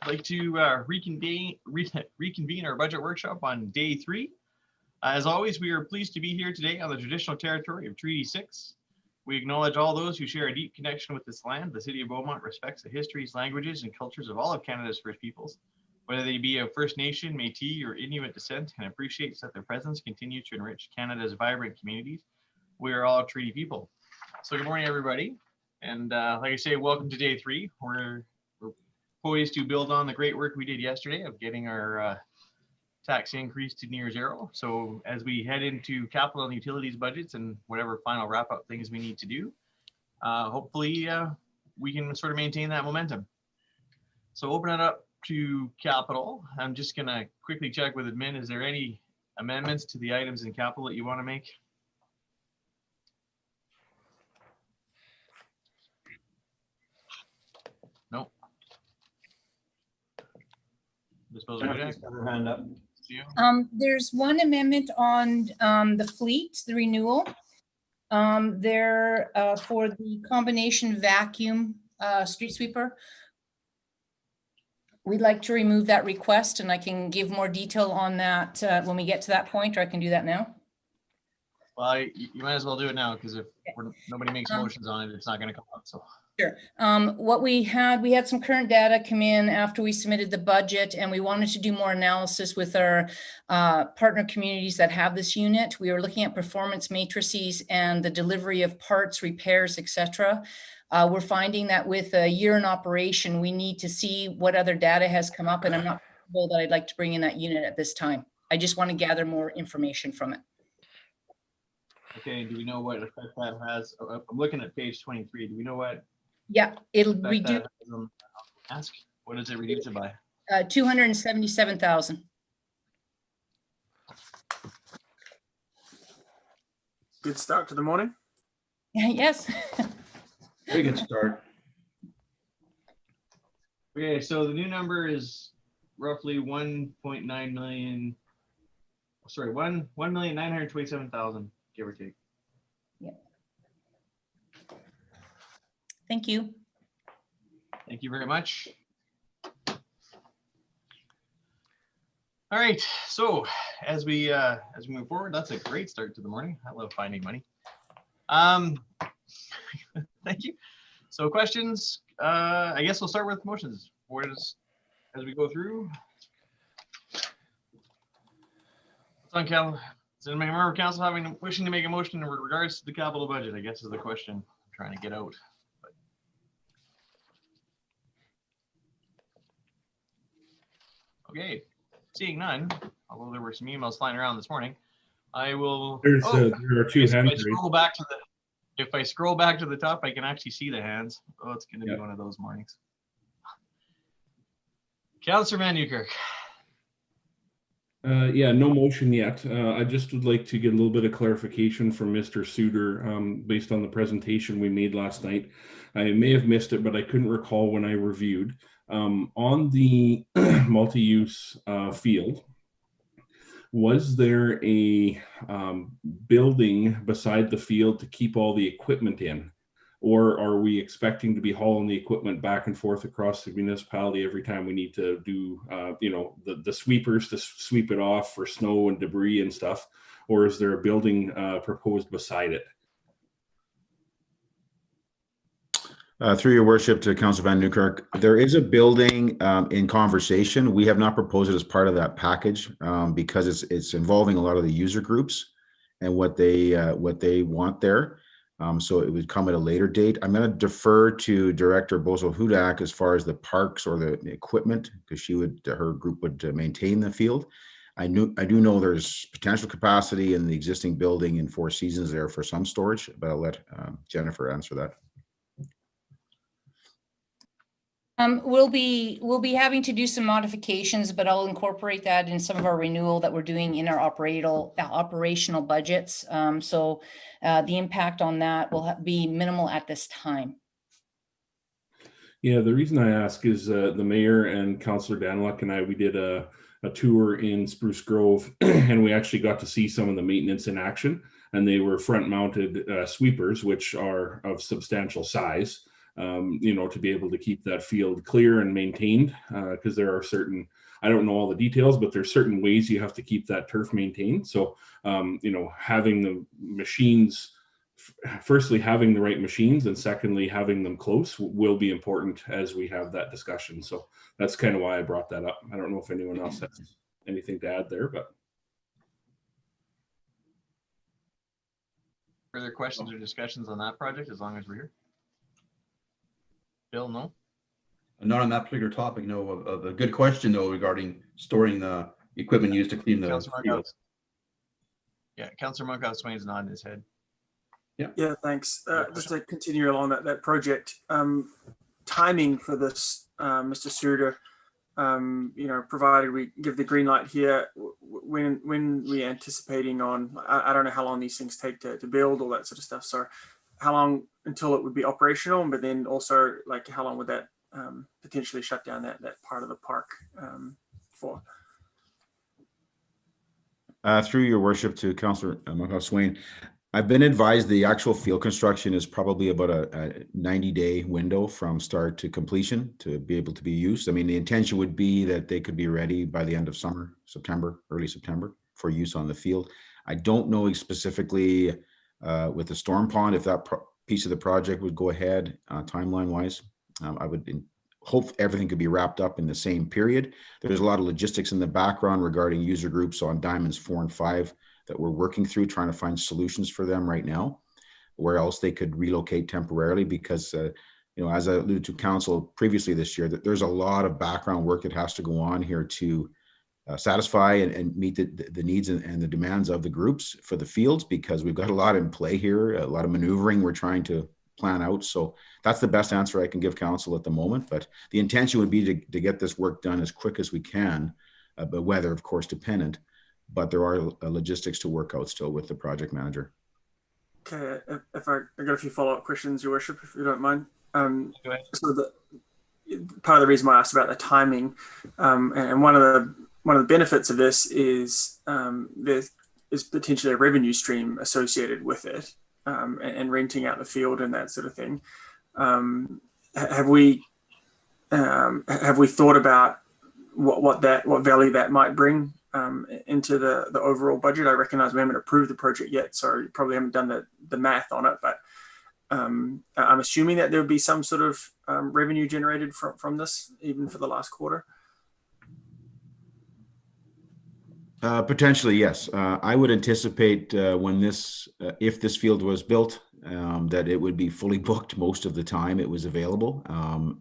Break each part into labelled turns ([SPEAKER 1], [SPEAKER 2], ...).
[SPEAKER 1] I'd like to reconvene our budget workshop on day 3. As always, we are pleased to be here today on the traditional territory of Treaty 6. We acknowledge all those who share a deep connection with this land. The City of Beaumont respects the histories, languages, and cultures of all of Canada's First Peoples, whether they be of First Nation, Métis, or Inuit descent, and appreciates that their presence continues to enrich Canada's vibrant communities. We are all Treaty people. So good morning, everybody. And like I say, welcome to day 3. We're poised to build on the great work we did yesterday of getting our tax increase to near zero. So as we head into capital and utilities budgets and whatever final wrap up things we need to do, hopefully we can sort of maintain that momentum. So open it up to capital. I'm just gonna quickly check with admin. Is there any amendments to the items in capital that you want to make? No.
[SPEAKER 2] Hand up.
[SPEAKER 3] There's one amendment on the fleet, the renewal. There for the combination vacuum street sweeper. We'd like to remove that request, and I can give more detail on that when we get to that point, or I can do that now.
[SPEAKER 1] Well, you might as well do it now, because if nobody makes motions on it, it's not going to come up. So.
[SPEAKER 3] Sure. What we had some current data come in after we submitted the budget, and we wanted to do more analysis with our partner communities that have this unit. We were looking at performance matrices and the delivery of parts, repairs, etc. We're finding that with a year in operation, we need to see what other data has come up, and I'm not comfortable that I'd like to bring in that unit at this time. I just want to gather more information from it.
[SPEAKER 1] Okay, do we know what effect that has? I'm looking at page 23. Do we know what?
[SPEAKER 3] Yeah, it'll reduce.
[SPEAKER 1] Ask, what does it reduce it by?
[SPEAKER 3] 277,000.
[SPEAKER 2] Good start to the morning.
[SPEAKER 3] Yes.
[SPEAKER 2] Very good start.
[SPEAKER 1] Okay, so the new number is roughly 1.9 million. Sorry, 1,927,000, give or take.
[SPEAKER 3] Yeah. Thank you.
[SPEAKER 1] Thank you very much. All right, so as we move forward, that's a great start to the morning. I love finding money. Thank you. So questions, I guess we'll start with motions. As we go through. What's on council? Does any member of council wishing to make a motion in regards to the capital budget? I guess is the question I'm trying to get out. Okay, seeing none, although there were some emails flying around this morning, I will.
[SPEAKER 4] There are 2 hands raised.
[SPEAKER 1] If I scroll back to the top, I can actually see the hands. Oh, it's going to be one of those mornings. Councillor Van Newkirk.
[SPEAKER 4] Yeah, no motion yet. I just would like to get a little bit of clarification from Mr. Suter based on the presentation we made last night. I may have missed it, but I couldn't recall when I reviewed. On the multi-use field, was there a building beside the field to keep all the equipment in? Or are we expecting to be hauling the equipment back and forth across the municipality every time we need to do, the sweepers to sweep it off for snow and debris and stuff? Or is there a building proposed beside it?
[SPEAKER 5] Through your worship to Councillor Van Newkirk, there is a building in conversation. We have not proposed it as part of that package because it's involving a lot of the user groups and what they want there. So it would come at a later date. I'm going to defer to Director Bozo Hudak as far as the parks or the equipment, because her group would maintain the field. I do know there's potential capacity in the existing building in Four Seasons there for some storage, but I'll let Jennifer answer that.
[SPEAKER 3] We'll be having to do some modifications, but I'll incorporate that in some of our renewal that we're doing in our operational budgets. So the impact on that will be minimal at this time.
[SPEAKER 4] Yeah, the reason I ask is the mayor and Councillor Daniluk and I, we did a tour in Spruce Grove and we actually got to see some of the maintenance in action, and they were front mounted sweepers, which are of substantial size. to be able to keep that field clear and maintained, because there are certain, I don't know all the details, but there's certain ways you have to keep that turf maintained. So, having the machines, firstly, having the right machines, and secondly, having them close will be important as we have that discussion. So that's kind of why I brought that up. I don't know if anyone else has anything to add there, but.
[SPEAKER 1] Further questions or discussions on that project, as long as we're here? Bill, no?
[SPEAKER 6] Not on that particular topic, no. Of a good question though regarding storing the equipment used to clean the
[SPEAKER 1] Councillor
[SPEAKER 6] field.
[SPEAKER 1] Monkhouse. Yeah, Councillor Monkhouse Swain's nodding his head.
[SPEAKER 2] Yeah, thanks. Just to continue along that project, timing for this, Mr. Suter, provided we give the green light here, when we anticipating on, I don't know how long these things take to build, all that sort of stuff. So how long until it would be operational, but then also like how long would that potentially shut down that part of the park for?
[SPEAKER 5] Through your worship to Councillor Monkhouse Swain, I've been advised the actual field construction is probably about a 90-day window from start to completion to be able to be used. I mean, the intention would be that they could be ready by the end of summer, September, early September, for use on the field. I don't know specifically with the storm pond if that piece of the project would go ahead timeline-wise. I would hope everything could be wrapped up in the same period. There's a lot of logistics in the background regarding user groups on Diamonds 4 and 5 that we're working through, trying to find solutions for them right now, where else they could relocate temporarily, because, as I alluded to council previously this year, that there's a lot of background work that has to go on here to satisfy and meet the needs and the demands of the groups for the fields, because we've got a lot in play here, a lot of maneuvering we're trying to plan out. So that's the best answer I can give council at the moment. But the intention would be to get this work done as quick as we can, but weather, of course, dependent. But there are logistics to work out still with the project manager.
[SPEAKER 2] Okay, if I got a few follow-up questions, Your Worship, if you don't mind.
[SPEAKER 1] Go ahead.
[SPEAKER 2] So part of the reason why I asked about the timing, and one of the benefits of this is there is potentially a revenue stream associated with it, and renting out the field and that sort of thing. Have we thought about what value that might bring into the overall budget? I recognize we haven't approved the project yet, so you probably haven't done the math on it, but I'm assuming that there would be some sort of revenue generated from this, even for the last quarter.
[SPEAKER 5] Potentially, yes. I would anticipate when if this field was built, that it would be fully booked most of the time it was available.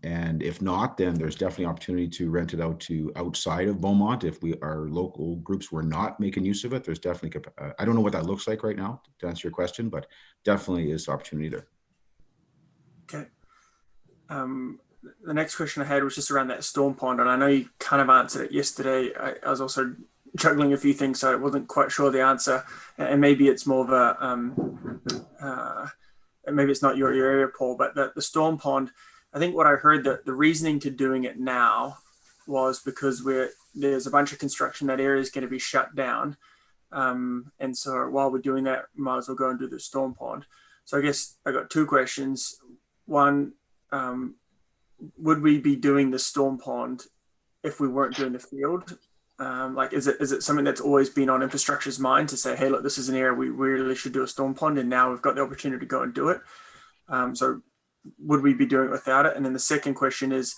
[SPEAKER 5] And if not, then there's definitely opportunity to rent it out to outside of Beaumont. If our local groups were not making use of it, there's definitely, I don't know what that looks like right now to answer your question, but definitely is opportunity there.
[SPEAKER 2] Okay. The next question I had was just around that storm pond, and I know you kind of answered it yesterday. I was also juggling a few things, so I wasn't quite sure the answer, and maybe it's more of a maybe it's not your area, Paul, but the storm pond, I think what I heard, that the reasoning to doing it now was because there's a bunch of construction, that area is going to be shut down, and so while we're doing that, we might as well go and do the storm pond. So I guess I got two questions. One, would we be doing the storm pond if we weren't doing the field? Is it something that's always been on infrastructure's mind to say, hey, look, this is an area we really should do a storm pond, and now we've got the opportunity to go and do it. So would we be doing it without it? And then the second question is,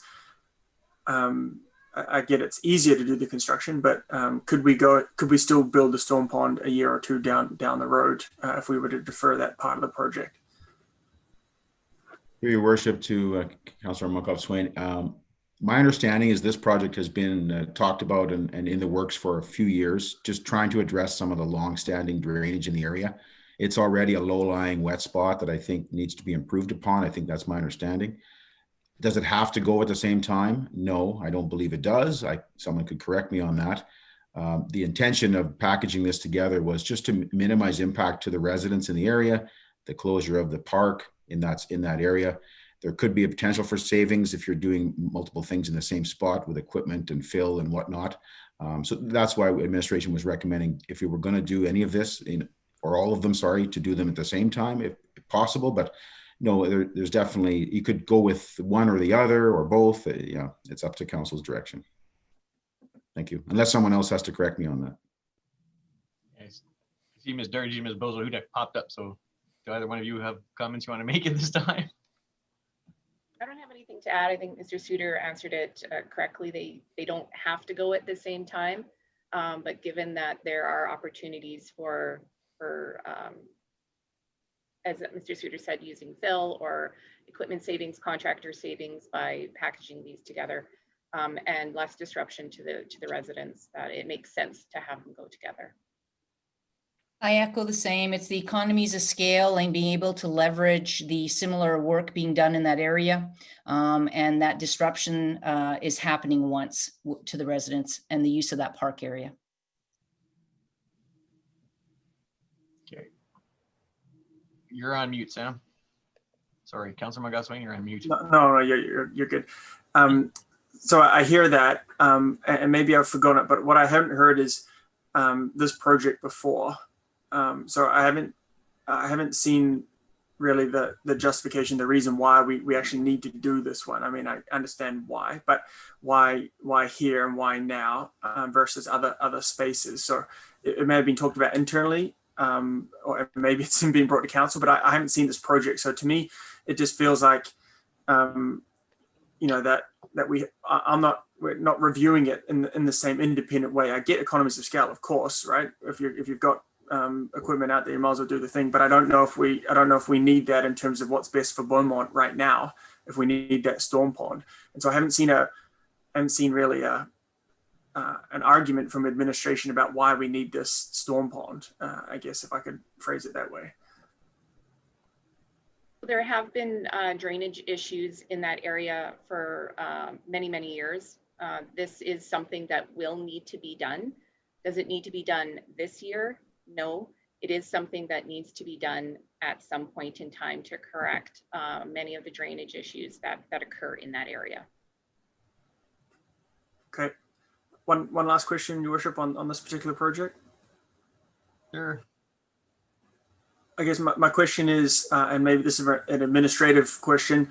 [SPEAKER 2] I get it's easier to do the construction, but could we still build the storm pond a year or two down the road if we were to defer that part of the project?
[SPEAKER 5] Your worship to Councillor Monkhouse Swain. My understanding is this project has been talked about and in the works for a few years, just trying to address some of the long-standing drainage in the area. It's already a low-lying wet spot that I think needs to be improved upon. I think that's my understanding. Does it have to go at the same time? No, I don't believe it does. Someone could correct me on that. The intention of packaging this together was just to minimize impact to the residents in the area, the closure of the park in that area. There could be a potential for savings if you're doing multiple things in the same spot with equipment and fill and whatnot. So that's why administration was recommending, if you were going to do any of this, or all of them, sorry, to do them at the same time if possible. But no, there's definitely, you could go with one or the other or both. Yeah, it's up to council's direction. Thank you. Unless someone else has to correct me on that.
[SPEAKER 1] Yes. I see Ms. Dargy and Ms. Bozo Hudak popped up. So do either one of you have comments you want to make at this time?
[SPEAKER 7] I don't have anything to add. I think Mr. Suter answered it correctly. They don't have to go at the same time, but given that there are opportunities for as Mr. Suter said, using fill or equipment savings, contractor savings by packaging these together, and less disruption to the residents, that it makes sense to have them go together.
[SPEAKER 3] I echo the same. It's the economies of scale and being able to leverage the similar work being done in that area. And that disruption is happening once to the residents and the use of that park area.
[SPEAKER 1] Okay. You're on mute, Sam. Sorry, Councilor Goswing, you're on mute.
[SPEAKER 2] No, you're good. So I hear that, and maybe I've forgotten it, but what I haven't heard is this project before. So I haven't seen really the justification, the reason why we actually need to do this one. I mean, I understand why, but why here and why now versus other spaces. So it may have been talked about internally, or maybe it's been brought to council, but I haven't seen this project. So to me, it just feels like, you know, that we're not reviewing it in the same independent way. I get economies of scale, of course, right? If you've got equipment out there, you might as well do the thing. But I don't know if we need that in terms of what's best for Beaumont right now. If we need that storm pond, and so I haven't seen really an argument from administration about why we need this storm pond. I guess if I could phrase it that way.
[SPEAKER 7] There have been drainage issues in that area for many years. This is something that will need to be done. Does it need to be done this year? No, it is something that needs to be done at some point in time to correct many of the drainage issues that occur in that area.
[SPEAKER 2] Okay. One last question, Your Worship, on this particular project.
[SPEAKER 1] Sure.
[SPEAKER 2] I guess my question is, and maybe this is an administrative question,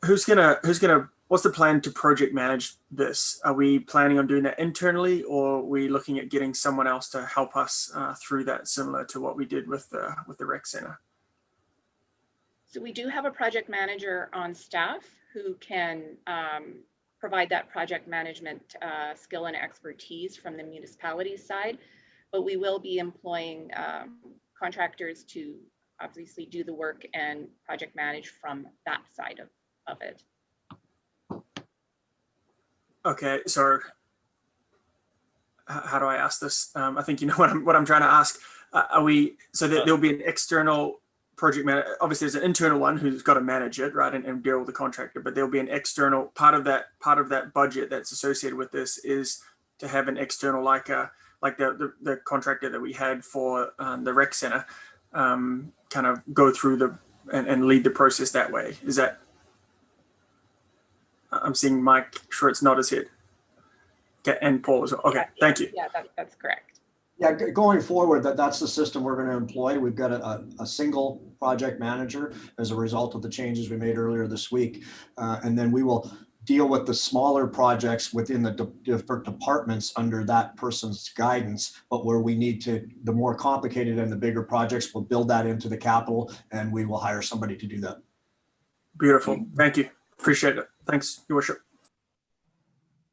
[SPEAKER 2] what's the plan to project manage this? Are we planning on doing that internally, or are we looking at getting someone else to help us through that, similar to what we did with the rec center?
[SPEAKER 7] So we do have a project manager on staff who can provide that project management skill and expertise from the municipality side, but we will be employing contractors to obviously do the work and project manage from that side of it.
[SPEAKER 2] Okay, so how do I ask this? I think you know what I'm trying to ask. There'll be an external project manager. Obviously, there's an internal one who's got to manage it, right, and deal with the contractor. But there'll be an external part of that budget that's associated with this is to have an external, like the contractor that we had for the rec center, kind of go through and lead the process that way. Is that? I'm seeing Mike Schwartz nod his head. Okay, and Paul as well. Okay, thank you.
[SPEAKER 7] Yeah, that's correct.
[SPEAKER 8] Yeah, going forward, that's the system we're going to employ. We've got a single project manager as a result of the changes we made earlier this week. And then we will deal with the smaller projects within the different departments under that person's guidance. But where we need to, the more complicated and the bigger projects, we'll build that into the capital and we will hire somebody to do that.
[SPEAKER 2] Beautiful. Thank you. Appreciate it. Thanks, Your Worship.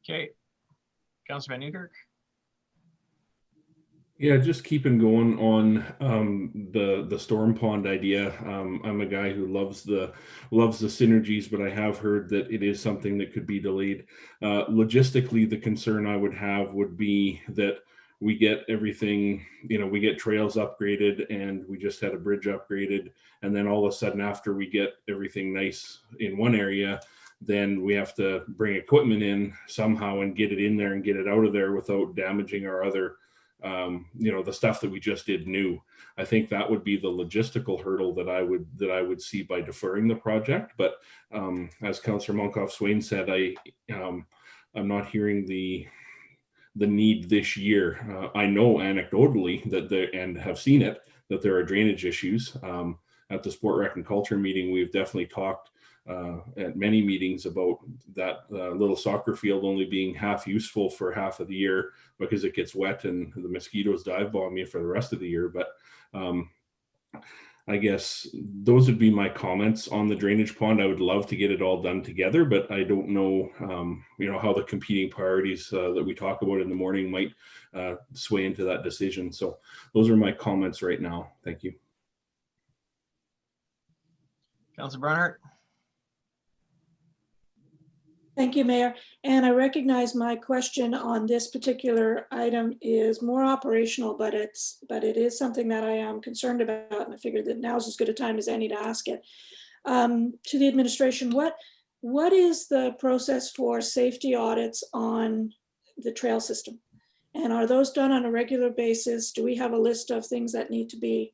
[SPEAKER 1] Okay. Councilor Van Nieuwkerk.
[SPEAKER 4] Yeah, just keeping going on the storm pond idea. I'm a guy who loves the synergies, but I have heard that it is something that could be delayed. Logistically, the concern I would have would be that we get everything, we get trails upgraded and we just had a bridge upgraded. And then all of a sudden, after we get everything nice in one area, then we have to bring equipment in somehow and get it in there and get it out of there without damaging our other the stuff that we just did new. I think that would be the logistical hurdle that I would see by deferring the project. But as Councillor Monkoff-Swain said, I'm not hearing the need this year. I know anecdotally and have seen it, that there are drainage issues. at the Sport Rec and Culture meeting, we've definitely talked at many meetings about that little soccer field only being half useful for half of the year because it gets wet and the mosquitoes dive bomb you for the rest of the year. But I guess those would be my comments on the drainage pond. I would love to get it all done together, but I don't know, how the competing priorities that we talk about in the morning might sway into that decision. So those are my comments right now. Thank you.
[SPEAKER 1] Councilor Barnhart.
[SPEAKER 9] Thank you, Mayor. And I recognize my question on this particular item is more operational, but it is something that I am concerned about, and I figured that now's as good a time as any to ask it. To the administration, what is the process for safety audits on the trail system? And are those done on a regular basis? Do we have a list of things that need to be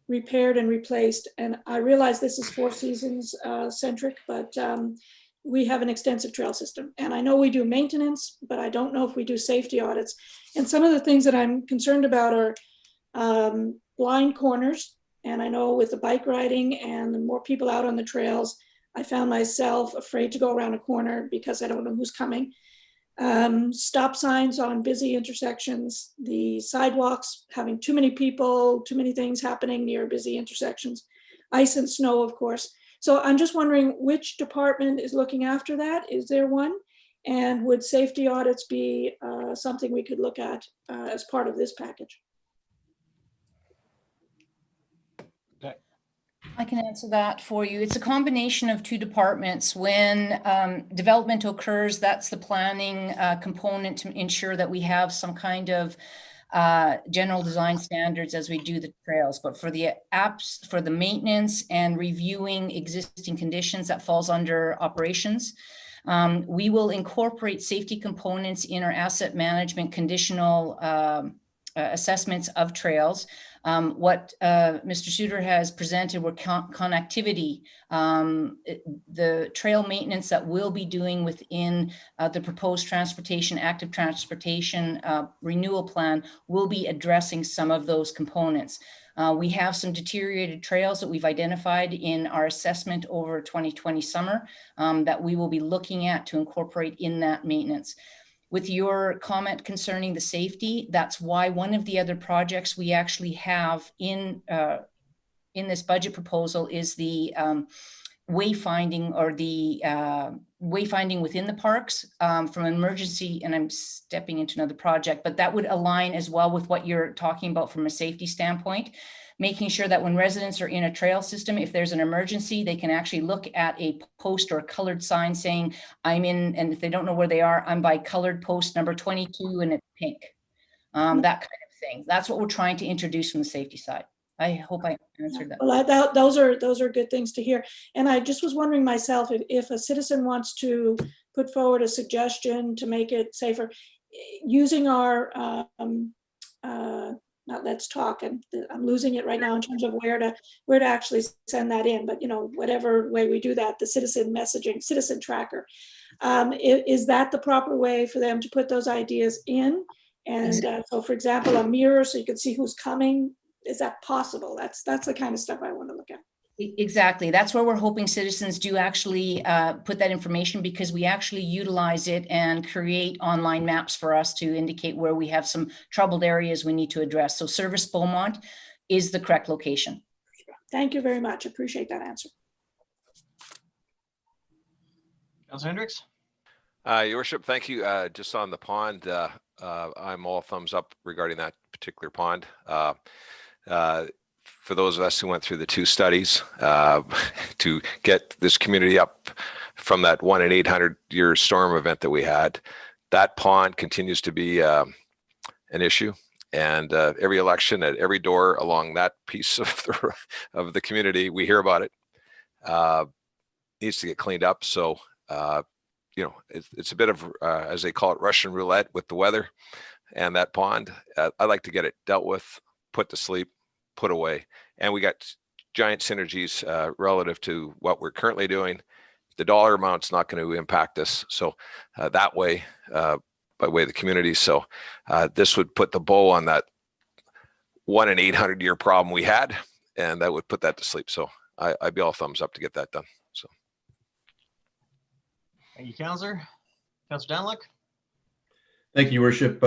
[SPEAKER 9] repaired and replaced? And I realize this is Four Seasons centric, but we have an extensive trail system, and I know we do maintenance, but I don't know if we do safety audits. And some of the things that I'm concerned about are blind corners. And I know with the bike riding and the more people out on the trails, I found myself afraid to go around a corner because I don't know who's coming. Stop signs on busy intersections, the sidewalks having too many people, too many things happening near busy intersections, ice and snow, of course. So I'm just wondering which department is looking after that? Is there one? And would safety audits be something we could look at as part of this package?
[SPEAKER 3] I can answer that for you. It's a combination of two departments. When development occurs, that's the planning component to ensure that we have some kind of general design standards as we do the trails. But for the apps, for the maintenance and reviewing existing conditions, that falls under operations. We will incorporate safety components in our asset management conditional assessments of trails. What Mr. Suter has presented were connectivity, the trail maintenance that we'll be doing within the proposed transportation, active transportation renewal plan will be addressing some of those components. We have some deteriorated trails that we've identified in our assessment over 2020 summer that we will be looking at to incorporate in that maintenance. With your comment concerning the safety, that's why one of the other projects we actually have in this budget proposal is the wayfinding, or the wayfinding within the parks from emergency, and I'm stepping into another project, but that would align as well with what you're talking about from a safety standpoint, making sure that when residents are in a trail system, if there's an emergency, they can actually look at a post or a colored sign saying, I'm in, and if they don't know where they are, I'm by colored post number 22 and it's pink. That kind of thing. That's what we're trying to introduce from the safety side. I hope I answered that.
[SPEAKER 9] Well, those are good things to hear. And I just was wondering myself, if a citizen wants to put forward a suggestion to make it safer, using our not Let's Talk, and I'm losing it right now in terms of where to actually send that in, but whatever way we do that, the citizen messaging, citizen tracker, is that the proper way for them to put those ideas in? And so, for example, a mirror so you can see who's coming, is that possible? That's the kind of stuff I want to look at.
[SPEAKER 3] Exactly. That's where we're hoping citizens do actually put that information, because we actually utilize it and create online maps for us to indicate where we have some troubled areas we need to address. So Service Beaumont is the correct location.
[SPEAKER 9] Thank you very much. Appreciate that answer.
[SPEAKER 1] Councilor Hendricks.
[SPEAKER 10] Your Worship, thank you. Just on the pond, I'm all thumbs up regarding that particular pond. For those of us who went through the two studies to get this community up from that 1 in 800 year storm event that we had, that pond continues to be an issue. And every election, at every door along that piece of the community, we hear about it. Needs to get cleaned up. So, it's a bit of, as they call it, Russian roulette with the weather and that pond. I'd like to get it dealt with, put to sleep, put away. And we got giant synergies relative to what we're currently doing. The dollar amount's not going to impact us. So that way, by way of the community. So this would put the bow on that 1 in 800 year problem we had and that would put that to sleep. So I'd be all thumbs up to get that done. So.
[SPEAKER 1] Thank you, Councillor. Councillor Danluck?
[SPEAKER 6] Thank you, Your Worship.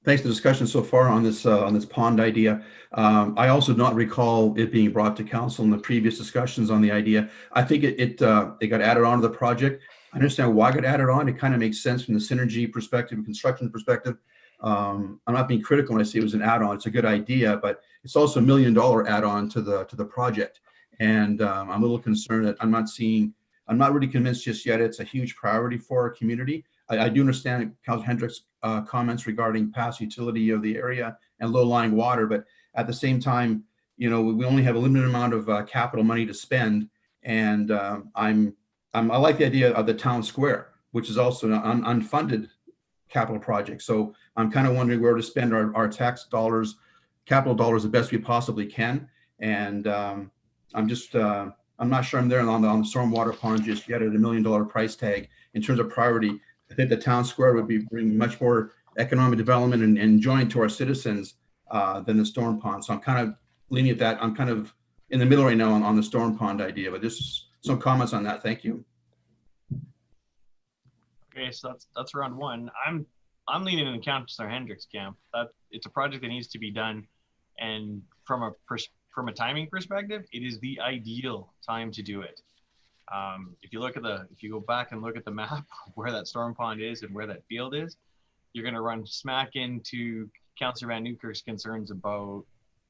[SPEAKER 6] Thanks for the discussion so far on this pond idea. I also do not recall it being brought to council in the previous discussions on the idea. I think it got added onto the project. I understand why it got added on. It kind of makes sense from the synergy perspective, construction perspective. I'm not being critical when I say it was an add-on. It's a good idea, but it's also $1 million add-on to the project. And I'm a little concerned that I'm not really convinced just yet it's a huge priority for our community. I do understand Councillor Hendrick's comments regarding past utility of the area and low-lying water, but at the same time, we only have a limited amount of capital money to spend, and I like the idea of the town square, which is also an unfunded capital project. So I'm kind of wondering where to spend our tax dollars, capital dollars, the best we possibly can, and I'm not sure I'm there on the stormwater pond just yet at $1 million price tag in terms of priority. I think the town square would bring much more economic development and enjoyment to our citizens than the storm pond. So I'm kind of leaning at that. I'm kind of in the middle right now on the storm pond idea, but just some comments on that. Thank you.
[SPEAKER 1] Okay, so that's round one. I'm leaning in Councillor Hendrick's camp. That it's a project that needs to be done, and from a timing perspective, it is the ideal time to do it. If you go back and look at the map where that storm pond is and where that field is, you're going to run smack into Councillor Van Nieuwkerk's concerns about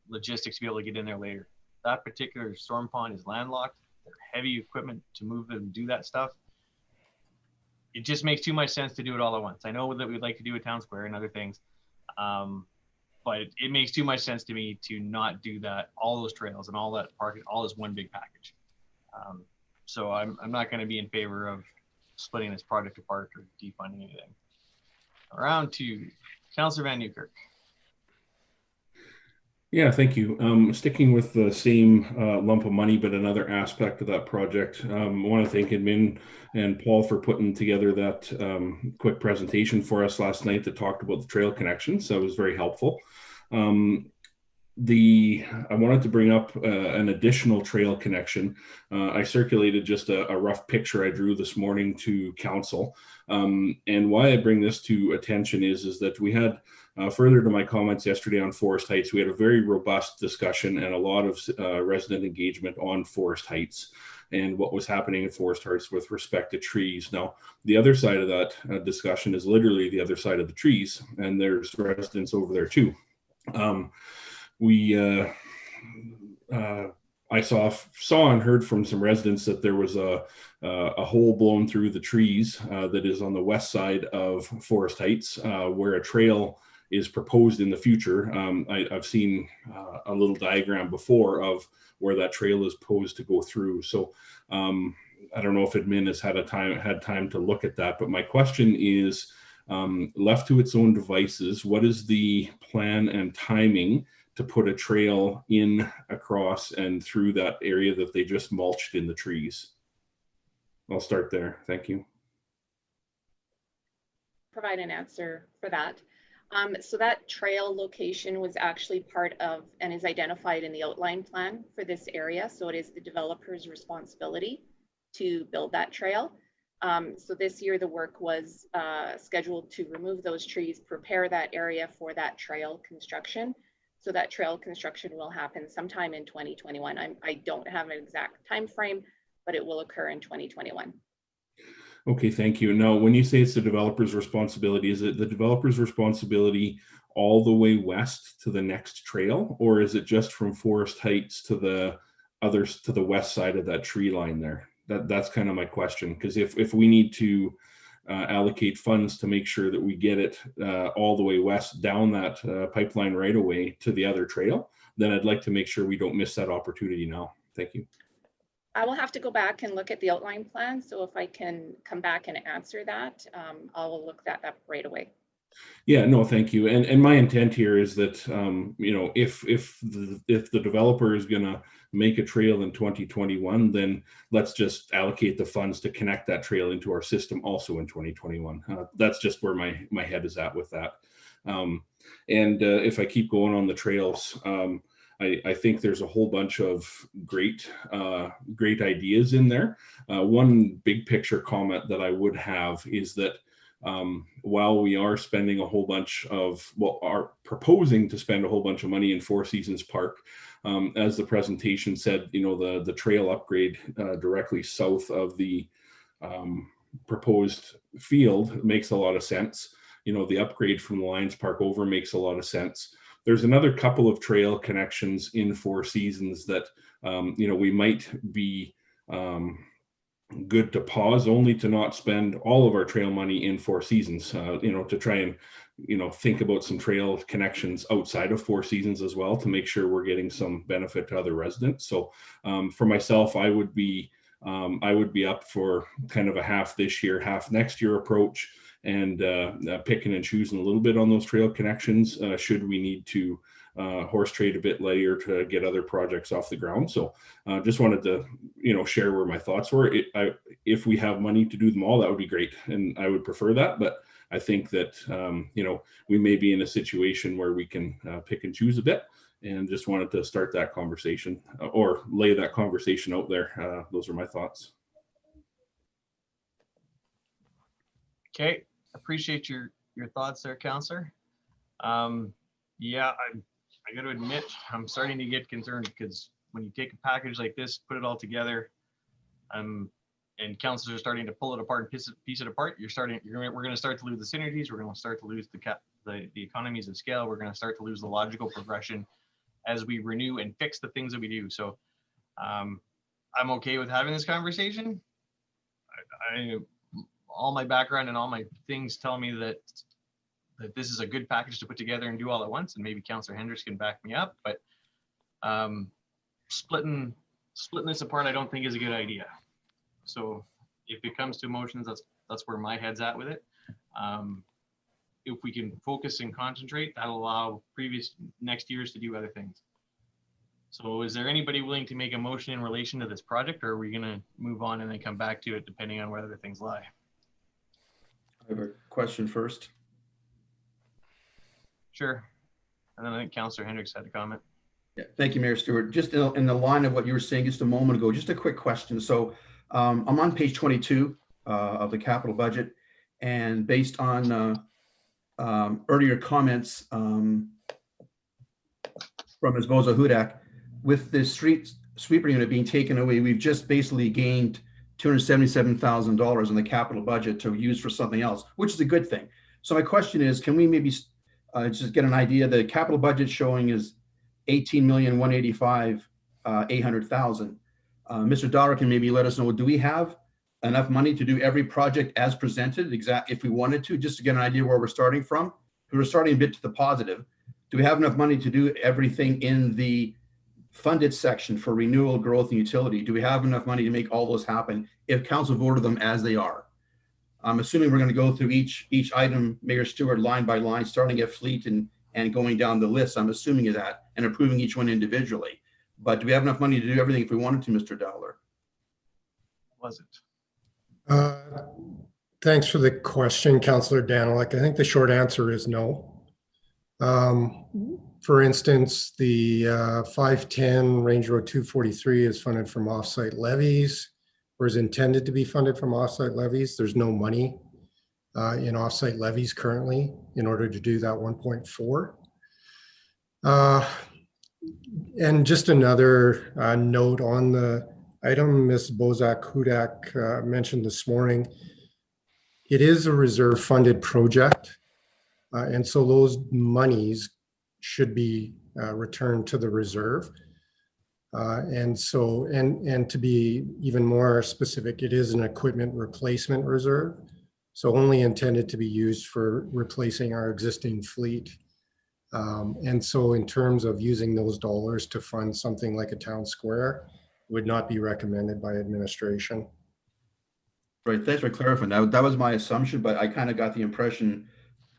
[SPEAKER 1] logistics to be able to get in there later. That particular storm pond is landlocked. They're heavy equipment to move and do that stuff. It just makes too much sense to do it all at once. I know that we'd like to do a town square and other things, but it makes too much sense to me to not do that, all those trails and all that parking, all as one big package. So I'm not going to be in favor of splitting this project apart or defunding anything. Round two, Councillor Van Nieuwkerk.
[SPEAKER 4] Yeah, thank you. Sticking with the same lump of money, but another aspect of that project. I want to thank Admin and Paul for putting together that quick presentation for us last night that talked about the trail connections. That was very helpful. I wanted to bring up an additional trail connection. I circulated just a rough picture I drew this morning to council. And why I bring this to attention is that we had, further to my comments yesterday on Forest Heights, we had a very robust discussion and a lot of resident engagement on Forest Heights and what was happening in Forest Heights with respect to trees. Now, the other side of that discussion is literally the other side of the trees, and there's residents over there too. I saw and heard from some residents that there was a hole blown through the trees that is on the west side of Forest Heights where a trail is proposed in the future. I've seen a little diagram before of where that trail is posed to go through. So I don't know if admin has had time to look at that, but my question is, left to its own devices, what is the plan and timing to put a trail in, across, and through that area that they just mulched in the trees? I'll start there. Thank you.
[SPEAKER 7] Provide an answer for that. So that trail location was actually part of and is identified in the outline plan for this area. So it is the developer's responsibility to build that trail. So this year the work was scheduled to remove those trees, prepare that area for that trail construction. So that trail construction will happen sometime in 2021. I don't have an exact time frame, but it will occur in 2021.
[SPEAKER 4] Okay, thank you. Now, when you say it's the developer's responsibility, is it the developer's responsibility all the way west to the next trail, or is it just from Forest Heights to the west side of that tree line there? That's kind of my question, because if we need to allocate funds to make sure that we get it all the way west down that pipeline right away to the other trail, then I'd like to make sure we don't miss that opportunity now. Thank you.
[SPEAKER 7] I will have to go back and look at the outline plan. So if I can come back and answer that, I will look that up right away.
[SPEAKER 4] Yeah, no, thank you. And my intent here is that, you know, if the developer is going to make a trail in 2021, then let's just allocate the funds to connect that trail into our system also in 2021. That's just where my head is at with that. And if I keep going on the trails, I think there's a whole bunch of great ideas in there. One big picture comment that I would have is that while we are spending a whole bunch of, well, are proposing to spend a whole bunch of money in Four Seasons Park, as the presentation said, you know, the trail upgrade directly south of the proposed field makes a lot of sense. You know, the upgrade from the Lions Park over makes a lot of sense. There's another couple of trail connections in Four Seasons that, you know, we might be good to pause, only to not spend all of our trail money in Four Seasons, you know, to try and, you know, think about some trail connections outside of Four Seasons as well, to make sure we're getting some benefit to other residents. So for myself, I would be up for kind of a half this year, half next year approach, and picking and choosing a little bit on those trail connections should we need to horse trade a bit later to get other projects off the ground. So just wanted to, you know, share where my thoughts were. If we have money to do them all, that would be great, and I would prefer that. But I think that you know, we may be in a situation where we can pick and choose a bit, and just wanted to start that conversation or lay that conversation out there. Those are my thoughts.
[SPEAKER 1] Okay, appreciate your thoughts there, Councillor. Yeah, I got to admit, I'm starting to get concerned, because when you take a package like this, put it all together, and councils are starting to pull it apart and piece it apart, we're going to start to lose the synergies. We're going to start to lose the economies of scale. We're going to start to lose the logical progression as we renew and fix the things that we do. So I'm okay with having this conversation. All my background and all my things tell me that this is a good package to put together and do all at once, and maybe Councillor Hendricks can back me up, but splitting this apart, I don't think is a good idea. So if it comes to emotions, that's where my head's at with it. If we can focus and concentrate, that'll allow next years to do other things. So is there anybody willing to make a motion in relation to this project, or are we gonna move on and then come back to it depending on where other things lie?
[SPEAKER 6] I have a question first.
[SPEAKER 1] Sure. And then I think Councillor Hendricks had a comment.
[SPEAKER 6] Yeah, thank you, Mayor Stewart. Just in the line of what you were saying just a moment ago, just a quick question. So I'm on page 22 of the capital budget, and based on earlier comments from Ms. Boza Hudak, with the street sweeper unit being taken away, we've just basically gained $277,000 in the capital budget to use for something else, which is a good thing. So my question is, can we maybe just get an idea? The capital budget showing is $18,185,800. Mr. Dollar can maybe let us know, do we have enough money to do every project as presented, if we wanted to, just to get an idea where we're starting from? Because we're starting a bit to the positive. Do we have enough money to do everything in the funded section for renewal, growth, and utility? Do we have enough money to make all those happen if council voted them as they are? I'm assuming we're going to go through each item, Mayor Stewart, line by line, starting at fleet and going down the list. I'm assuming of that, and approving each one individually. But do we have enough money to do everything if we wanted to, Mr. Dowler?
[SPEAKER 1] Was it?
[SPEAKER 11] Thanks for the question, Councillor Danilek. I think the short answer is no. For instance, the 510 Range Road 243 is funded from offsite levies, or is intended to be funded from offsite levies. There's no money in offsite levies currently in order to do that 1.4. And just another note on the item Ms. Bozak Hudak mentioned this morning, it is a reserve funded project. And so those monies should be returned to the reserve. And to be even more specific, it is an equipment replacement reserve. So only intended to be used for replacing our existing fleet. And so in terms of using those dollars to fund something like a town square, would not be recommended by administration.
[SPEAKER 6] Right, thanks for clarifying. That was my assumption, but I kind of got the impression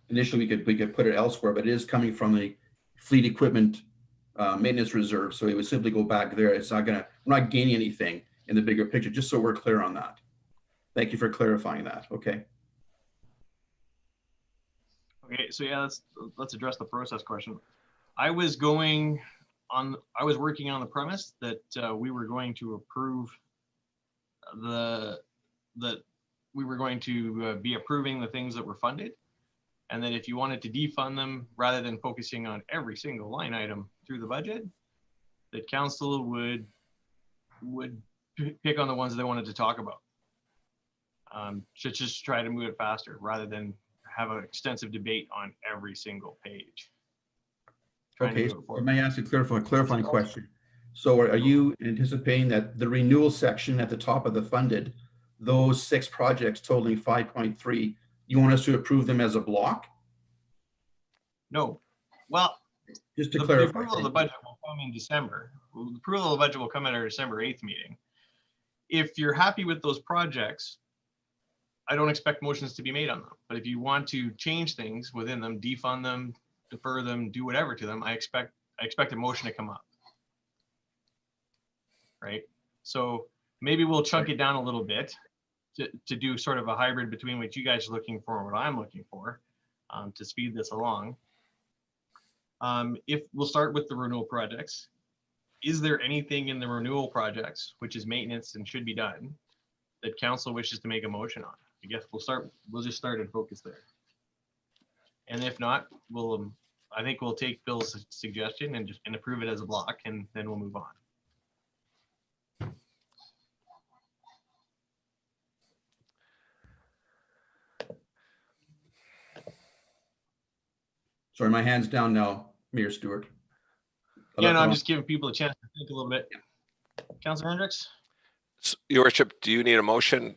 [SPEAKER 6] initially we could put it elsewhere, but it is coming from the fleet equipment maintenance reserve. So it would simply go back there. It's not we're not gaining anything in the bigger picture, just so we're clear on that. Thank you for clarifying that. Okay.
[SPEAKER 1] Okay, so yeah, let's address the process question. I was going I was working on the premise that we were going to approve we were going to be approving the things that were funded, and that if you wanted to defund them rather than focusing on every single line item through the budget, that council would pick on the ones they wanted to talk about. To just try to move it faster rather than have an extensive debate on every single page.
[SPEAKER 6] Okay, so may I ask a clarifying question? So are you anticipating that the renewal section at the top of the funded, those 6 projects totaling 5.3, you want us to approve them as a block?
[SPEAKER 1] No. Well,
[SPEAKER 6] just to
[SPEAKER 1] the
[SPEAKER 6] clarify.
[SPEAKER 1] approval of the budget will come in December. The approval of the budget will come at our December 8th meeting. If you're happy with those projects, I don't expect motions to be made on them. But if you want to change things within them, defund them, defer them, do whatever to them, I expect a motion to come up. Right? So maybe we'll chunk it down a little bit to do sort of a hybrid between what you guys are looking for and what I'm looking for, to speed this along. If we'll start with the renewal projects, is there anything in the renewal projects which is maintenance and should be done that council wishes to make a motion on? I guess we'll just start and focus there. And if not, I think we'll take Bill's suggestion and approve it as a block, and then we'll move on.
[SPEAKER 6] Sorry, my hand's down now, Mayor Stewart.
[SPEAKER 1] Yeah, no, I'm just giving people a chance to think a little bit. Councilor Hendricks?
[SPEAKER 10] Your Worship, do you need a motion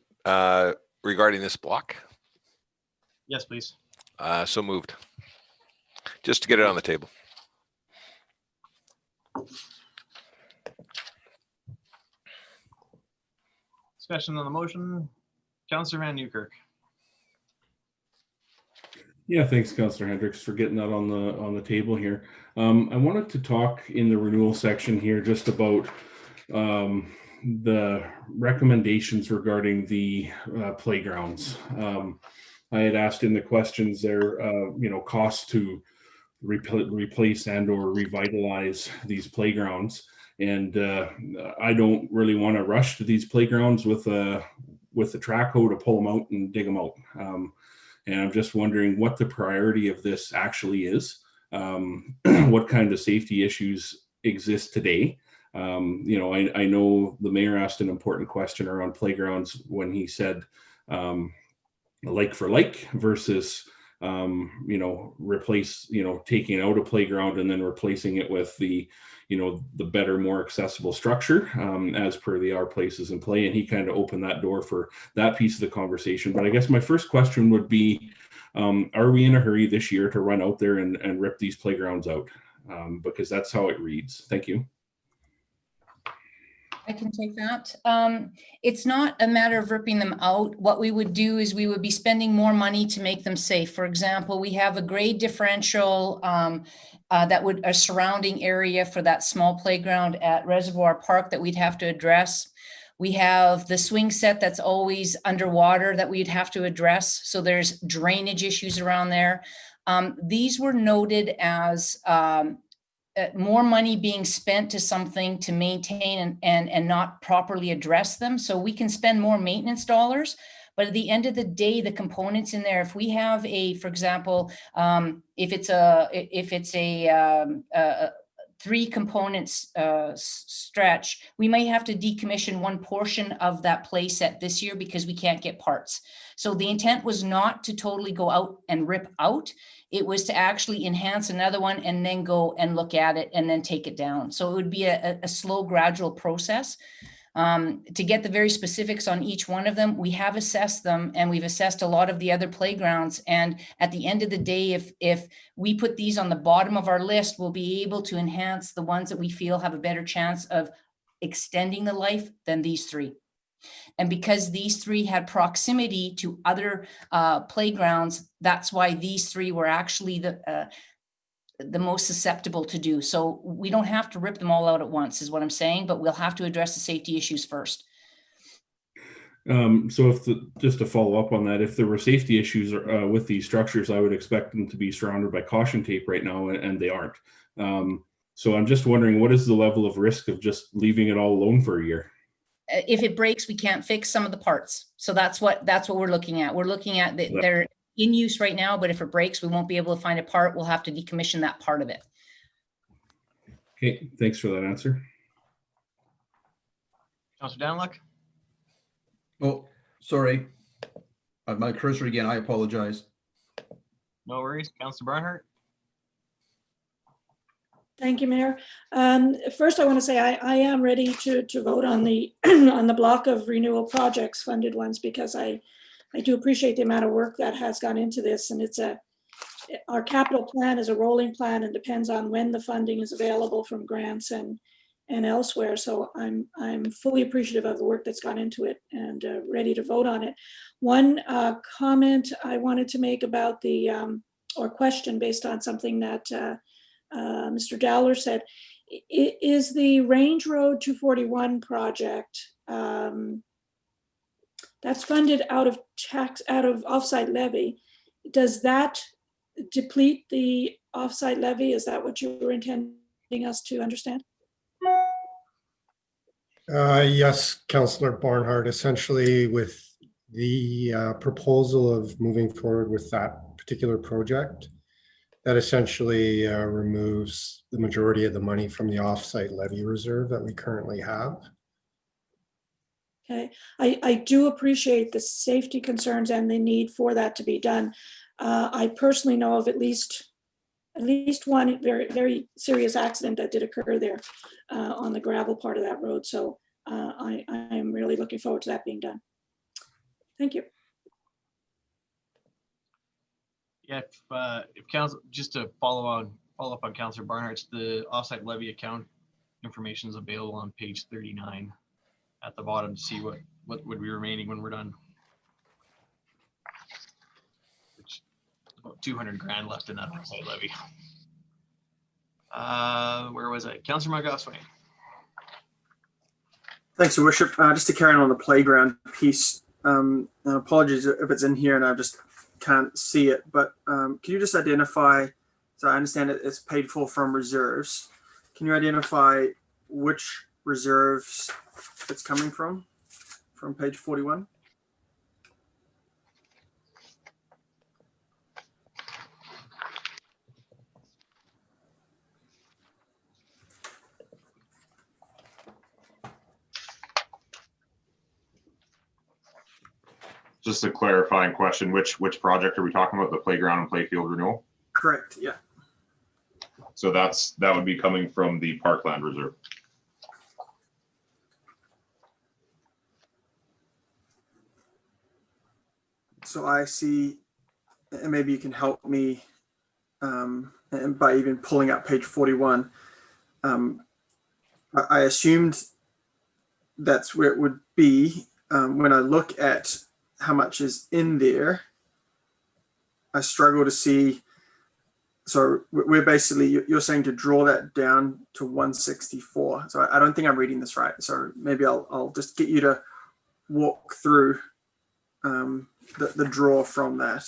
[SPEAKER 10] regarding this block?
[SPEAKER 1] Yes, please.
[SPEAKER 10] So moved. Just to get it on the table.
[SPEAKER 1] Discussion on the motion. Councilor Van Newkirk.
[SPEAKER 4] Yeah, thanks, Councillor Hendricks, for getting that on the table here. I wanted to talk in the renewal section here just about the recommendations regarding the playgrounds. I had asked in the questions there, costs to replace and or revitalize these playgrounds, and I don't really want to rush to these playgrounds with the track hoe to pull them out and dig them out. And I'm just wondering what the priority of this actually is. What kind of safety issues exist today? I know the mayor asked an important question around playgrounds when he said like for like versus replace, taking out a playground and then replacing it with the better, more accessible structure as per the Our Places in Play. And he kind of opened that door for that piece of the conversation. But I guess my first question would be, are we in a hurry this year to run out there and rip these playgrounds out? Because that's how it reads. Thank you.
[SPEAKER 3] I can take that. It's not a matter of ripping them out. What we would do is we would be spending more money to make them safe. For example, we have a grade differential a surrounding area for that small playground at Reservoir Park that we'd have to address. We have the swing set that's always underwater that we'd have to address. So there's drainage issues around there. These were noted as more money being spent to something to maintain and not properly address them. So we can spend more maintenance dollars, but at the end of the day, the components in there, if we have for example, if it's a 3 components stretch, we might have to decommission one portion of that play set this year because we can't get parts. So the intent was not to totally go out and rip out. It was to actually enhance another one and then go and look at it and then take it down. So it would be a slow, gradual process. To get the very specifics on each one of them, we have assessed them and we've assessed a lot of the other playgrounds. And at the end of the day, if we put these on the bottom of our list, we'll be able to enhance the ones that we feel have a better chance of extending the life than these 3. And because these 3 had proximity to other playgrounds, that's why these 3 were actually the most susceptible to do. So we don't have to rip them all out at once is what I'm saying, but we'll have to address the safety issues first.
[SPEAKER 4] So just to follow up on that, if there were safety issues with these structures, I would expect them to be surrounded by caution tape right now, and they aren't. So I'm just wondering, what is the level of risk of just leaving it all alone for a year?
[SPEAKER 3] If it breaks, we can't fix some of the parts. So that's what we're looking at. We're looking at that they're in use right now, but if it breaks, we won't be able to find a part. We'll have to decommission that part of it.
[SPEAKER 4] Okay, thanks for that answer.
[SPEAKER 1] Councillor Danluck?
[SPEAKER 6] Oh, sorry. My cursor again, I apologize.
[SPEAKER 1] No worries. Councillor Barnhart?
[SPEAKER 9] Thank you, Mayor. First, I want to say I am ready to vote on the on the block of renewal projects, funded ones, because I do appreciate the amount of work that has gone into this, and our capital plan is a rolling plan and depends on when the funding is available from grants and elsewhere. So I'm fully appreciative of the work that's gone into it and ready to vote on it. One comment I wanted to make about the or question based on something that Mr. Dowler said, is the Range Road 241 project that's funded out of offsite levy? Does that deplete the offsite levy? Is that what you were intending us to understand?
[SPEAKER 11] Yes, Councillor Barnhart. Essentially, with the proposal of moving forward with that particular project, that essentially removes the majority of the money from the offsite levy reserve that we currently have.
[SPEAKER 9] Okay, I do appreciate the safety concerns and the need for that to be done. I personally know of at least one very, very serious accident that did occur there on the gravel part of that road. So I am really looking forward to that being done. Thank you.
[SPEAKER 1] Yeah, if council, just to follow up on Councillor Barnhart's, the offsite levy account information is available on page 39 at the bottom to see what would be remaining when we're done. Which about 200 grand left in that offsite levy. Where was I? Councillor Montgomery.
[SPEAKER 2] Thanks, Your Worship. Just to carry on the playground piece, and apologies if it's in here and I just can't see it, but can you just identify, so I understand it's paid for from reserves. Can you identify which reserves it's coming from page 41?
[SPEAKER 12] Just a clarifying question, which project are we talking about? The playground and playfield renewal?
[SPEAKER 2] Correct, yeah.
[SPEAKER 12] So that would be coming from the Parkland Reserve.
[SPEAKER 2] So I see, and maybe you can help me and by even pulling up page 41. I assumed that's where it would be. When I look at how much is in there, I struggle to see. So we're basically, you're saying to draw that down to 164. So I don't think I'm reading this right. So maybe I'll just get you to walk through the draw from that.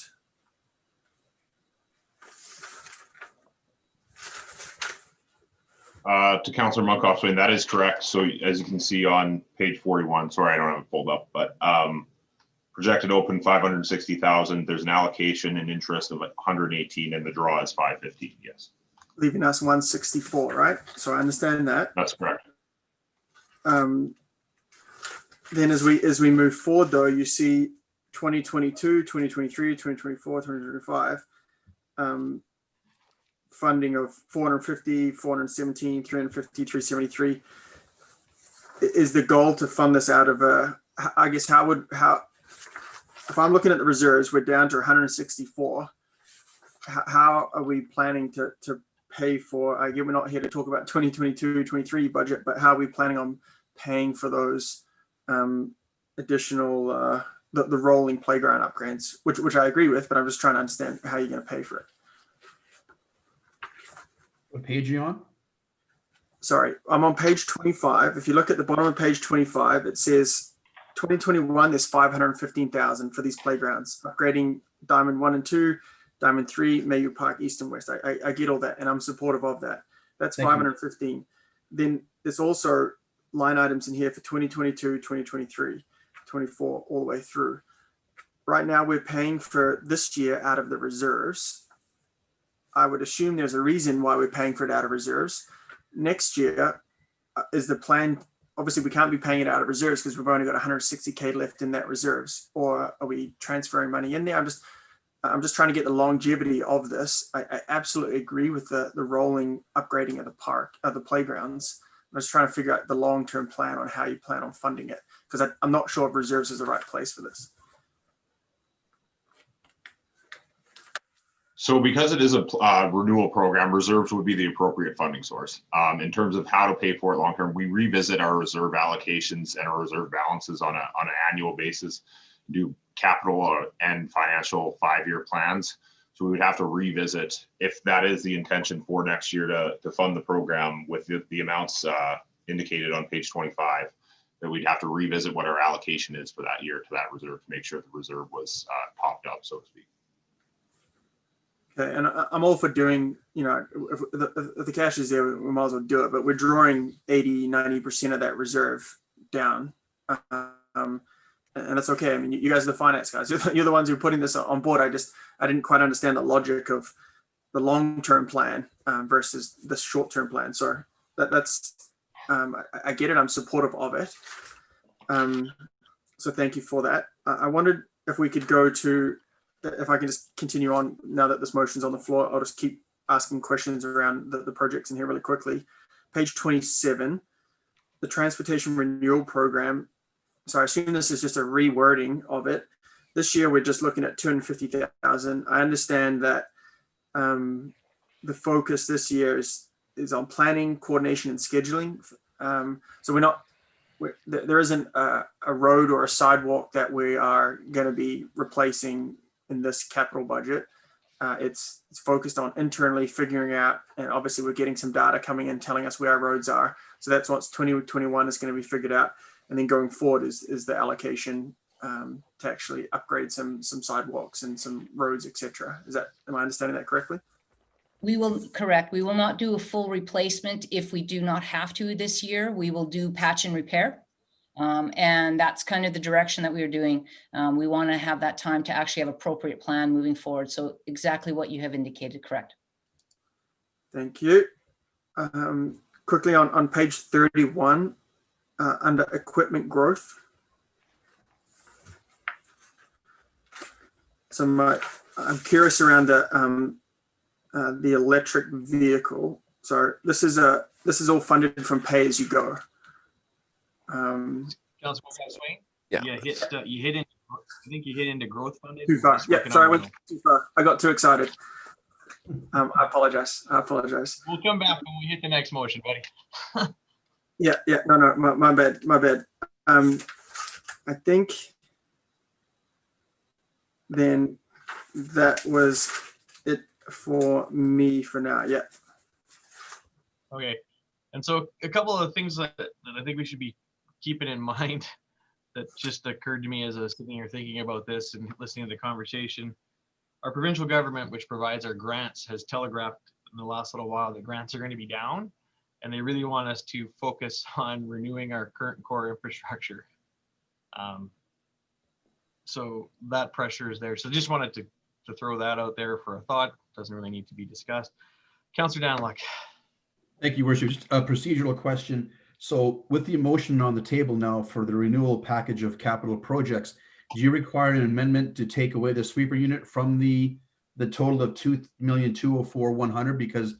[SPEAKER 12] To Councillor Munkhoff's, that is correct. So as you can see on page 41, sorry, I don't have it pulled up, but projected open 560,000. There's an allocation and interest of 118 and the draw is 515, yes.
[SPEAKER 2] Leaving us 164, right? So I understand that.
[SPEAKER 12] That's correct.
[SPEAKER 2] Then as we move forward though, you see 2022, 2023, 2024, 2025, funding of 450, 417, 350, 373. Is the goal to fund this out of I guess if I'm looking at the reserves, we're down to 164. How are we planning to pay for, again, we're not here to talk about 2022-23 budget, but how are we planning on paying for those additional, the rolling playground upgrades, which I agree with, but I'm just trying to understand how you're going to pay for it.
[SPEAKER 6] What page are you on?
[SPEAKER 2] Sorry, I'm on page 25. If you look at the bottom of page 25, it says 2021, there's 515,000 for these playgrounds, upgrading Diamond 1 and 2, Diamond 3, Mayu Park, East and West. I get all that, and I'm supportive of that. That's
[SPEAKER 6] Thank you.
[SPEAKER 2] 515. Then there's also line items in here for 2022, 2023, 24, all the way through. Right now, we're paying for this year out of the reserves. I would assume there's a reason why we're paying for it out of reserves. Next year is the plan. Obviously, we can't be paying it out of reserves because we've only got 160K left in that reserves. Or are we transferring money in there? I'm just trying to get the longevity of this. I absolutely agree with the rolling upgrading of the park, of the playgrounds. I'm just trying to figure out the long-term plan on how you plan on funding it, because I'm not sure if reserves is the right place for this.
[SPEAKER 12] So because it is a renewal program, reserves would be the appropriate funding source. In terms of how to pay for it long-term, we revisit our reserve allocations and our reserve balances on an annual basis, do capital and financial 5-year plans. So we would have to revisit if that is the intention for next year to fund the program with the amounts indicated on page 25, that we'd have to revisit what our allocation is for that year to that reserve to make sure the reserve was topped up, so to speak.
[SPEAKER 2] Okay, and I'm all for doing, if the cash is there, we might as well do it, but we're drawing 80, 90% of that reserve down. And that's okay. I mean, you guys are the finance guys. You're the ones who are putting this on board. I didn't quite understand the logic of the long-term plan versus the short-term plan. So that's I get it. I'm supportive of it. So thank you for that. I wondered if we could go to, if I can just continue on now that this motion's on the floor. I'll just keep asking questions around the projects in here really quickly. Page 27, the transportation renewal program. So I assume this is just a rewording of it. This year, we're just looking at 250,000. I understand that the focus this year is on planning, coordination, and scheduling. So there isn't a road or a sidewalk that we are going to be replacing in this capital budget. It's focused on internally figuring out, and obviously we're getting some data coming in telling us where our roads are. So that's what's 2021 is going to be figured out. And then going forward is the allocation to actually upgrade some sidewalks and some roads, etc. Am I understanding that correctly?
[SPEAKER 3] Correct. We will not do a full replacement if we do not have to this year. We will do patch and repair. And that's kind of the direction that we are doing. We want to have that time to actually have appropriate plan moving forward. So exactly what you have indicated, correct.
[SPEAKER 2] Thank you. Quickly on page 31, under equipment growth. So I'm curious around the electric vehicle. So this is all funded from pay as you go.
[SPEAKER 1] Councilman Swain?
[SPEAKER 10] Yeah.
[SPEAKER 1] I think you hit into growth funding.
[SPEAKER 2] Too far. Yeah, sorry, I went too far. I got too excited. I apologize.
[SPEAKER 1] We'll come back when we hit the next motion, buddy.
[SPEAKER 2] Yeah, no, my bad. I think then that was it for me for now. Yeah.
[SPEAKER 1] Okay. And so a couple of things that I think we should be keeping in mind that just occurred to me as I was sitting here thinking about this and listening to the conversation. Our provincial government, which provides our grants, has telegraphed in the last little while that grants are going to be down. And they really want us to focus on renewing our current core infrastructure. So that pressure is there. So just wanted to throw that out there for a thought. Doesn't really need to be discussed. Councillor Daniluk.
[SPEAKER 6] Thank you, Worship. Just a procedural question. So with the motion on the table now for the renewal package of capital projects, do you require an amendment to take away the sweeper unit from the total of 2,204,100? Because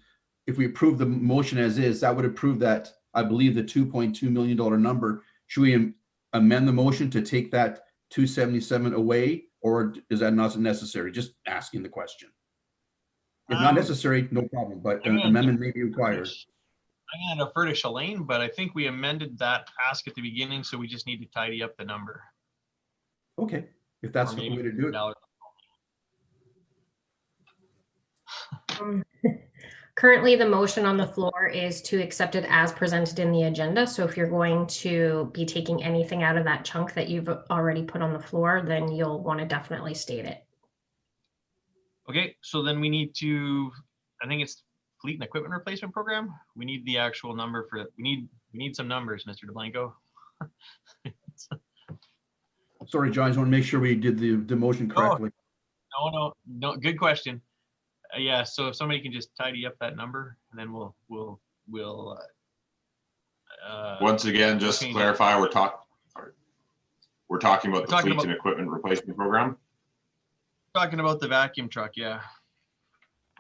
[SPEAKER 6] if we approve the motion as is, that would approve that, I believe, the $2.2 million number. Should we amend the motion to take that 277 away, or is that not necessary? Just asking the question. If not necessary, no problem, but an amendment may be required.
[SPEAKER 1] I'm going to defer to Shalane, but I think we amended that ask at the beginning, so we just need to tidy up the number.
[SPEAKER 6] Okay, if that's the way to do it.
[SPEAKER 13] Currently, the motion on the floor is to accept it as presented in the agenda. So if you're going to be taking anything out of that chunk that you've already put on the floor, then you'll want to definitely state it.
[SPEAKER 1] Okay, so then we need to, I think it's fleet and equipment replacement program. We need the actual number for, we need some numbers, Mr. DeBlanco.
[SPEAKER 6] Sorry, John, I just want to make sure we did the motion correctly.
[SPEAKER 1] No, good question. Yeah, so if somebody can just tidy up that number, and then we'll
[SPEAKER 12] Once again, just to clarify, we're talking about the fleet and equipment replacement program.
[SPEAKER 1] Talking about the vacuum truck, yeah.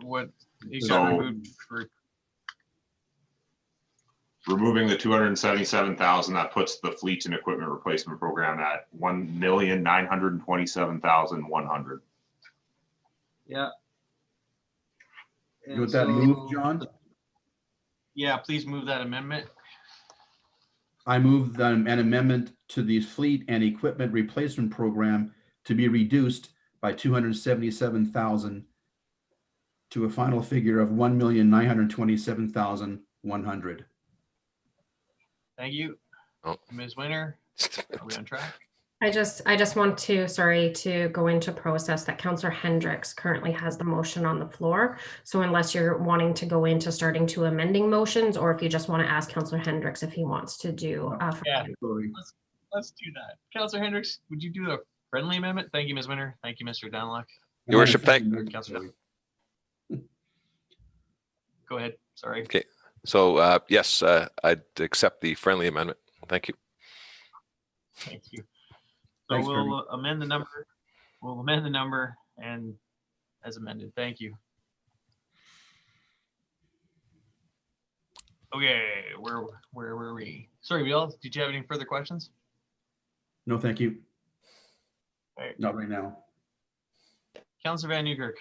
[SPEAKER 1] What it got
[SPEAKER 12] So-
[SPEAKER 1] removed for?
[SPEAKER 12] Removing the 277,000, that puts the fleet and equipment replacement program at 1,927,100.
[SPEAKER 1] Yeah.
[SPEAKER 6] You want that move, John?
[SPEAKER 1] Yeah, please move that amendment.
[SPEAKER 6] I move an amendment to the fleet and equipment replacement program to be reduced by 277,000 to a final figure of 1,927,100.
[SPEAKER 1] Thank you.
[SPEAKER 10] Oh.
[SPEAKER 1] Ms. Winter, are we on track?
[SPEAKER 13] I just want to, sorry, to go into process that Councillor Hendricks currently has the motion on the floor. So unless you're wanting to go into starting to amending motions, or if you just want to ask Councillor Hendricks if he wants to do.
[SPEAKER 1] Yeah, let's do that. Councillor Hendricks, would you do a friendly amendment? Thank you, Ms. Winter. Thank you, Mr. Dunlock.
[SPEAKER 10] Your worship, thank.
[SPEAKER 1] Councillor. Go ahead. Sorry.
[SPEAKER 10] Okay. So yes, I'd accept the friendly amendment. Thank you.
[SPEAKER 1] Thank you. So
[SPEAKER 6] Thanks,
[SPEAKER 1] we'll amend the number. We'll amend the number and as amended. Thank you. Okay, where were we? Sorry, Bill, did you have any further questions?
[SPEAKER 6] No, thank you.
[SPEAKER 1] All right.
[SPEAKER 6] Not right now.
[SPEAKER 1] Councillor Van Newkirk.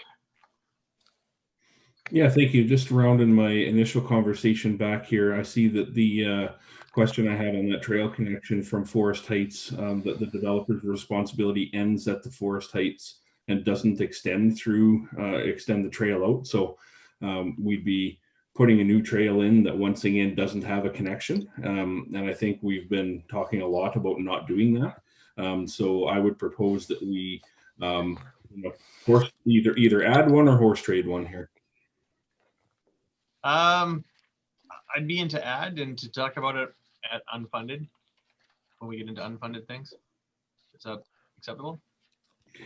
[SPEAKER 4] Yeah, thank you. Just rounding my initial conversation back here, I see that the question I had on that trail connection from Forest Heights, that the developer's responsibility ends at the Forest Heights and doesn't extend through, extend the trail out. So we'd be putting a new trail in that once again doesn't have a connection. And I think we've been talking a lot about not doing that. So I would propose that we either add one or horse trade one here.
[SPEAKER 1] I'd be into add and to talk about it at unfunded when we get into unfunded things. Is that acceptable?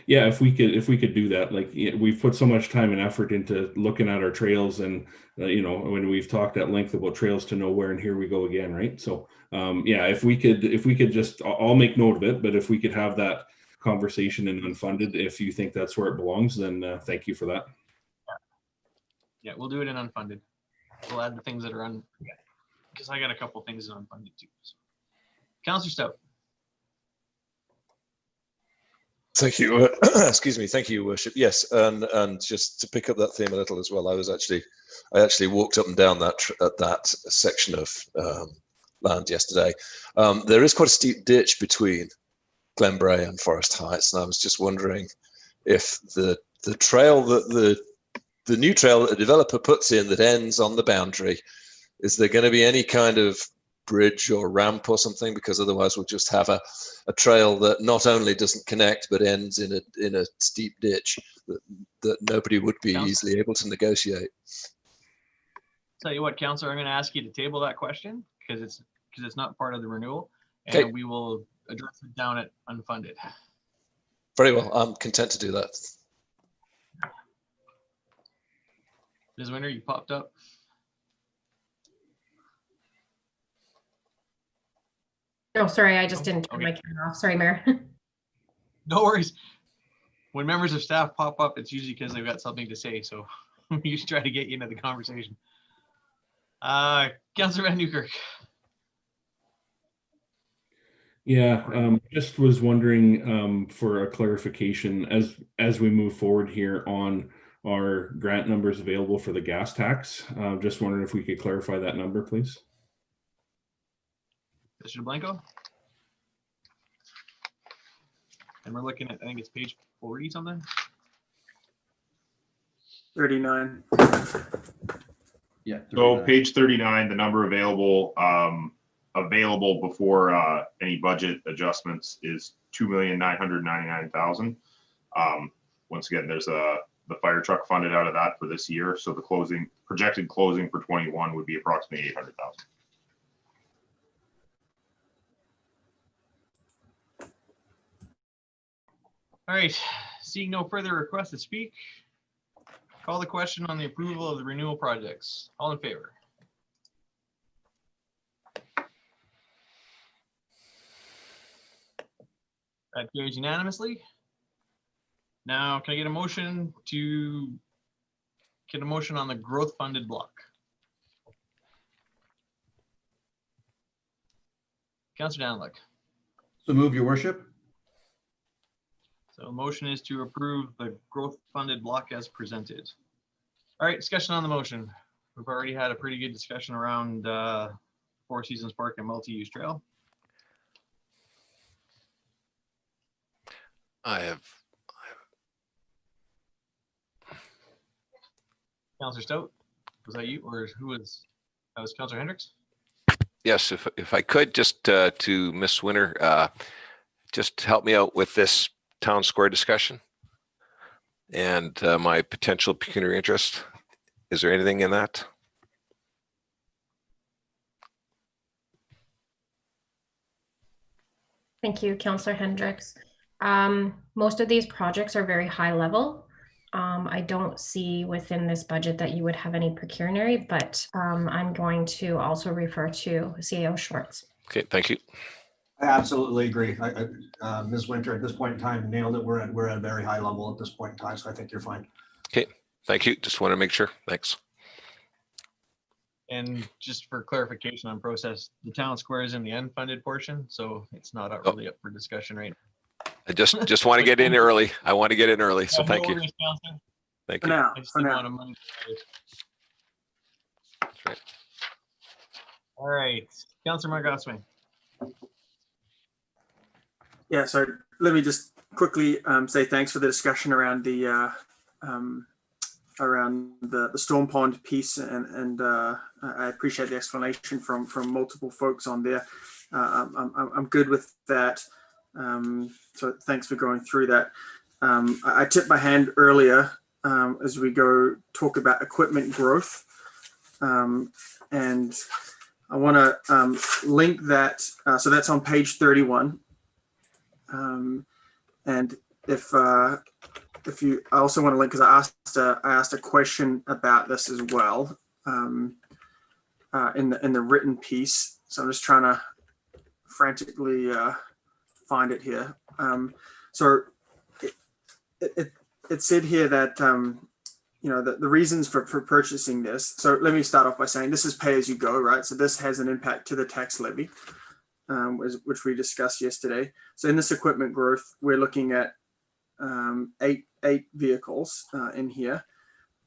[SPEAKER 4] Yeah, if we could do that, like we've put so much time and effort into looking at our trails, and when we've talked at length about trails to nowhere, and here we go again, right? So yeah, if we could just, I'll make note of it, but if we could have that conversation in unfunded, if you think that's where it belongs, then thank you for that.
[SPEAKER 1] Yeah, we'll do it in unfunded. We'll add the things that are because I got a couple things in unfunded too. So. Councillor Stout.
[SPEAKER 14] Thank you. Excuse me. Thank you, Worship. Yes, and just to pick up that theme a little as well, I actually walked up and down that section of land yesterday. There is quite a steep ditch between Glenbrae and Forest Heights, and I was just wondering if the trail that the new trail that the developer puts in that ends on the boundary, is there going to be any kind of bridge or ramp or something? Because otherwise we'll just have a trail that not only doesn't connect but ends in a steep ditch that nobody would be easily able to negotiate.
[SPEAKER 1] Tell you what, Councillor, I'm going to ask you to table that question because it's not part of the renewal, and we will address it down at unfunded.
[SPEAKER 14] Very well. I'm content to do that.
[SPEAKER 1] Ms. Winter, you popped up.
[SPEAKER 13] Oh, sorry, I just didn't turn my camera off. Sorry, Mayor.
[SPEAKER 1] No worries. When members of staff pop up, it's usually because they've got something to say. So we should try to get you into the conversation. Councillor Van Newkirk.
[SPEAKER 4] Yeah, just was wondering for a clarification as we move forward here on our grant numbers available for the gas tax. Just wondering if we could clarify that number, please.
[SPEAKER 1] Mr. Blanco. And we're looking at, I think it's page 40 something.
[SPEAKER 2] 39.
[SPEAKER 6] Yeah. 39.
[SPEAKER 12] So page 39, the number available before any budget adjustments is 2,999,000. Once again, there's a the fire truck funded out of that for this year. So the projected closing for 21 would be approximately 800,000.
[SPEAKER 1] All right, seeing no further requests to speak, call the question on the approval of the renewal projects. All in favor? That carries unanimously. Now, can I get a motion on the growth funded block? Councillor Danlick.
[SPEAKER 6] So move, your worship.
[SPEAKER 1] So a motion is to approve the growth funded block as presented. All right, discussion on the motion. We've already had a pretty good discussion around Four Seasons Park and multi-use trail.
[SPEAKER 10] I have.
[SPEAKER 1] Councillor Stout, was that you or who was, that was Councillor Hendricks?
[SPEAKER 10] Yes, if I could just to Miss Winter, just help me out with this town square discussion and my potential pecuniary interest. Is there anything in that?
[SPEAKER 13] Thank you, Councillor Hendricks. Most of these projects are very high level. I don't see within this budget that you would have any pecuniary, but I'm going to also refer to CAO Schwartz.
[SPEAKER 10] Okay, thank you.
[SPEAKER 8] I absolutely agree. Ms. Winter, at this point in time, nailed it. We're at a very high level at this point in time, so I think you're fine.
[SPEAKER 10] Okay, thank you. Just want to make sure. Thanks.
[SPEAKER 1] And just for clarification on process, the town square is in the unfunded portion, so it's not really up for discussion right now.
[SPEAKER 10] I just want to get in early. I want to get in early, so thank you. Thank you.
[SPEAKER 1] I just didn't want to money.
[SPEAKER 10] That's right.
[SPEAKER 1] All right, Councillor Margoswing.
[SPEAKER 2] Yeah, so let me just quickly say thanks for the discussion around the storm pond piece, and I appreciate the explanation from multiple folks on there. I'm good with that. So thanks for going through that. I tipped my hand earlier as we go talk about equipment growth, and I want to link that. So that's on page 31. And if you, I also want to link, because I asked a question about this as well in the written piece. So I'm just trying to frantically find it here. So it said here that the reasons for purchasing this. So let me start off by saying this is pay as you go, right? So this has an impact to the tax levy, which we discussed yesterday. So in this equipment growth, we're looking at eight vehicles in here.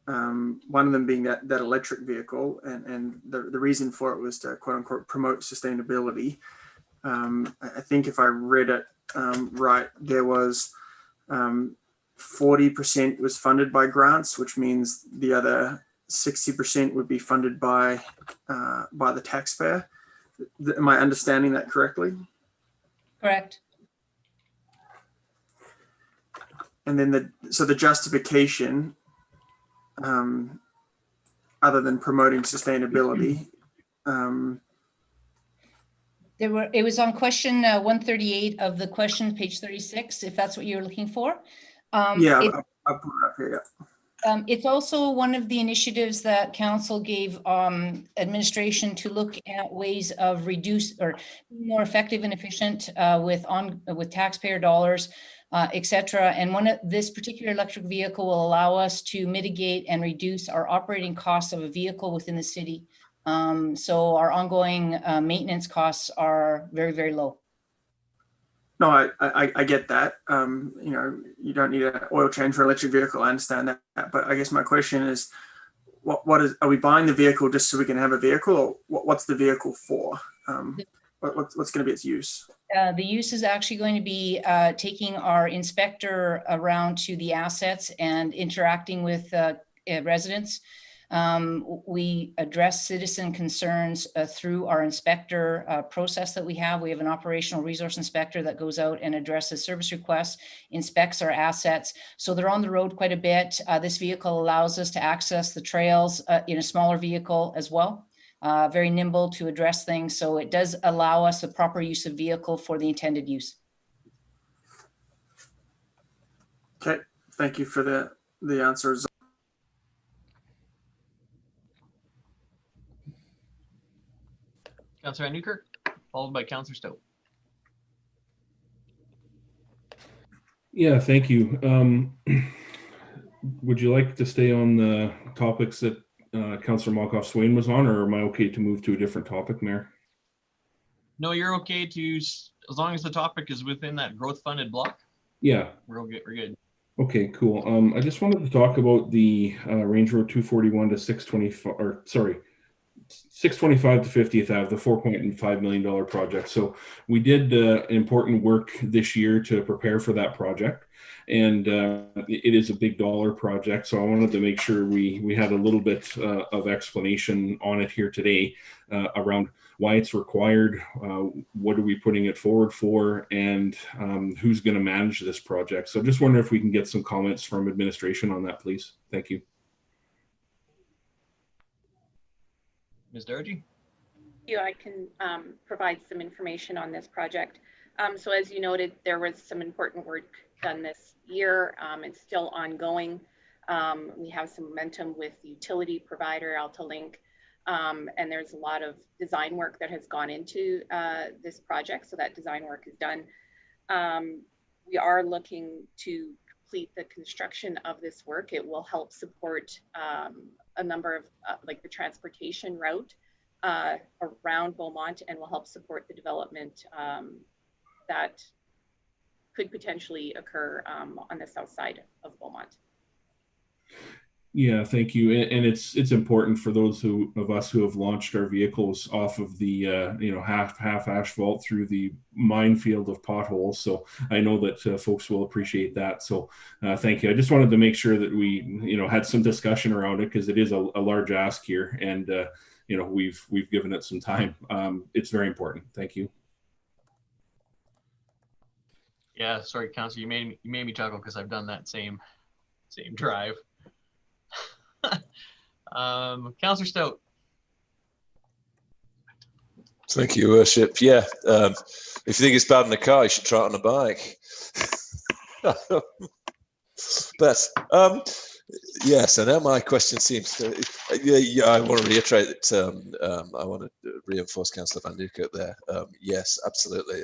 [SPEAKER 2] One of them being that electric vehicle, and the reason for it was to quote unquote promote sustainability. I think if I read it right, there was 40% was funded by grants, which means the other 60% would be funded by the taxpayer. Am I understanding that correctly?
[SPEAKER 3] Correct.
[SPEAKER 2] And then the justification, other than promoting sustainability,
[SPEAKER 3] it was on question 138 of the question, page 36, if that's what you're looking for.
[SPEAKER 2] Yeah, I'll put it up here. Yeah.
[SPEAKER 3] It's also one of the initiatives that council gave administration to look at ways of reduce or more effective and efficient with taxpayer dollars, et cetera. And this particular electric vehicle will allow us to mitigate and reduce our operating costs of a vehicle within the city. So our ongoing maintenance costs are very, very low.
[SPEAKER 2] No, I get that. You don't need an oil change for an electric vehicle. I understand that. But I guess my question is, are we buying the vehicle just so we can have a vehicle, or what's the vehicle for? What's going to be its use?
[SPEAKER 3] The use is actually going to be taking our inspector around to the assets and interacting with residents. We address citizen concerns through our inspector process that we have. We have an operational resource inspector that goes out and addresses service requests, inspects our assets. So they're on the road quite a bit. This vehicle allows us to access the trails in a smaller vehicle as well. Very nimble to address things. So it does allow us the proper use of vehicle for the intended use.
[SPEAKER 2] Okay, thank you for the answers.
[SPEAKER 1] Councillor Van Newkirk, followed by Councillor Stout.
[SPEAKER 4] Yeah, thank you. Would you like to stay on the topics that Councillor Malkoff-Swain was on, or am I okay to move to a different topic, Mayor?
[SPEAKER 1] No, you're okay to, as long as the topic is within that growth funded block.
[SPEAKER 4] Yeah.
[SPEAKER 1] We're good. We're good. Okay,
[SPEAKER 4] cool. I just wanted to talk about the Range Road 241 to 625, or sorry, 625 to 50th Ave, the $4.5 million project. So we did important work this year to prepare for that project. And it is a big dollar project. So I wanted to make sure we had a little bit of explanation on it here today around why it's required, what are we putting it forward for, and who's going to manage this project. So just wonder if we can get some comments from administration on that, please. Thank you.
[SPEAKER 1] Ms. Doherty?
[SPEAKER 7] Yeah, I can provide some information on this project. So as you noted, there was some important work done this year. It's still ongoing. We have some momentum with the utility provider, AltaLink, and there's a lot of design work that has gone into this project. So that design work is done. We are looking to complete the construction of this work. It will help support a number of like the transportation route around Beaumont, and will help support the development that could potentially occur on the south side of Beaumont.
[SPEAKER 4] Yeah, thank you. And it's important for those of us who have launched our vehicles off of the half asphalt through the minefield of potholes. So I know that folks will appreciate that. So thank you. I just wanted to make sure that we had some discussion around it, because it is a large ask here, and we've given it some time. It's very important. Thank you.
[SPEAKER 1] Yeah, sorry, Councillor, you made me chuckle because I've done that same drive. Councillor Stout.
[SPEAKER 14] Thank you, Worship. Yeah, if you think it's bad in the car, you should try it on a bike. But yes, and now my question seems to. I want to reiterate that. I want to reinforce Councillor Van Newkirk there. Yes, absolutely.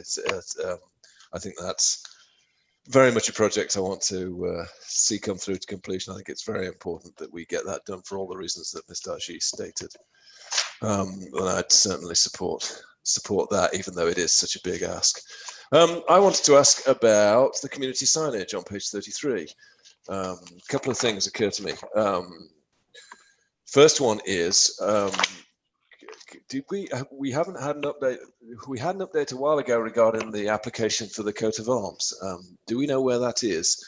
[SPEAKER 14] I think that's very much a project I want to see come through to completion. I think it's very important that we get that done for all the reasons that Ms. Dargy stated. And I'd certainly support that, even though it is such a big ask. I wanted to ask about the community signage on page 33. A couple of things occur to me. First one is, we haven't had an update. We had an update a while ago regarding the application for the coat of arms. Do we know where that is?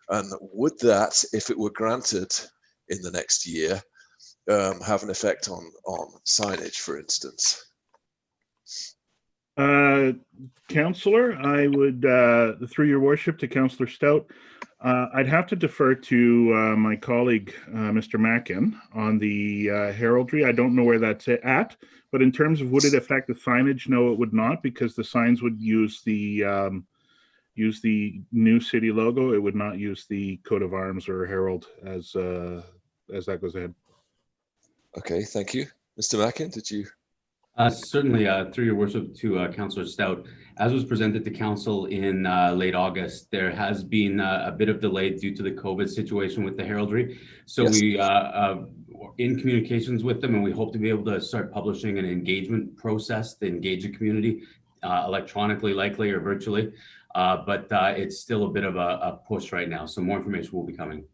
[SPEAKER 14] And would that, if it were granted in the next year, have an effect on signage, for instance?
[SPEAKER 15] Councillor, I would, through your worship, to Councillor Stout, I'd have to defer to my colleague, Mr. Mackin, on the heraldry. I don't know where that's at, but in terms of would it affect the signage, no, it would not, because the signs would use the new city logo. It would not use the coat of arms or herald as that goes ahead.
[SPEAKER 14] Okay, thank you. Mr. Mackin, did you?
[SPEAKER 16] Certainly, through your worship, to Councillor Stout, as was presented to council in late August, there has been a bit of delay due to the COVID situation with the heraldry. So yes, we are in communications with them, and we hope to be able to start publishing an engagement process to engage the community electronically, likely, or virtually. But it's still a bit of a push right now. So more information will be coming.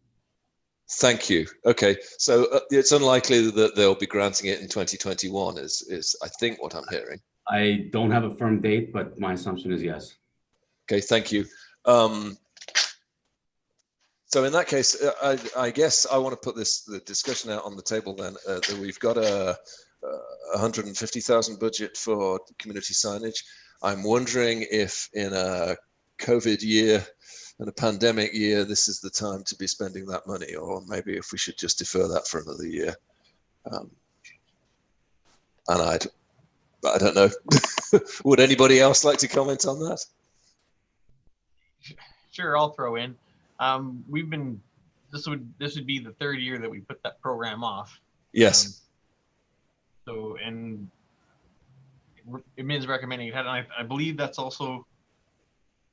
[SPEAKER 14] Thank you. Okay, so it's unlikely that they'll be granting it in 2021 is I think what I'm hearing.
[SPEAKER 16] I don't have a firm date, but my assumption is yes.
[SPEAKER 14] Okay, thank you. So in that case, I guess I want to put the discussion out on the table then, that we've got a 150,000 budget for community signage. I'm wondering if in a COVID year and a pandemic year, this is the time to be spending that money, or maybe if we should just defer that for another year. And I don't know. Would anybody else like to comment on that?
[SPEAKER 1] Sure, I'll throw in. This would be the third year that we put that program off.
[SPEAKER 14] Yes.
[SPEAKER 1] So, and admin's recommending it. And I believe that's also,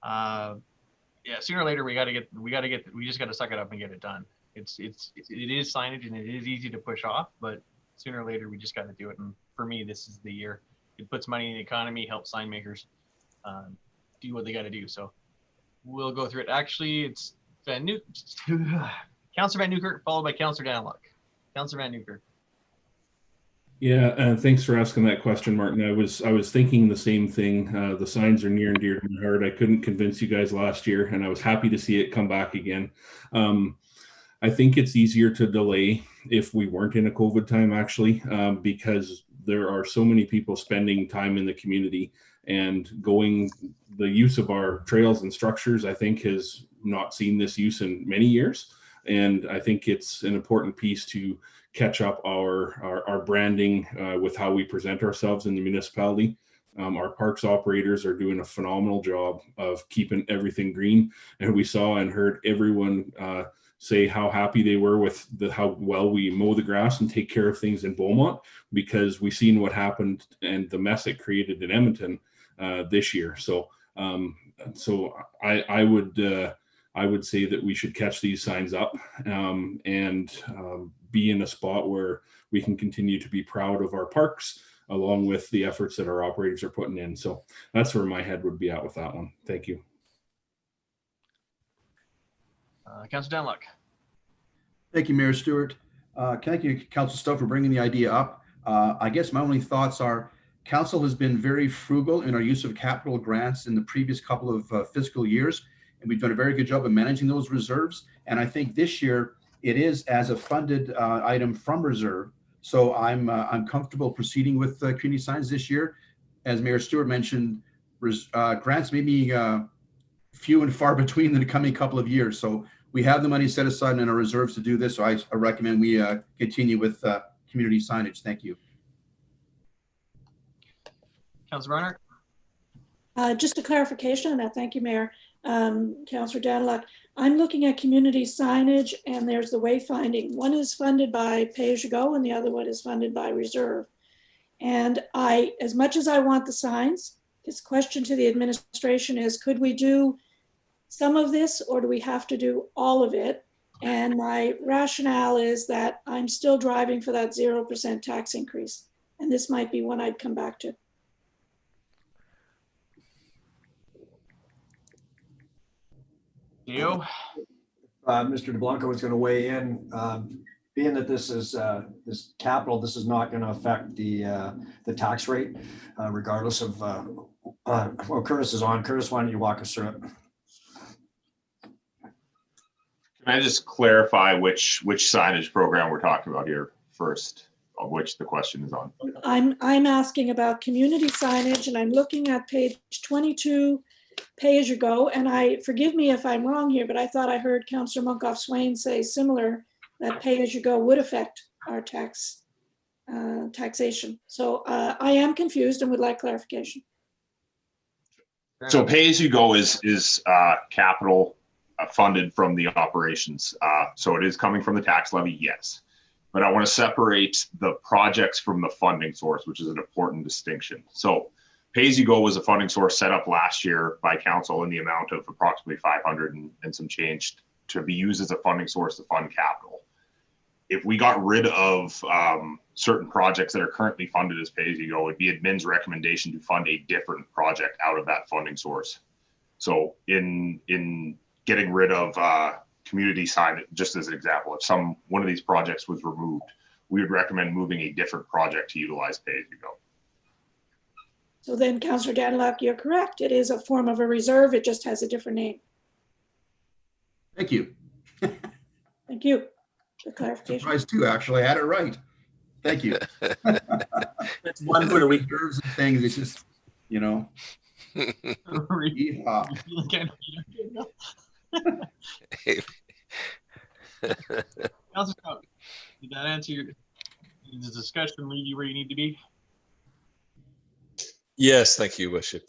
[SPEAKER 1] yeah, sooner or later we just got to suck it up and get it done. It is signage and it is easy to push off, but sooner or later we just got to do it. And for me, this is the year. It puts money in the economy, helps sign makers do what they got to do. So we'll go through it. Actually, it's Councillor Van Newkirk, followed by Councillor Danluck. Councillor Van Newkirk.
[SPEAKER 4] Yeah, thanks for asking that question, Martin. I was thinking the same thing. The signs are near and dear to my heart. I couldn't convince you guys last year, and I was happy to see it come back again. I think it's easier to delay if we weren't in a COVID time, actually, because there are so many people spending time in the community, and the use of our trails and structures, I think, has not seen this use in many years. And I think it's an important piece to catch up our branding with how we present ourselves in the municipality. Our parks operators are doing a phenomenal job of keeping everything green. And we saw and heard everyone say how happy they were with how well we mow the grass and take care of things in Beaumont, because we seen what happened and the mess it created in Edmonton this year. So I would say that we should catch these signs up and be in a spot where we can continue to be proud of our parks, along with the efforts that our operators are putting in. So that's where my head would be at with that one. Thank you.
[SPEAKER 1] Councillor Danluck.
[SPEAKER 6] Thank you, Mayor Stewart. Thank you, Councillor Stowe, for bringing the idea up. I guess my only thoughts are, Council has been very frugal in our use of capital grants in the previous couple of fiscal years, and we've done a very good job of managing those reserves. And I think this year it is as a funded item from reserve. So I'm comfortable proceeding with community signs this year. As Mayor Stewart mentioned, grants may be few and far between in the coming couple of years. So we have the money set aside in our reserves to do this. So I recommend we continue with community signage. Thank you.
[SPEAKER 1] Councillor Bronner.
[SPEAKER 9] Just a clarification on that. Thank you, Mayor. Councillor Danluck, I'm looking at community signage, and there's the wayfinding. One is funded by pay-as-you-go and the other one is funded by reserve. And as much as I want the signs, this question to the administration is, could we do some of this, or do we have to do all of it? And my rationale is that I'm still driving for that 0% tax increase. And this might be one I'd come back to.
[SPEAKER 8] Mr. DeBlanco was going to weigh in. Being that this is capital, this is not going to affect the tax rate, regardless of. Well, Curtis is on. Curtis, why don't you walk us through it?
[SPEAKER 12] Can I just clarify which signage program we're talking about here first, of which the question is on?
[SPEAKER 9] I'm asking about community signage, and I'm looking at page 22. Pay-as-you-go, and forgive me if I'm wrong here, but I thought I heard Councillor Munkoff-Swain say similar, that pay-as-you-go would affect our taxation. So I am confused and would like clarification.
[SPEAKER 12] So pay-as-you-go is capital funded from the operations. So it is coming from the tax levy, yes. But I want to separate the projects from the funding source, which is an important distinction. So pay-as-you-go was a funding source set up last year by council in the amount of approximately 500 and some change to be used as a funding source to fund capital. If we got rid of certain projects that are currently funded as pay-as-you-go, it'd be admin's recommendation to fund a different project out of that funding source. So in getting rid of community signage, just as an example, if one of these projects was removed, we would recommend moving a different project to utilize pay-as-you-go.
[SPEAKER 9] So then, Councillor Danluck, you're correct. It is a form of a reserve. It just has a different name.
[SPEAKER 6] Thank you.
[SPEAKER 9] Thank you for clarification.
[SPEAKER 6] Surprised too, actually. I had it right. Thank you.
[SPEAKER 2] That's one for the week.
[SPEAKER 6] Reserves and things, it's just, you know. Yeehaw.
[SPEAKER 1] Councilor Scott, did that answer your, did the discussion lead you where you need to be?
[SPEAKER 14] Yes, thank you, Worship.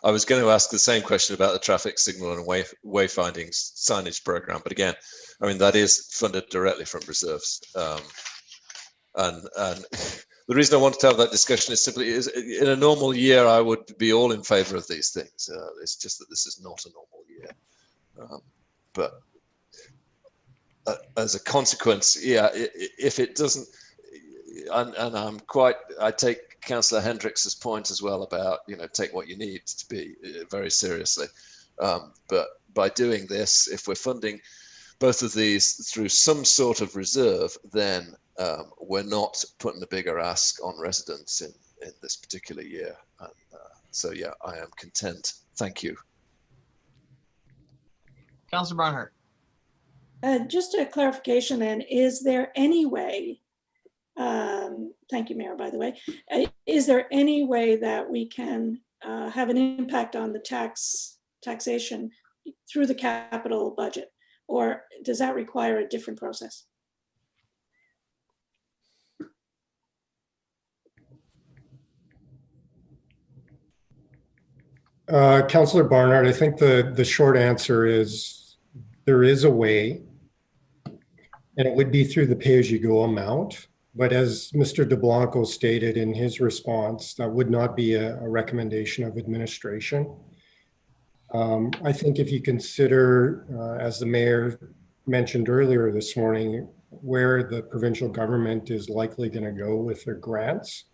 [SPEAKER 14] I was going to ask the same question about the traffic signal and wayfinding signage program, but again, I mean, that is funded directly from reserves. And the reason I wanted to have that discussion is simply in a normal year, I would be all in favor of these things. It's just that this is not a normal year. But as a consequence, yeah, if it doesn't, and I take Councillor Hendricks's point as well about, you know, take what you need to be very seriously. But by doing this, if we're funding both of these through some sort of reserve, then we're not putting a bigger ask on residents in this particular year. And, so yeah, I am content. Thank you.
[SPEAKER 1] Councillor Barnhart.
[SPEAKER 9] Just a clarification then, is there any way, thank you, Mayor, by the way, is there any way that we can have an impact on the taxation through the capital budget? Or does that require a different process?
[SPEAKER 11] Councillor Barnard, I think the short answer is there is a way, and it would be through the pay-as-you-go amount. But as Mr. DeBlanco stated in his response, that would not be a recommendation of administration. I think if you consider, as the mayor mentioned earlier this morning, where the provincial government is likely going to go with their grants,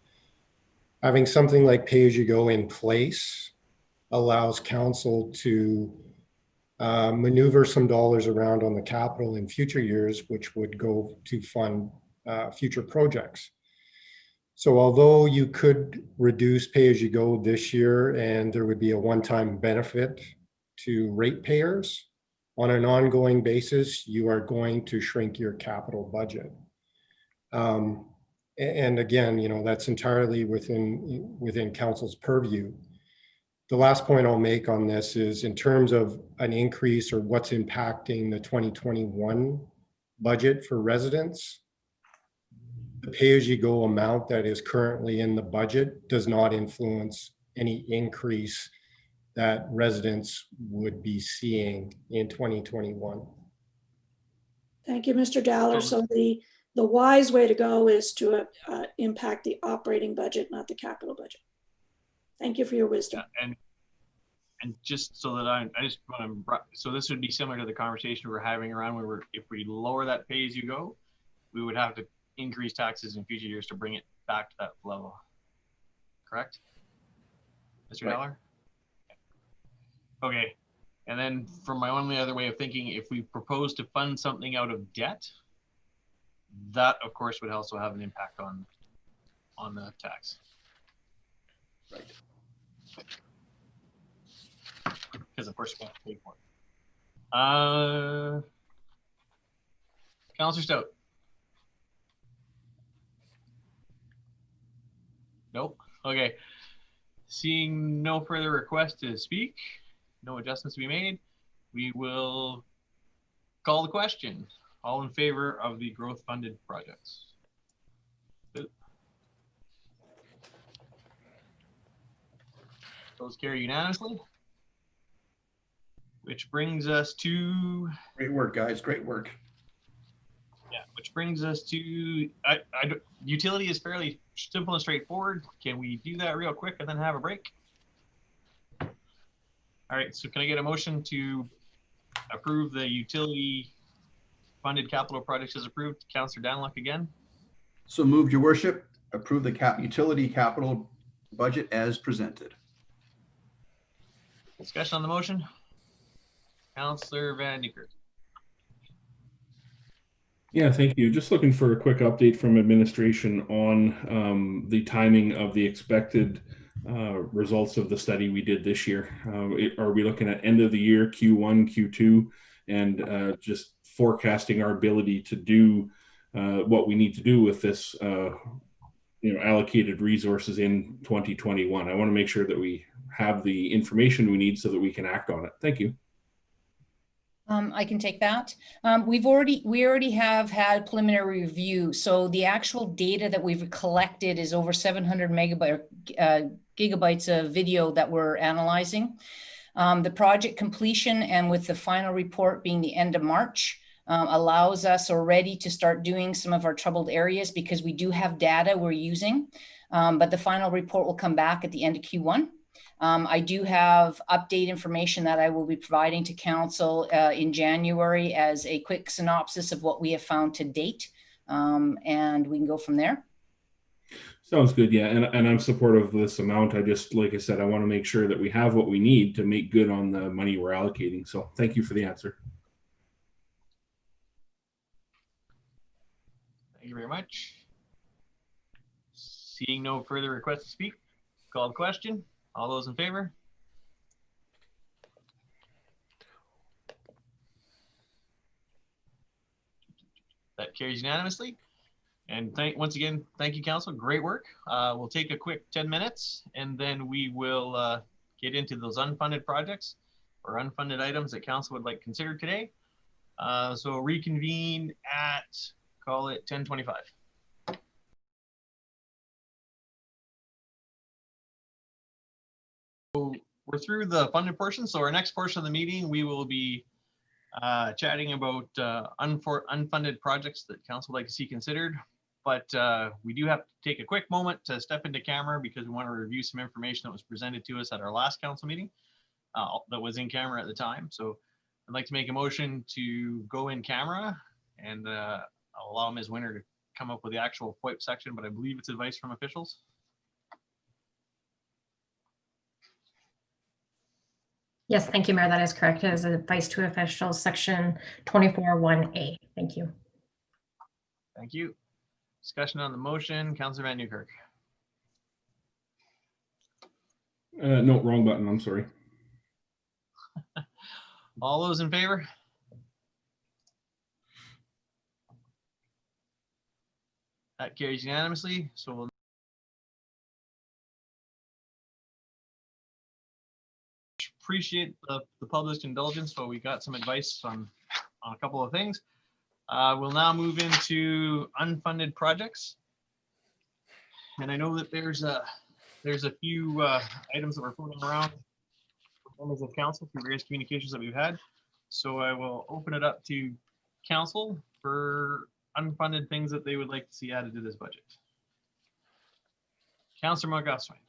[SPEAKER 11] having something like pay-as-you-go in place allows council to maneuver some dollars around on the capital in future years, which would go to fund future projects. So although you could reduce pay-as-you-go this year and there would be a one-time benefit to ratepayers, on an ongoing basis, you are going to shrink your capital budget. And again, you know, that's entirely within council's purview. The last point I'll make on this is in terms of an increase or what's impacting the 2021 budget for residents, the pay-as-you-go amount that is currently in the budget does not influence any increase that residents would be seeing in 2021.
[SPEAKER 9] Thank you, Mr. Dowler. So the wise way to go is to impact the operating budget, not the capital budget. Thank you for your wisdom.
[SPEAKER 1] Yeah, and just so that I just want to, so this would be similar to the conversation we're having around where if we lower that pay-as-you-go, we would have to increase taxes in future years to bring it back to that level. Correct? Mr. Dowler? Okay. And then from my only other way of thinking, if we propose to fund something out of debt, that of course would also have an impact on the tax.
[SPEAKER 6] Right.
[SPEAKER 1] Because of course we have to pay for it. Councillor Stout. Nope. Okay. Seeing no further requests to speak, no adjustments to be made, we will call the question. All in favor of the growth funded projects? Those carry unanimously. Which brings us to...
[SPEAKER 6] Great work, guys. Great work.
[SPEAKER 1] Yeah, which brings us to... utility is fairly simple and straightforward. Can we do that real quick and then have a break? All right, so can I get a motion to approve the utility funded capital projects as approved? Councillor Danlock again.
[SPEAKER 6] So moved, your worship. Approve the utility capital budget as presented.
[SPEAKER 1] Discussion on the motion. Councillor Van Niekerk.
[SPEAKER 4] Yeah, thank you. Just looking for a quick update from administration on the timing of the expected results of the study we did this year. Are we looking at end of the year, Q1, Q2? and just forecasting our ability to do what we need to do with this allocated resources in 2021. I want to make sure that we have the information we need so that we can act on it. Thank you.
[SPEAKER 3] I can take that. We already have had preliminary review. So the actual data that we've collected is over 700 gigabytes of video that we're analyzing. The project completion and with the final report being the end of March allows us already to start doing some of our troubled areas because we do have data we're using, but the final report will come back at the end of Q1. I do have update information that I will be providing to council in January as a quick synopsis of what we have found to date, and we can go from there.
[SPEAKER 4] Sounds good. Yeah, and I'm supportive of this amount. I just, like I said, I want to make sure that we have what we need to make good on the money we're allocating. So thank you for the answer.
[SPEAKER 1] Thank you very much. Seeing no further requests to speak, call the question. All those in favor? That carries unanimously. And once again, thank you, Council. Great work. We'll take a quick 10 minutes and then we will get into those unfunded projects or unfunded items that Council would like considered today. So reconvene at, call it 10:25. We're through the funded portion. So our next portion of the meeting, we will be chatting about unfunded projects that council would like to see considered. But we do have to take a quick moment to step into camera because we want to review some information that was presented to us at our last council meeting that was in camera at the time. So I'd like to make a motion to go in camera and I'll allow Ms. Winter to come up with the actual FOIP section, but I believe it's advice from officials.
[SPEAKER 13] Yes, thank you, Mayor. That is correct. It is advice to officials, section 24(1)A. Thank you.
[SPEAKER 1] Thank you. Discussion on the motion, Councillor Van Newkirk.
[SPEAKER 4] No, wrong button. I'm sorry.
[SPEAKER 1] All those in favor? That carries unanimously. So we'll appreciate the published indulgence, but we got some advice on a couple of things. We'll now move into unfunded projects. And I know that there's a few items that we're floating around members of council through various communications that we've had. So I will open it up to council for unfunded things that they would like to see added to this budget. Councillor Montgomery.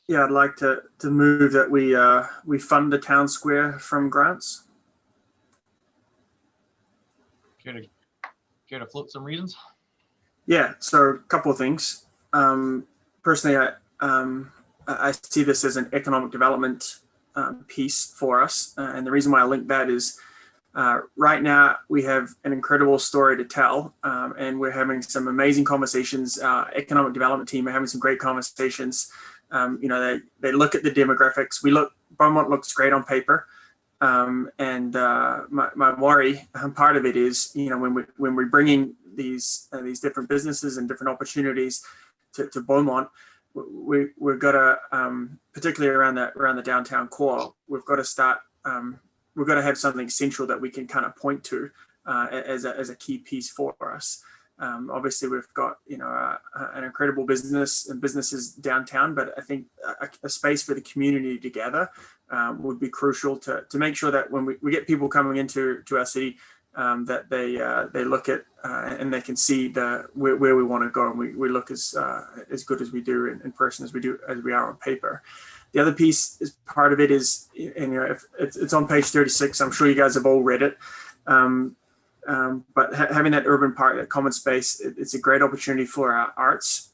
[SPEAKER 2] Yeah, I'd like to move that we fund the town square from grants.
[SPEAKER 1] Care to float some reasons?
[SPEAKER 2] Yeah, so a couple of things. Personally, I see this as an economic development piece for us. And the reason why I link that is right now we have an incredible story to tell and we're having some amazing conversations. Economic development team are having some great conversations. You know, they look at the demographics. Beaumont looks great on paper. And my worry, part of it is, you know, when we're bringing these different businesses and different opportunities to Beaumont, we've got to, particularly around the downtown core, we've got to start, we've got to have something central that we can kind of point to as a key piece for us. Obviously, we've got, you know, an incredible business and businesses downtown, but I think a space for the community to gather would be crucial to make sure that when we get people coming into our city, that they look at and they can see where we want to go, and we look as good as we do in person as we are on paper. The other piece is part of it is, and you know, if it's on page 36. I'm sure you guys have all read it. But having that urban park, that common space, it's a great opportunity for our arts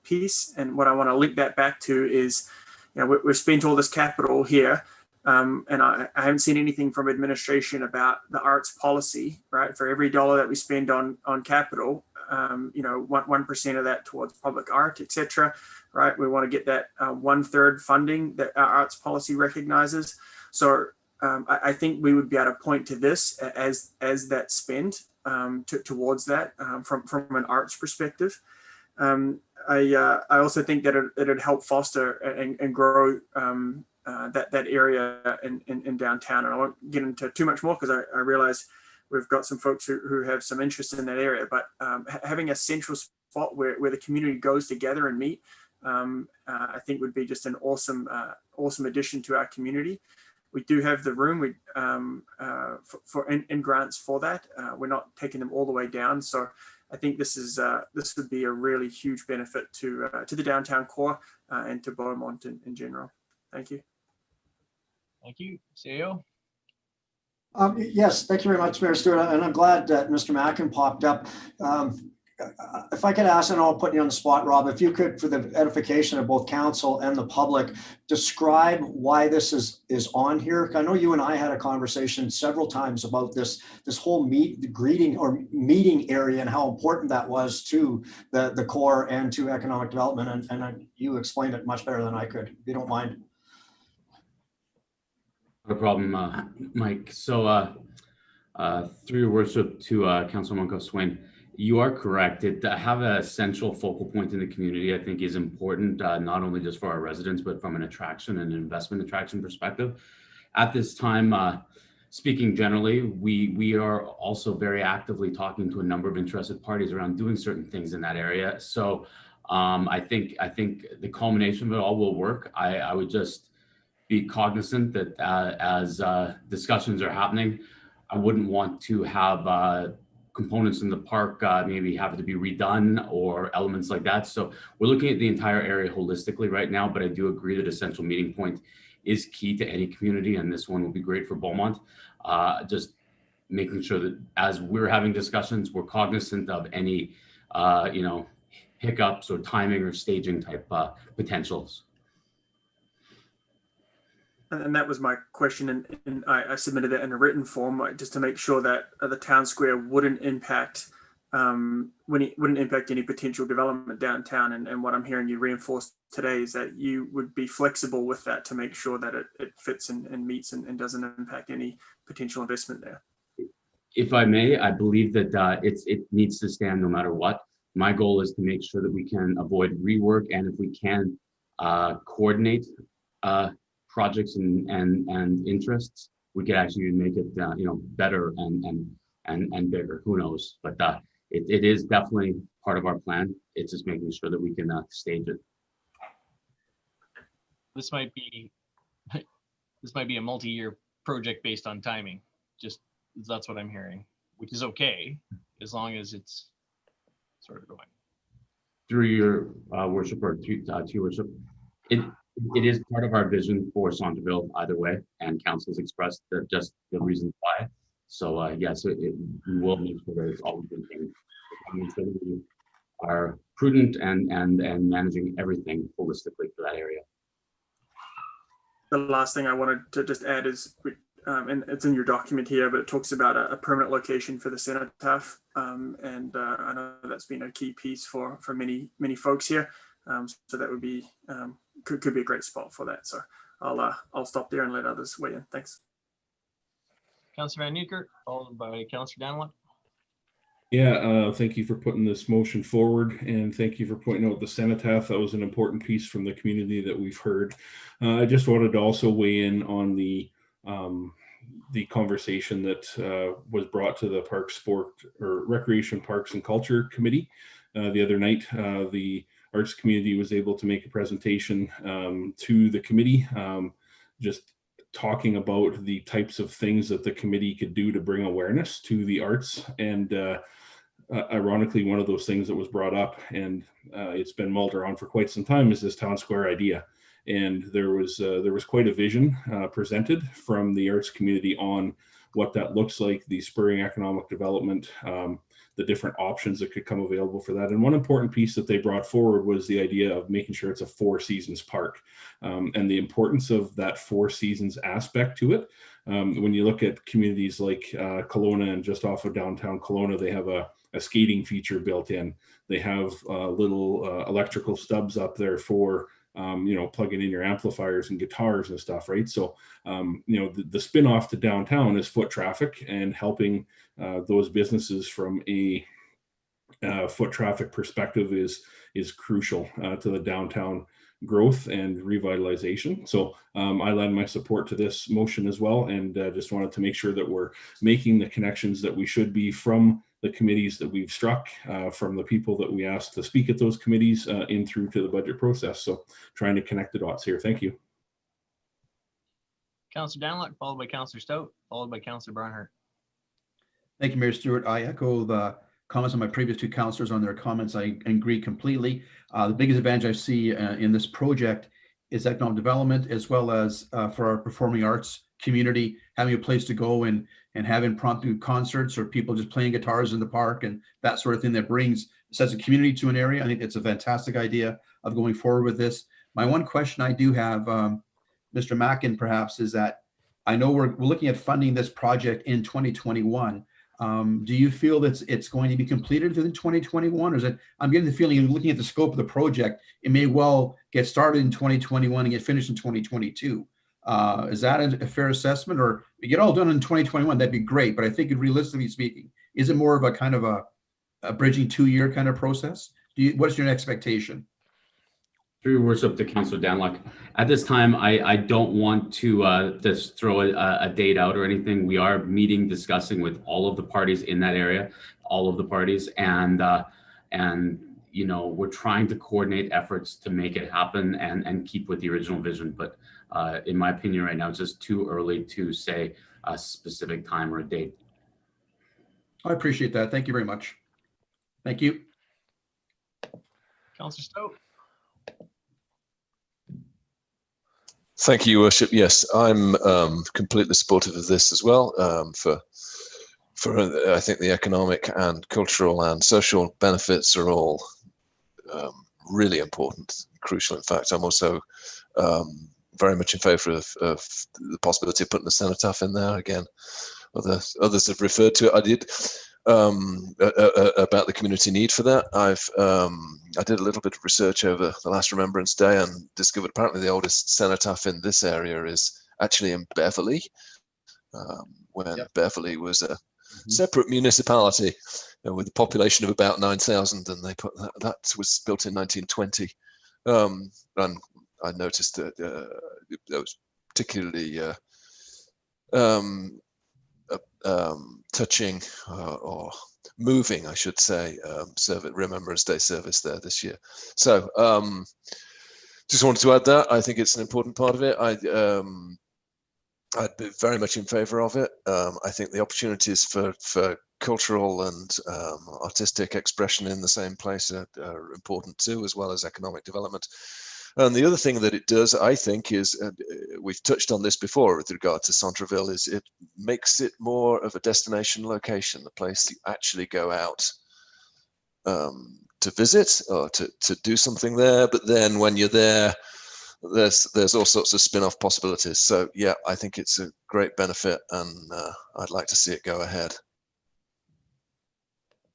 [SPEAKER 2] piece. And what I want to link that back to is, you know, we've spent all this capital here, and I haven't seen anything from administration about the arts policy, right? For every dollar that we spend on capital, you know, 1% of that towards public art, etc. Right? We want to get that 1/3 funding that our arts policy recognizes. So I think we would be able to point to this as that spend towards that from an arts perspective. I also think that it'd help foster and grow that area in downtown. And I won't get into too much more because I realize we've got some folks who have some interest in that area. But having a central spot where the community goes together and meet, I think would be just an awesome addition to our community. We do have the room for grants for that. We're not taking them all the way down, so I think this would be a really huge benefit to the downtown core and to Beaumont in general. Thank you.
[SPEAKER 1] Thank you, CEO.
[SPEAKER 8] Yes, thank you very much, Mayor Stewart, and I'm glad that Mr. Mackin popped up. If I could ask, and I'll put you on the spot, Rob, if you could, for the edification of both council and the public, describe why this is on here. I know you and I had a conversation several times about this whole meeting area and how important that was to the core and to economic development. And you explained it much better than I could, if you don't mind.
[SPEAKER 16] No problem, Mike. So through your worship to Councilor Monco-Swain, you are correct. Have a central focal point in the community, I think, is important, not only just for our residents, but from an attraction and investment attraction perspective. At this time, speaking generally, we are also very actively talking to a number of interested parties around doing certain things in that area. So I think the culmination of it all will work. I would just be cognizant that as discussions are happening, I wouldn't want to have components in the park maybe have to be redone or elements like that. So we're looking at the entire area holistically right now, but I do agree that a central meeting point is key to any community, and this one will be great for Beaumont. Just making sure that as we're having discussions, we're cognizant of any hiccups or timing or staging type potentials.
[SPEAKER 2] And that was my question, and I submitted it in a written form just to make sure that the town square wouldn't impact any potential development downtown. And what I'm hearing you reinforce today is that you would be flexible with that to make sure that it fits and meets and doesn't impact any potential investment there.
[SPEAKER 16] If I may, I believe that it needs to stand no matter what. My goal is to make sure that we can avoid rework, and if we can coordinate projects and interests, we could actually make it better and bigger. Who knows? But it is definitely part of our plan. It's just making sure that we can stage it.
[SPEAKER 1] This might be a multi-year project based on timing. Just that's what I'm hearing, which is okay as long as it's sort of going.
[SPEAKER 16] Through your worship or to your worship, it is part of our vision for Centerville either way, and council's expressed just the reasons why. So yes, we will make sure that it's always been changed. So we are prudent and managing everything holistically for that area.
[SPEAKER 2] The last thing I wanted to just add is, and it's in your document here, but it talks about a permanent location for the cenotaph, and I know that's been a key piece for many folks here. So that would be could be a great spot for that. So I'll stop there and let others weigh in. Thanks.
[SPEAKER 1] Councillor Van Nieuwkerk, followed by Councillor Daniluk.
[SPEAKER 4] Yeah, thank you for putting this motion forward, and thank you for pointing out the cenotaph. That was an important piece from the community that we've heard. I just wanted to also weigh in on the conversation that was brought to the Park Sport or Recreation, Parks and Culture Committee the other night. The arts community was able to make a presentation to the committee, just talking about the types of things that the committee could do to bring awareness to the arts. And ironically, one of those things that was brought up, and it's been mulled around for quite some time, is this town square idea. And there was quite a vision presented from the arts community on what that looks like, the spurring economic development, the different options that could come available for that. And one important piece that they brought forward was the idea of making sure it's a 4 seasons park, and the importance of that 4 seasons aspect to it. When you look at communities like Kelowna, and just off of downtown Kelowna, they have a skating feature built in. They have little electrical stubs up there for plugging in your amplifiers and guitars and stuff, right? So, the spin-off to downtown is foot traffic, and helping those businesses from a foot traffic perspective is crucial to the downtown growth and revitalization. So I lend my support to this motion as well, and just wanted to make sure that we're making the connections that we should be from the committees that we've struck, from the people that we asked to speak at those committees, in through to the budget process. So trying to connect the dots here. Thank you.
[SPEAKER 1] Councillor Danlock, followed by Councillor Stout, followed by Councillor Barnhart.
[SPEAKER 6] Thank you, Mayor Stewart. I echo the comments on my previous two councillors on their comments. I agree completely. The biggest advantage I see in this project is economic development, as well as for our performing arts community, having a place to go and have impromptu concerts or people just playing guitars in the park and that sort of thing that brings a sense of community to an area. I think it's a fantastic idea of going forward with this. My one question I do have, Mr. Mackin, perhaps, is that I know we're looking at funding this project in 2021. Do you feel that it's going to be completed within 2021, or is it? I'm getting the feeling, looking at the scope of the project, it may well get started in 2021 and get finished in 2022. Is that a fair assessment, or we get all done in 2021? That'd be great, but I think, realistically speaking, is it more of a kind of a bridging 2-year kind of process? What's your expectation?
[SPEAKER 16] Through your worship to Councillor Danlock, at this time, I don't want to just throw a date out or anything. We are meeting, discussing with all of the parties in that area, all of the parties, and we're trying to coordinate efforts to make it happen and keep with the original vision. But in my opinion, right now, it's just too early to say a specific time or a date.
[SPEAKER 6] I appreciate that. Thank you very much. Thank you.
[SPEAKER 1] Councillor Stout.
[SPEAKER 14] Thank you, Your Worship. Yes, I'm completely supportive of this as well. For I think the economic and cultural and social benefits are all really important, crucial. In fact, I'm also very much in favour of the possibility of putting a cenotaph in there again. Others have referred to it. I did about the community need for that. I did a little bit of research over the last Remembrance Day and discovered apparently the oldest cenotaph in this area is actually in Beverley, when Beverley was a separate municipality with a population of about 9,000, and they put that was built in 1920. And I noticed that that was particularly touching or moving, I should say, Remembrance Day service there this year. So just wanted to add that. I think it's an important part of it. I'd be very much in favour of it. I think the opportunities for cultural and artistic expression in the same place are important too, as well as economic development. And the other thing that it does, I think, is we've touched on this before with regard to Centreville, is it makes it more of a destination location, the place you actually go out to visit or to do something there. But then when you're there, there's all sorts of spin-off possibilities. So yeah, I think it's a great benefit, and I'd like to see it go ahead.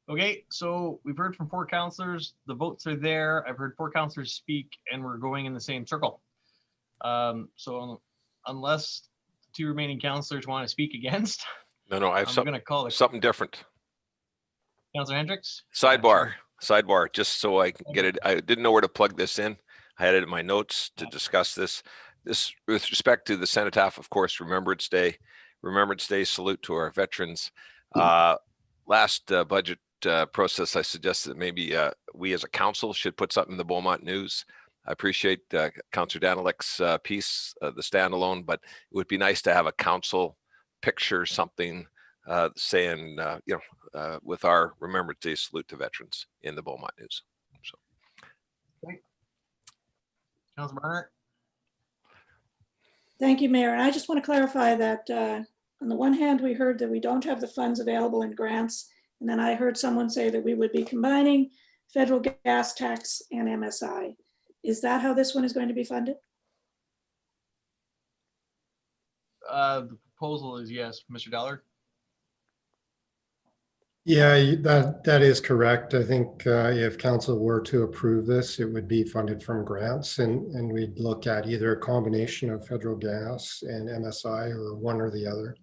[SPEAKER 1] Okay, so we've heard from 4 councillors. The votes are there. I've heard 4 councillors speak, and we're going in the same circle. So unless the 2 remaining councillors want to speak against,
[SPEAKER 10] No, I have something different.
[SPEAKER 1] Councillor Hendricks.
[SPEAKER 10] Sidebar, just so I can get it. I didn't know where to plug this in. I had it in my notes to discuss this. This, with respect to the cenotaph, of course, Remembrance Day salute to our veterans. Last budget process, I suggested that maybe we as a council should put something in the Beaumont News. I appreciate Councillor Danilek's piece, the standalone, but it would be nice to have a council picture, something saying, with our Remembrance Day salute to veterans in the Beaumont News. So.
[SPEAKER 1] Okay. Councillor Barnhart.
[SPEAKER 9] Thank you, Mayor. And I just want to clarify that on the one hand, we heard that we don't have the funds available in grants. And then I heard someone say that we would be combining federal gas tax and MSI. Is that how this one is going to be funded?
[SPEAKER 1] The proposal is yes. Mr. Dollar.
[SPEAKER 11] Yeah, that is correct. I think if council were to approve this, it would be funded from grants, and we'd look at either a combination of federal gas and MSI or one or the other.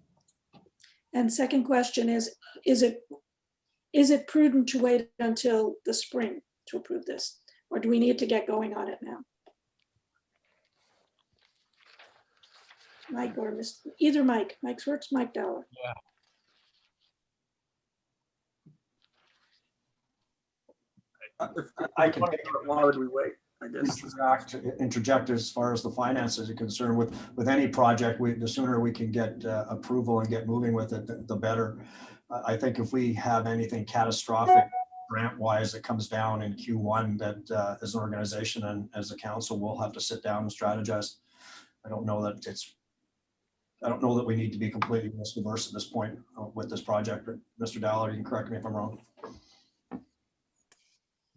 [SPEAKER 9] And second question is it prudent to wait until the spring to approve this? Or do we need to get going on it now? Mike or either Mike Swartz, Mike Dowler.
[SPEAKER 1] Yeah.
[SPEAKER 8] I can
[SPEAKER 2] Why would we wait? I guess
[SPEAKER 8] interject as far as the finances are concerned. With any project, the sooner we can get approval and get moving with it, the better. I think if we have anything catastrophic grant-wise that comes down in Q1, that as an organization and as a council, we'll have to sit down and strategize. I don't know that we need to be completely risk averse at this point with this project. But Mr. Dowler, you can correct me if I'm wrong.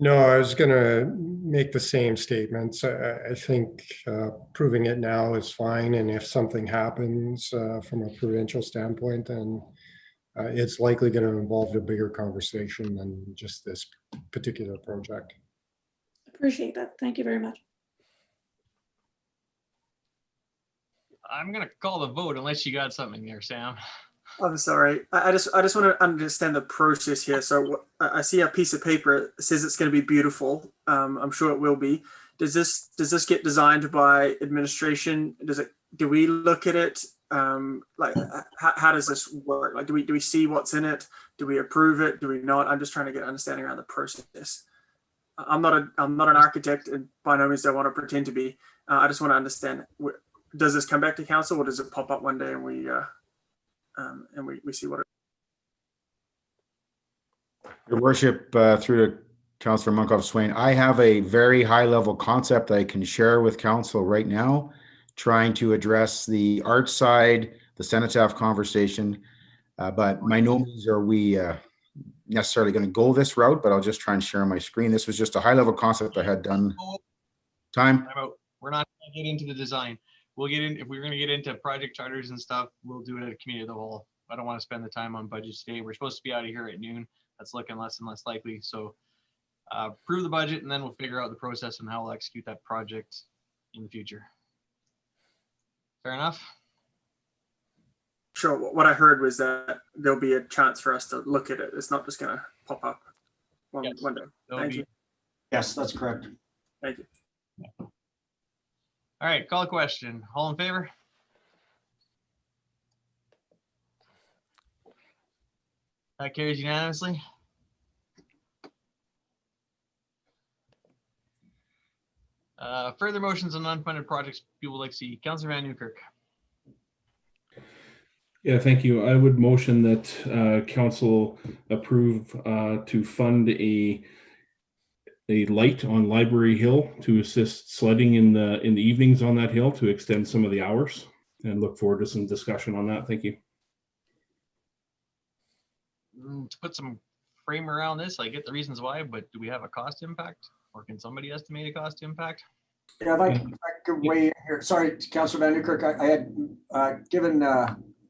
[SPEAKER 11] No, I was going to make the same statements. I think proving it now is fine. And if something happens from a prudential standpoint, then it's likely going to involve a bigger conversation than just this particular project.
[SPEAKER 9] Appreciate that. Thank you very much.
[SPEAKER 1] I'm going to call the vote unless you got something there, Sam.
[SPEAKER 2] I'm sorry. I just want to understand the process here. So I see a piece of paper. It says it's going to be beautiful. I'm sure it will be. Does this get designed by administration? Do we look at it? Like how does this work? Like do we see what's in it? Do we approve it? Do we not? I'm just trying to get an understanding around the process. I'm not an architect, and by no means do I want to pretend to be. I just want to understand. Does this come back to council, or does it pop up one day and we see what it is?
[SPEAKER 5] Your worship, through to Councillor Munkoff-Swain, I have a very high level concept I can share with council right now, trying to address the art side, the cenotaph conversation, but by no means are we necessarily going to go this route, but I'll just try and share my screen. This was just a high level concept I had done. Time.
[SPEAKER 1] We're not going to get into the design. We'll get in, if we're going to get into project charters and stuff, we'll do it at a committee of the whole. I don't want to spend the time on budget today. We're supposed to be out of here at noon. That's looking less and less likely. So approve the budget, and then we'll figure out the process and how we'll execute that project in the future. Fair enough?
[SPEAKER 2] Sure. What I heard was that there'll be a chance for us to look at it. It's not just going to pop up one day. Thank you.
[SPEAKER 8] Yes, that's correct.
[SPEAKER 2] Thank you.
[SPEAKER 1] All right, call a question. All in favor? That carries unanimously. Further motions on unfunded projects people would like to see. Councillor Van Newkirk.
[SPEAKER 4] Yeah, thank you. I would motion that council approve to fund a light on Library Hill to assist sledding in the evenings on that hill to extend some of the hours, and look forward to some discussion on that. Thank you.
[SPEAKER 1] To put some frame around this, I get the reasons why, but do we have a cost impact, or can somebody estimate a cost impapt?
[SPEAKER 8] Yeah, if I could weigh in here. Sorry, Councillor Van Newkirk, I had given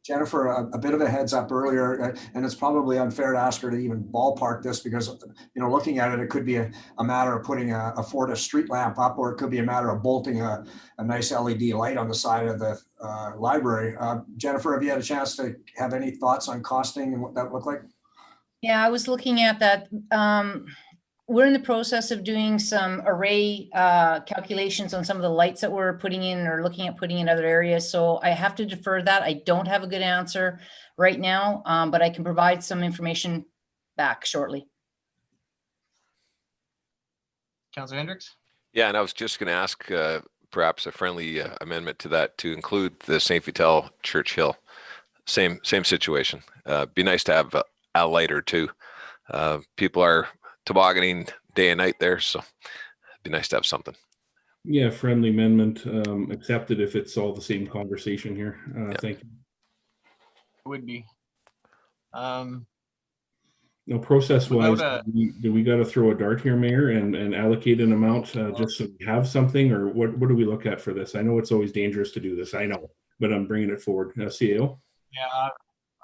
[SPEAKER 8] Jennifer a bit of a heads up earlier, and it's probably unfair to ask her to even ballpark this because, looking at it, it could be a matter of putting a Fortis street lamp up, or it could be a matter of bolting a nice LED light on the side of the library. Jennifer, have you had a chance to have any thoughts on costing and what that looked like?
[SPEAKER 3] Yeah, I was looking at that. We're in the process of doing some array calculations on some of the lights that we're putting in or looking at putting in other areas. So I have to defer that. I don't have a good answer right now, but I can provide some information back shortly.
[SPEAKER 1] Councillor Hendricks?
[SPEAKER 10] Yeah, and I was just going to ask perhaps a friendly amendment to that to include the St. Vital Church Hill. Same situation. Be nice to have a light or two. People are tobogganing day and night there, so it'd be nice to have something.
[SPEAKER 4] Yeah, friendly amendment accepted if it's all the same conversation here.
[SPEAKER 10] Yeah.
[SPEAKER 4] Thank you.
[SPEAKER 1] It would be.
[SPEAKER 4] No, process-wise, do we got to throw a dart here, Mayor, and allocate an amount just so we have something, or what do we look at for this? I know it's always dangerous to do this, I know, but I'm bringing it forward. CAO?
[SPEAKER 1] Yeah,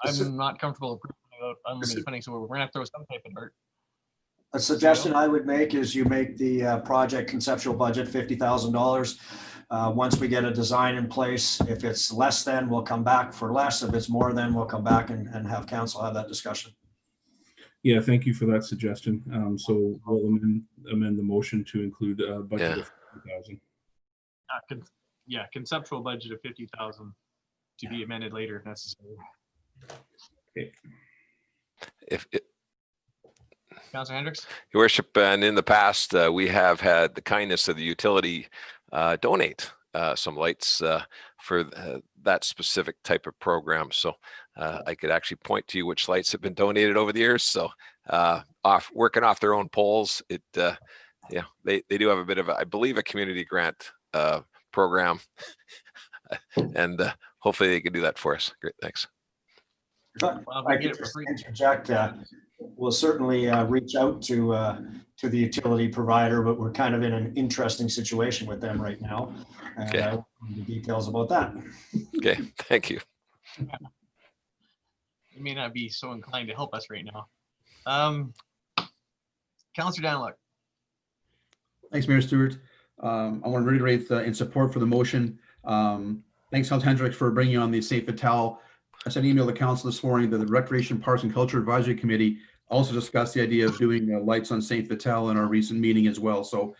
[SPEAKER 1] I'm not comfortable approving about unlimited funding, so we're gonna have to throw some type of dart.
[SPEAKER 8] A suggestion I would make is you make the project conceptual budget $50,000. Once we get a design in place, if it's less than, we'll come back for less. If it's more than, we'll come back and have council have that discussion.
[SPEAKER 4] Yeah, thank you for that suggestion. So we'll amend the motion to include a budget of 50,000.
[SPEAKER 1] Yeah, conceptual budget of 50,000 to be amended later if necessary.
[SPEAKER 4] Okay.
[SPEAKER 1] Councilor Hendricks?
[SPEAKER 10] Your Worship, and in the past, we have had the kindness of the utility donate some lights for that specific type of program. So I could actually point to you which lights have been donated over the years. So working off their own poles, yeah, they do have a bit of, I believe, a community grant program, and hopefully they can do that for us. Great, thanks.
[SPEAKER 8] I could just interject. We'll certainly reach out to the utility provider, but we're kind of in an interesting situation with them right now. And
[SPEAKER 10] Okay.
[SPEAKER 8] I won't go into details about that.
[SPEAKER 10] Okay, thank you.
[SPEAKER 1] You may not be so inclined to help us right now. Councilor Daniluk.
[SPEAKER 6] Thanks, Mayor Stewart. I want to reiterate in support for the motion. Thanks, Councilor Hendricks, for bringing on the Saint Vital. I sent an email to council this morning that the Recreation, Parks and Culture Advisory Committee also discussed the idea of doing lights on Saint Vital in our recent meeting as well. So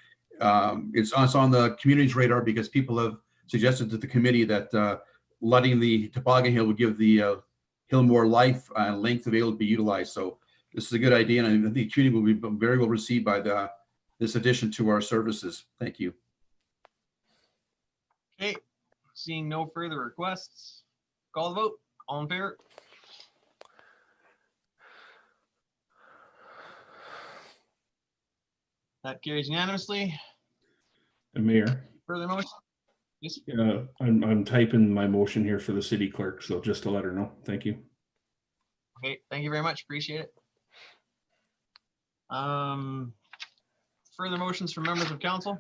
[SPEAKER 6] it's on the community's radar because people have suggested to the committee that letting the toboggan hill would give the hill more life and length to be able to be utilized. So this is a good idea, and I think the community will be very well received by this addition to our services. Thank you.
[SPEAKER 1] Okay, seeing no further requests, call the vote. All in favor? That carries unanimously.
[SPEAKER 4] And Mayor,
[SPEAKER 1] Further motion? Yes.
[SPEAKER 4] I'm typing my motion here for the city clerk, so just to let her know. Thank you.
[SPEAKER 1] Okay, thank you very much. Appreciate it. Further motions from members of council?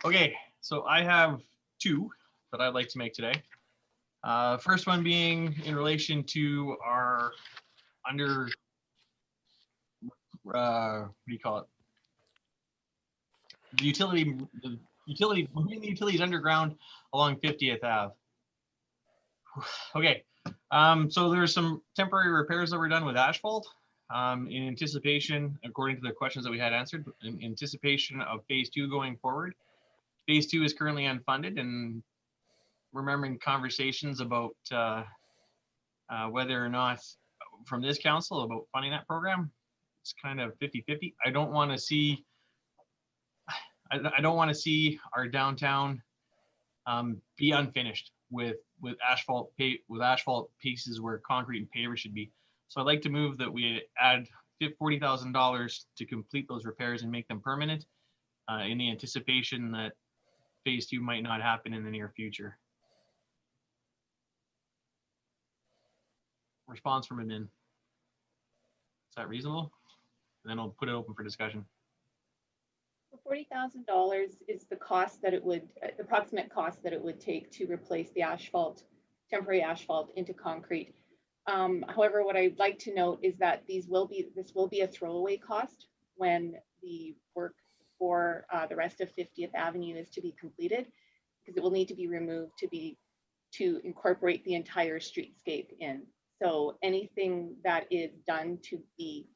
[SPEAKER 1] Okay, so I have two that I'd like to make today. First one being in relation to our what do you call it? The utility, moving the utilities underground along 50th Ave. Okay, so there's some temporary repairs that were done with asphalt in anticipation, according to the questions that we had answered, in anticipation of phase 2 going forward. Phase 2 is currently unfunded, and remembering conversations about whether or not from this council about funding that program, it's kind of 50-50. I don't want to see our downtown be unfinished with asphalt pieces where concrete and paver should be. So I'd like to move that we add $40,000 to complete those repairs and make them permanent in the anticipation that phase 2 might not happen in the near future. Response from admin. Is that reasonable? And then I'll put it open for discussion.
[SPEAKER 7] $40,000 is the cost that it would, the approximate cost that it would take to replace the asphalt, temporary asphalt into concrete. However, what I'd like to note is that this will be a throwaway cost when the work for the rest of 50th Avenue is to be completed, because it will need to be removed to incorporate the entire streetscape in. So anything that is done to be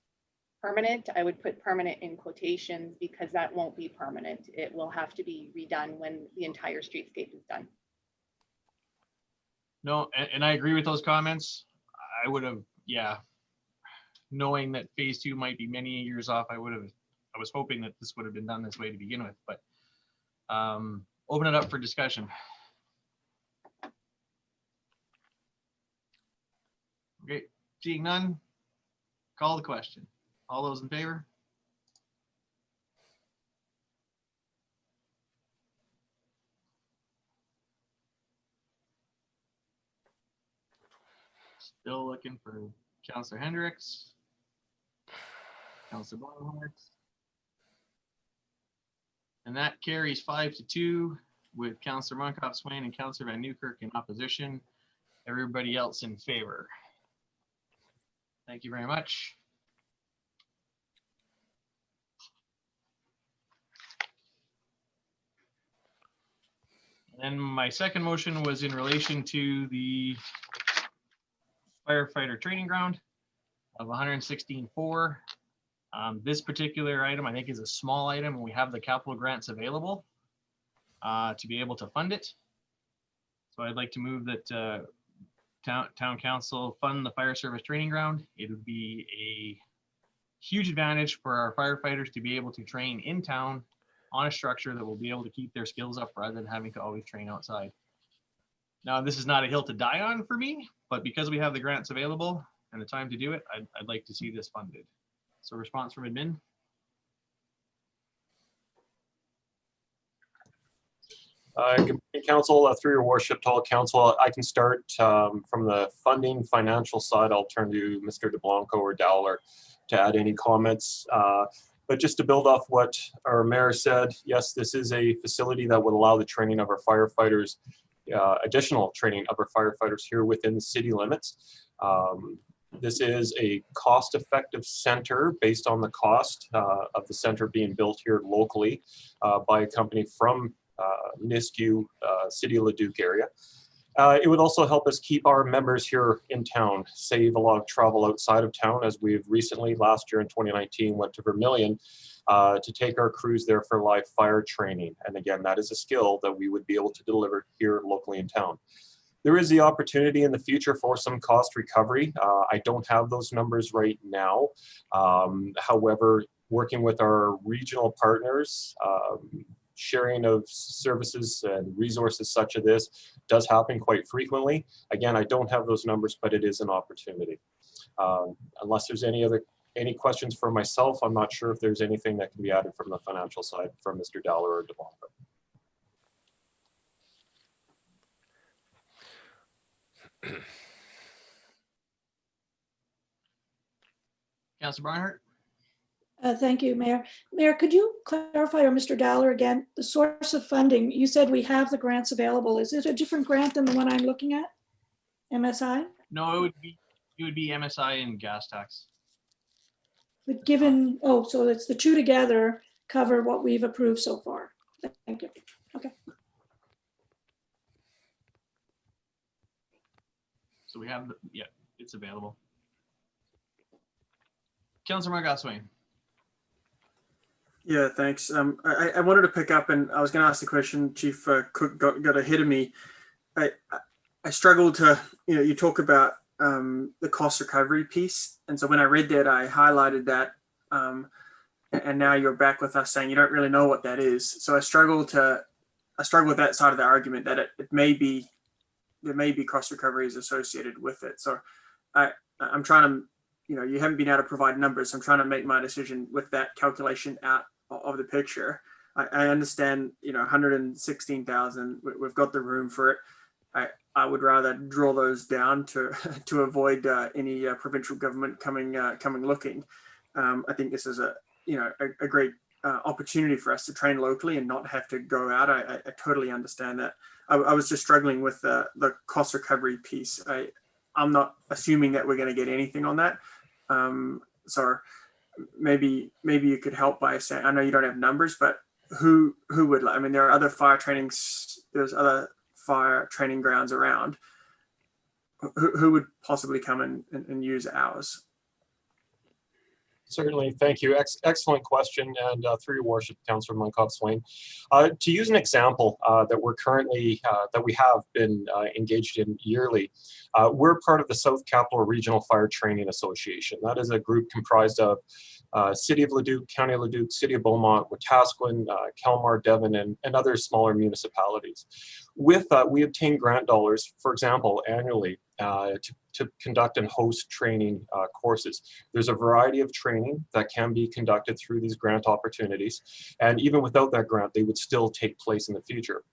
[SPEAKER 7] permanent, I would put permanent in quotations because that won't be permanent. It will have to be redone when the entire streetscape is done.
[SPEAKER 1] No, and I agree with those comments. I would have, yeah, knowing that phase 2 might be many years off, I was hoping that this would have been done this way to begin with, but open it up for discussion. Okay, seeing none, call the question. All those in favor? Still looking for Councilor Hendricks, Councilor Barnhart. And that carries 5-2 with Councilor Munkoff Swain and Councilor Van Newkirk in opposition. Everybody else in favor? Thank you very much. And my second motion was in relation to the firefighter training ground of 116.4. This particular item, I think, is a small item, and we have the capital grants available to be able to fund it. So I'd like to move that town council fund the fire service training ground. It would be a huge advantage for our firefighters to be able to train in town on a structure that will be able to keep their skills up rather than having to always train outside. Now, this is not a hill to die on for me, but because we have the grants available and the time to do it, I'd like to see this funded. So response from admin.
[SPEAKER 17] Good morning, Council. Through your worship to all council, I can start from the funding financial side. I'll turn to Mr. DeBlanco or Dowler to add any comments. But just to build off what our mayor said, yes, this is a facility that would allow the training of our firefighters, additional training of our firefighters here within the city limits. This is a cost-effective center based on the cost of the center being built here locally by a company from Nisku, City of Leduc area. It would also help us keep our members here in town, save a lot of travel outside of town, as we've recently, last year in 2019, went to Vermilion to take our crews there for live fire training. And again, that is a skill that we would be able to deliver here locally in town. There is the opportunity in the future for some cost recovery. I don't have those numbers right now. However, working with our regional partners, sharing of services and resources such as this does happen quite frequently. Again, I don't have those numbers, but it is an opportunity. Unless there's any questions for myself, I'm not sure if there's anything that can be added from the financial side from Mr. Dowler or DeBlanco.
[SPEAKER 1] Councilor Barnhart.
[SPEAKER 9] Thank you, Mayor. Mayor, could you clarify, or Mr. Dowler again, the source of funding? You said we have the grants available. Is it a different grant than the one I'm looking at? MSI?
[SPEAKER 1] No, it would be MSI and gas tax.
[SPEAKER 9] But given, oh, so it's the two together cover what we've approved so far. Thank you. Okay.
[SPEAKER 1] So we have, yeah, it's available. Councilor Margolis.
[SPEAKER 2] Yeah, thanks. I wanted to pick up, and I was going to ask the question. Chief Cook got ahead of me. I struggled to, you talk about the cost recovery piece, and so when I read that, I highlighted that, and now you're back with us saying you don't really know what that is. So I struggle with that side of the argument that there may be cost recoveries associated with it. So I'm trying to, you haven't been able to provide numbers. So I'm trying to make my decision with that calculation out of the picture. I understand, 116,000, we've got the room for it. I would rather draw those down to avoid any provincial government coming looking. I think this is a great opportunity for us to train locally and not have to go out. I totally understand that. I was just struggling with the cost recovery piece. I'm not assuming that we're going to get anything on that. So maybe you could help by saying, I know you don't have numbers, but who would, I mean, there are other there's other fire training grounds around. Who would possibly come and use ours?
[SPEAKER 17] Certainly, thank you. Excellent question, and through your worship, Councillor Munkoff-Swain. To use an example that we have been engaged in yearly, we're part of the South Capital Regional Fire Training Association. That is a group comprised of City of Leduc, County of Leduc, City of Beaumont, Wetaskiwin, Kelmar, Devon, and other smaller municipalities. With we obtain grant dollars, for example, annually to conduct and host training courses. There's a variety of training that can be conducted through these grant opportunities. And even without that grant, they would still take place in the future.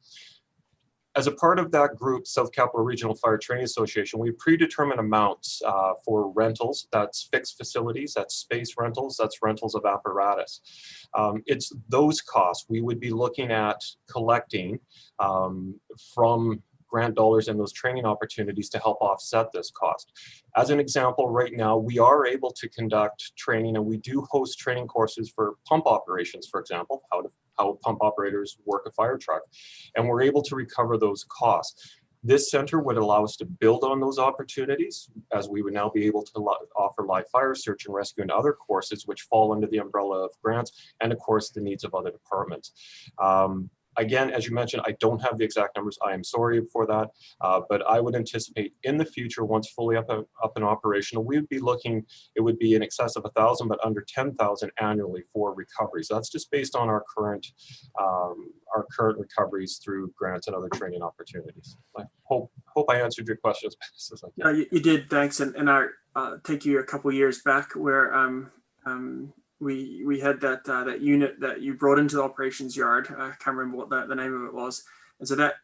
[SPEAKER 17] As a part of that group, South Capital Regional Fire Training Association, we predetermine amounts for rentals. That's fixed facilities, that's space rentals, that's rentals of apparatus. It's those costs we would be looking at collecting from grant dollars and those training opportunities to help offset this cost. As an example, right now, we are able to conduct training, and we do host training courses for pump operations, for example, how pump operators work a fire truck, and we're able to recover those costs. This center would allow us to build on those opportunities, as we would now be able to offer live fire search and rescue and other courses which fall under the umbrella of grants, and of course the needs of other departments. Again, as you mentioned, I don't have the exact numbers. I am sorry for that, but I would anticipate in the future, once fully up and operational, we would be looking, it would be in excess of 1,000, but under 10,000 annually for recoveries. That's just based on our current recoveries through grants and other training opportunities. I hope I answered your question as best as I can.
[SPEAKER 2] You did, thanks. And I take you a couple years back where we had that unit that you brought into the operations yard. I can't remember what the name of it was. And so that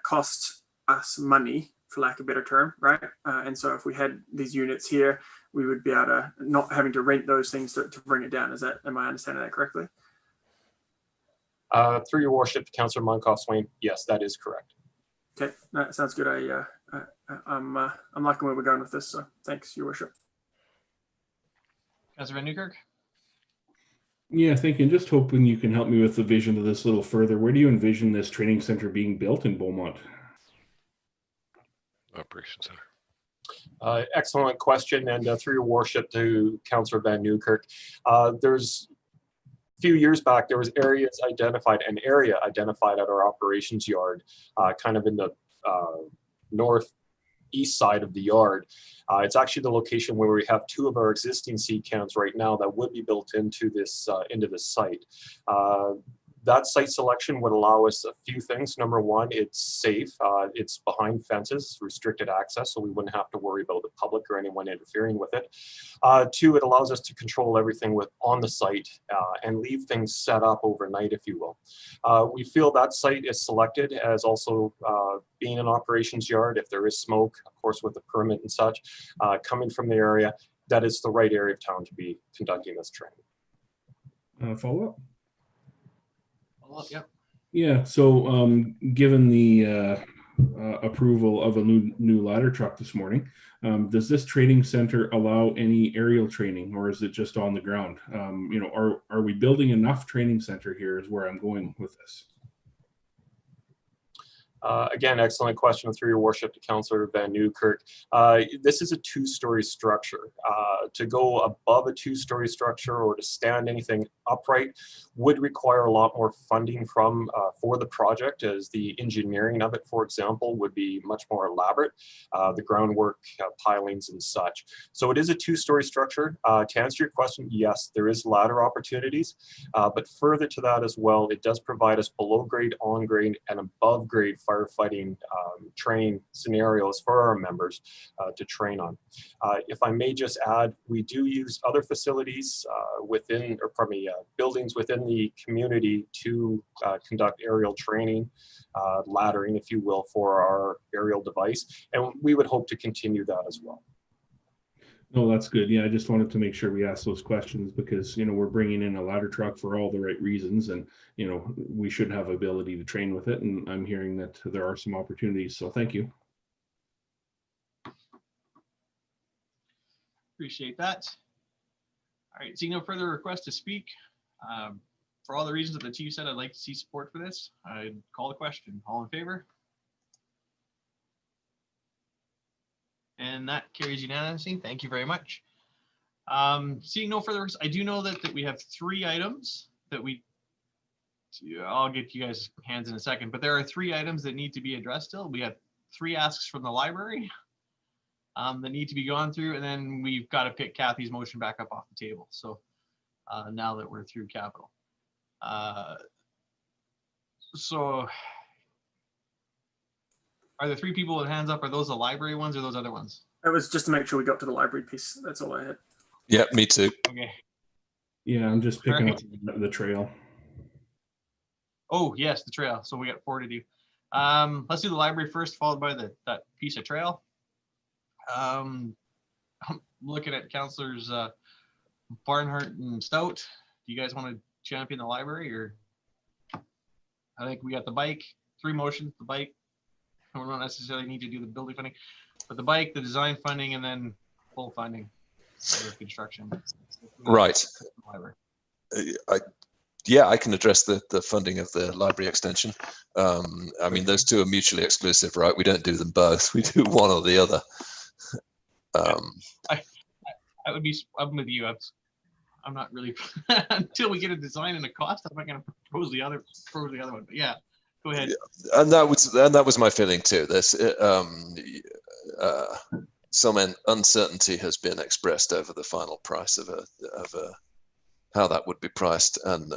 [SPEAKER 2] cost us money, for lack of a better term, right? And so if we had these units here, we would be able to not having to rent those things to bring it down. Am I understanding that correctly?
[SPEAKER 17] Through your worship, Councillor Munkoff Swain, yes, that is correct.
[SPEAKER 2] Okay, that sounds good. I'm liking where we're going with this, so thanks, your worship.
[SPEAKER 1] Councillor Van Newkirk?
[SPEAKER 4] Yeah, thank you. And just hoping you can help me with the vision of this a little further. Where do you envision this training center being built in Beaumont?
[SPEAKER 10] Operations Center.
[SPEAKER 17] Excellent question, and through your worship to Councillor Van Newkirk, there's a few years back, there was an area identified at our operations yard, kind of in the northeast side of the yard. It's actually the location where we have two of our existing seed cans right now that would be built into this site. That site selection would allow us a few things. Number one, it's safe. It's behind fences, restricted access, so we wouldn't have to worry about the public or anyone interfering with it. Two, it allows us to control everything on the site and leave things set up overnight, if you will. We feel that site is selected as also being an operations yard. If there is smoke, of course, with the permit and such, coming from the area, that is the right area of town to be conducting this training.
[SPEAKER 4] Follow up?
[SPEAKER 1] Yep.
[SPEAKER 4] Yeah, so given the approval of a new ladder truck this morning, does this training center allow any aerial training, or is it just on the ground? Are we building enough training center here is where I'm going with this.
[SPEAKER 17] Again, excellent question through your worship to Councillor Van Newkirk. This is a two-story structure. To go above a two-story structure or to stand anything upright would require a lot more funding for the project, as the engineering of it, for example, would be much more elaborate, the groundwork, pilings and such. So it is a two-story structure. To answer your question, yes, there is ladder opportunities, but further to that as well, it does provide us below grade, on grade and above grade firefighting training scenarios for our members to train on. If I may just add, we do use other facilities buildings within the community to conduct aerial training, laddering, if you will, for our aerial device, and we would hope to continue that as well.
[SPEAKER 4] No, that's good. Yeah, I just wanted to make sure we asked those questions because, we're bringing in a ladder truck for all the right reasons, and, we should have ability to train with it. And I'm hearing that there are some opportunities. So thank you.
[SPEAKER 1] Appreciate that. All right, seeing no further requests to speak, for all the reasons that the chief said, I'd like to see support for this. I'd call the question. All in favor? And that carries unanimously. Thank you very much. Seeing no further, I do know that we have 3 items that I'll get you guys hands in a second, but there are 3 items that need to be addressed still. We have 3 asks from the library that need to be gone through, and then we've got to pick Kathy's motion back up off the table. So now that we're through capital. So are the 3 people with hands up, are those the library ones or those other ones?
[SPEAKER 2] It was just to make sure we got to the library piece. That's all I had.
[SPEAKER 14] Yeah, me too.
[SPEAKER 1] Okay.
[SPEAKER 4] Yeah, I'm just picking up the trail.
[SPEAKER 1] Oh, yes, the trail. So we got 4 to do. Let's do the library first, followed by that piece of trail. I'm looking at Councillors Barnhart and Stout. Do you guys want to champion the library, or I think we got the bike, 3 motions, the bike, we don't necessarily need to do the building funding, but the bike, the design funding, and then full funding for construction.
[SPEAKER 14] Right. Yeah, I can address the funding of the library extension. I mean, those two are mutually exclusive, right? We don't do them both. We do one or the other.
[SPEAKER 1] I would be, I'm with you. I'm not really, until we get a design and a cost, I'm not going to propose the other one. But yeah, go ahead.
[SPEAKER 14] And that was my feeling too. There's some uncertainty has been expressed over the final price of how that would be priced, and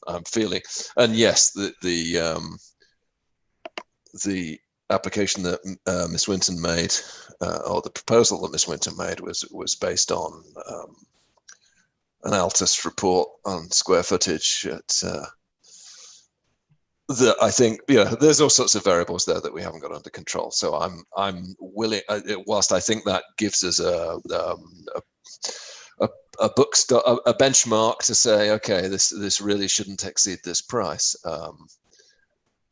[SPEAKER 14] I'm feeling, and yes, the application that Ms. Winton made, or the proposal that Ms. Winton made, was based on an Altus report on square footage. I think, there's all sorts of variables there that we haven't got under control. So I'm willing, whilst I think that gives us a benchmark to say, okay, this really shouldn't exceed this price.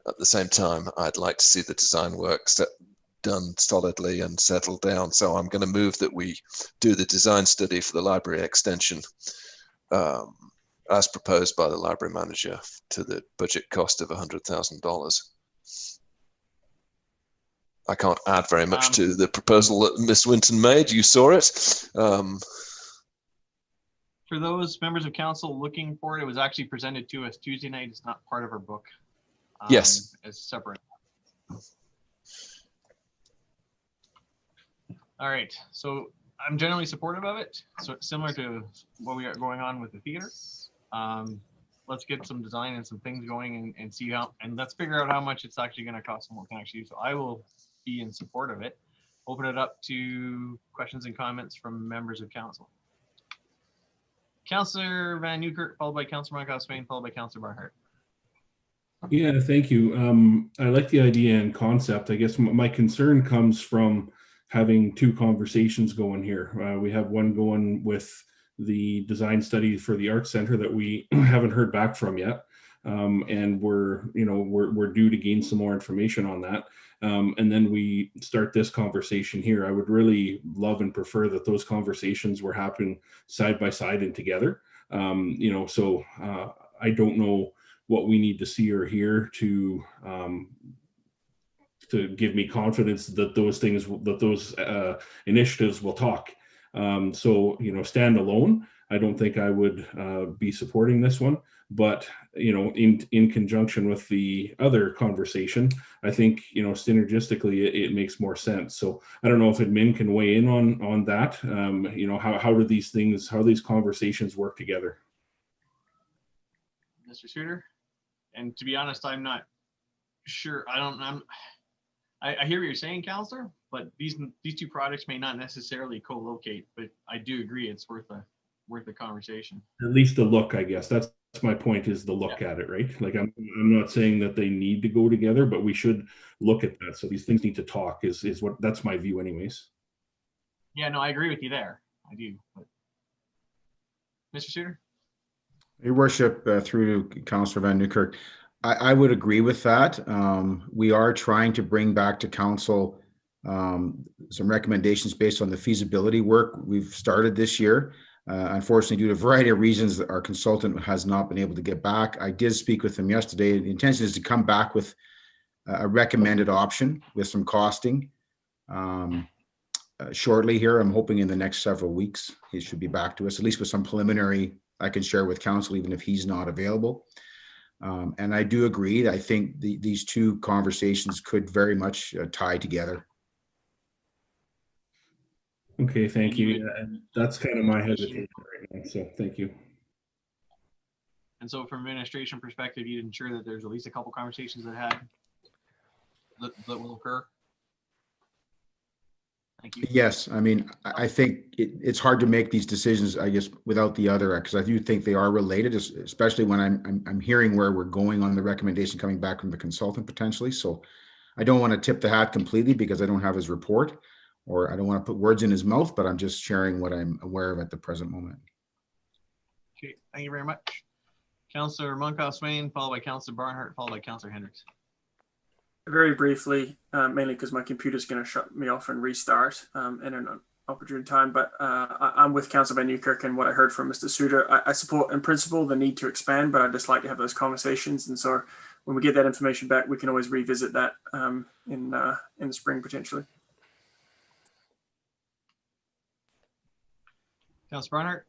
[SPEAKER 14] At the same time, I'd like to see the design work done solidly and settled down. So I'm going to move that we do the design study for the library extension as proposed by the library manager to the budget cost of $100,000. I can't add very much to the proposal that Ms. Winton made. You saw it.
[SPEAKER 1] For those members of council looking for it, it was actually presented to us Tuesday night. It's not part of our book.
[SPEAKER 14] Yes.
[SPEAKER 1] It's separate. All right. So I'm generally supportive of it. So similar to what we got going on with the theater. Let's get some design and some things going and see how, and let's figure out how much it's actually going to cost and what we can actually do. So I will be in support of it. Open it up to questions and comments from members of council. Councillor Van Newkirk, followed by Councillor Monkhouse-Swain, followed by Councillor Barnhart.
[SPEAKER 4] Yeah, thank you. I like the idea and concept. I guess my concern comes from having two conversations going here. We have one going with the design study for the Arts Center that we haven't heard back from yet. And we're due to gain some more information on that. And then we start this conversation here. I would really love and prefer that those conversations were happening side by side and together. So I don't know what we need to see or hear to give me confidence that those initiatives will talk. So, stand alone, I don't think I would be supporting this one, but, in conjunction with the other conversation, I think, synergistically, it makes more sense. So I don't know if admin can weigh in on that. How do these conversations work together?
[SPEAKER 1] Mr. Suter? And to be honest, I'm not sure. I hear what you're saying, Councillor, but these two projects may not necessarily co-locate, but I do agree it's worth a conversation.
[SPEAKER 4] At least a look, I guess. That's my point, is the look at it, right? Like I'm not saying that they need to go together, but we should look at that. So these things need to talk that's my view anyways.
[SPEAKER 1] Yeah, no, I agree with you there. I do. But Mr. Suter?
[SPEAKER 5] Your Worship, through to Councillor Van Newkirk, I would agree with that. We are trying to bring back to council some recommendations based on the feasibility work we've started this year. Unfortunately, due to a variety of reasons, our consultant has not been able to get back. I did speak with him yesterday. The intention is to come back with a recommended option with some costing shortly here. I'm hoping in the next several weeks, he should be back to us, at least with some preliminary I can share with council, even if he's not available. And I do agree. I think these two conversations could very much tie together.
[SPEAKER 4] Okay, thank you. That's kind of my hesitation right now, so thank you.
[SPEAKER 1] And so from administration perspective, you'd ensure that there's at least a couple conversations that will occur? Thank you.
[SPEAKER 5] Yes, I mean, I think it's hard to make these decisions, I guess, without the other, because I do think they are related, especially when I'm hearing where we're going on the recommendation coming back from the consultant potentially. So I don't want to tip the hat completely because I don't have his report, or I don't want to put words in his mouth, but I'm just sharing what I'm aware of at the present moment.
[SPEAKER 1] Okay, thank you very much. Councillor Monkhouse-Swain, followed by Councillor Barnhart, followed by Councillor Hendricks.
[SPEAKER 2] Very briefly, mainly because my computer's going to shut me off and restart in an opportune time. But I'm with Councillor Van Newkirk, and what I heard from Mr. Suter, I support in principle the need to expand, but I'd just like to have those conversations. And so when we get that information back, we can always revisit that in the spring potentially.
[SPEAKER 1] Councillor Barnhart.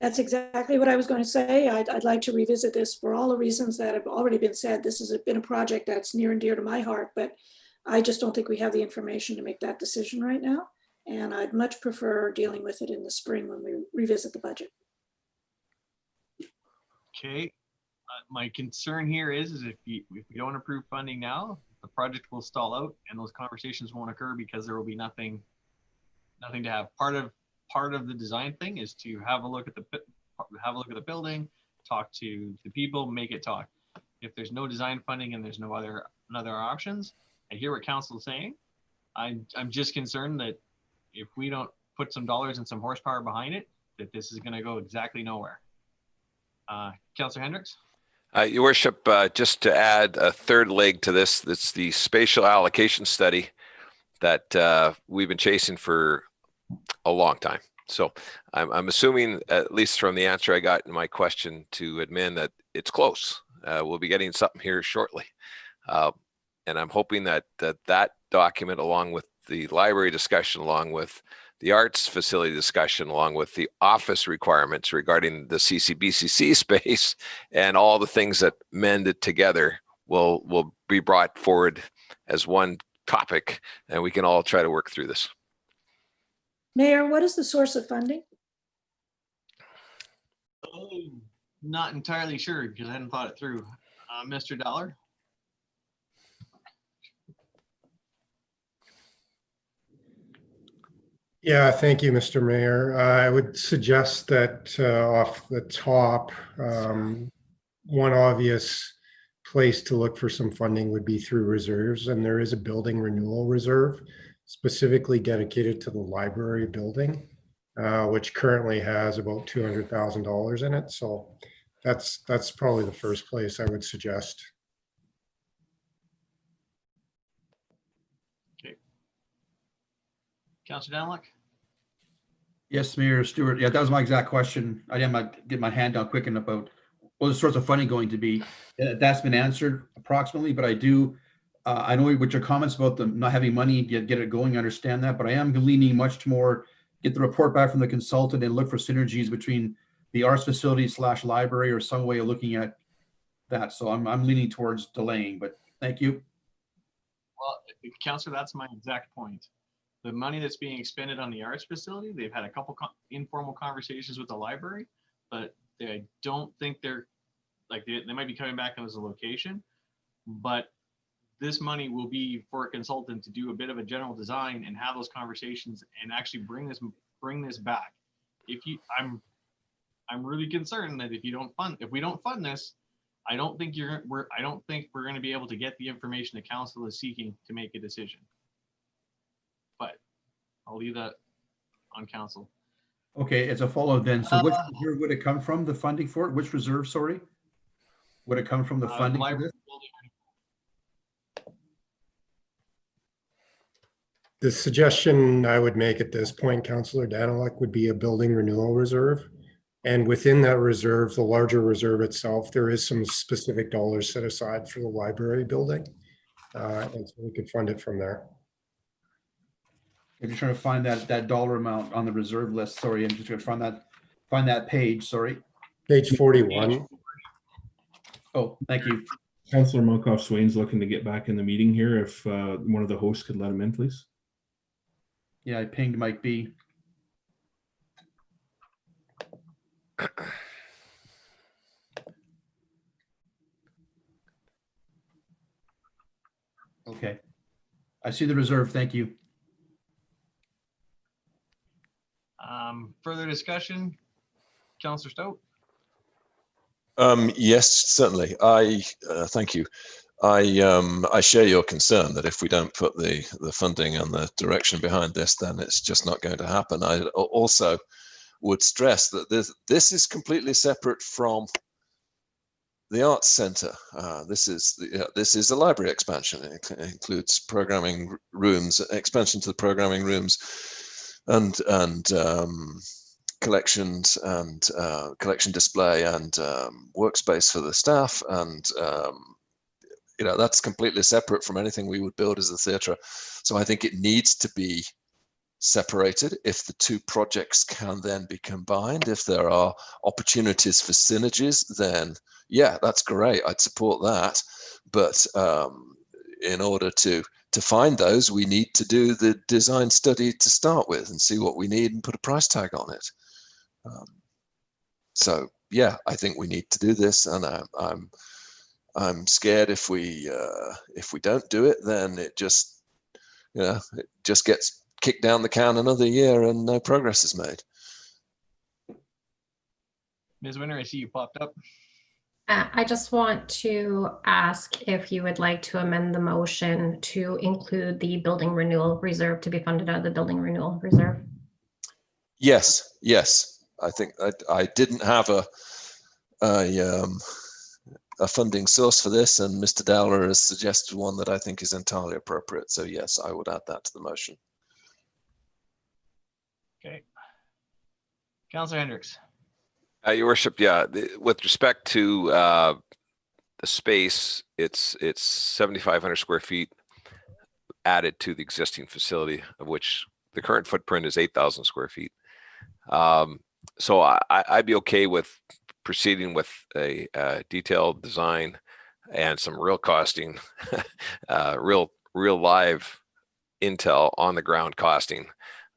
[SPEAKER 9] That's exactly what I was going to say. I'd like to revisit this for all the reasons that have already been said. This has been a project that's near and dear to my heart, but I just don't think we have the information to make that decision right now. And I'd much prefer dealing with it in the spring when we revisit the budget.
[SPEAKER 1] Okay. My concern here is if we don't approve funding now, the project will stall out and those conversations won't occur because there will be nothing to have. Part of the design thing is to have a look at the building, talk to the people, make it talk. If there's no design funding and there's no other options, I hear what council is saying. I'm just concerned that if we don't put some dollars and some horsepower behind it, that this is going to go exactly nowhere. Councillor Hendricks.
[SPEAKER 10] Your Worship, just to add a third leg to this, that's the spatial allocation study that we've been chasing for a long time. So I'm assuming, at least from the answer I got in my question to admin, that it's close. We'll be getting something here shortly. And I'm hoping that document, along with the library discussion, along with the arts facility discussion, along with the office requirements regarding the CCBCC space and all the things that mend it together will be brought forward as one topic, and we can all try to work through this.
[SPEAKER 9] Mayor, what is the source of funding?
[SPEAKER 1] Not entirely sure because I hadn't thought it through. Mr. Dollar.
[SPEAKER 11] Yeah, thank you, Mr. Mayor. I would suggest that off the top, one obvious place to look for some funding would be through reserves, and there is a building renewal reserve specifically dedicated to the library building, which currently has about $200,000 in it. So that's probably the first place I would suggest.
[SPEAKER 1] Okay. Councillor Danlock.
[SPEAKER 6] Yes, Mayor Stewart. Yeah, that was my exact question. I didn't get my hand down quick enough about what the source of funding going to be. That's been answered approximately, but I do. I know with your comments about them not having money yet, get it going, I understand that, but I am leaning much more, get the report back from the consultant and look for synergies between the arts facility / library or some way of looking at that. So I'm leaning towards delaying, but thank you.
[SPEAKER 1] Well, Councillor, that's my exact point. The money that's being expended on the arts facility, they've had a couple informal conversations with the library, but I don't think they're like, they might be coming back as a location, but this money will be for a consultant to do a bit of a general design and have those conversations and actually bring this back. I'm really concerned that if we don't fund this, I don't think we're going to be able to get the information the council is seeking to make a decision. But I'll leave that on council.
[SPEAKER 6] Okay, it's a follow then. So which reserve would it come from, the funding for it? Which reserve, sorry? Would it come from the funding for this?
[SPEAKER 11] The suggestion I would make at this point, Councillor Daniluk, would be a building renewal reserve. And within that reserve, the larger reserve itself, there is some specific dollars set aside for the library building. And so we could fund it from there.
[SPEAKER 6] If you're trying to find that dollar amount on the reserve list, sorry, I'm just going to find that page, sorry.
[SPEAKER 11] Page 41.
[SPEAKER 6] Oh, thank you.
[SPEAKER 4] Councillor Malkoff Swain's looking to get back in the meeting here. If one of the hosts could let him in, please.
[SPEAKER 6] Yeah, I pinged Mike B. Okay. I see the reserve. Thank you.
[SPEAKER 1] Further discussion, Councillor Stout?
[SPEAKER 14] Yes, certainly. Thank you. I share your concern that if we don't put the funding and the direction behind this, then it's just not going to happen. I also would stress that this is completely separate from the arts center. This is a library expansion. It includes programming rooms, expansion to the programming rooms, and collections and collection display and workspace for the staff, and that's completely separate from anything we would build as a theatre. So I think it needs to be separated. If the two projects can then be combined, if there are opportunities for synergies, then yeah, that's great. I'd support that. But in order to find those, we need to do the design study to start with and see what we need and put a price tag on it. So yeah, I think we need to do this, and I'm scared if we don't do it, then it just gets kicked down the can another year and no progress is made.
[SPEAKER 1] Ms. Winter, I see you popped up.
[SPEAKER 13] I just want to ask if you would like to amend the motion to include the building renewal reserve to be funded out of the building renewal reserve.
[SPEAKER 14] Yes. I think I didn't have a funding source for this, and Mr. Dowler has suggested one that I think is entirely appropriate. So yes, I would add that to the motion.
[SPEAKER 1] Okay. Councillor Hendricks.
[SPEAKER 10] Your Worship, yeah, with respect to the space, it's 7,500 square feet added to the existing facility, of which the current footprint is 8,000 square feet. So I'd be okay with proceeding with a detailed design and some real costing, real live intel on the ground costing.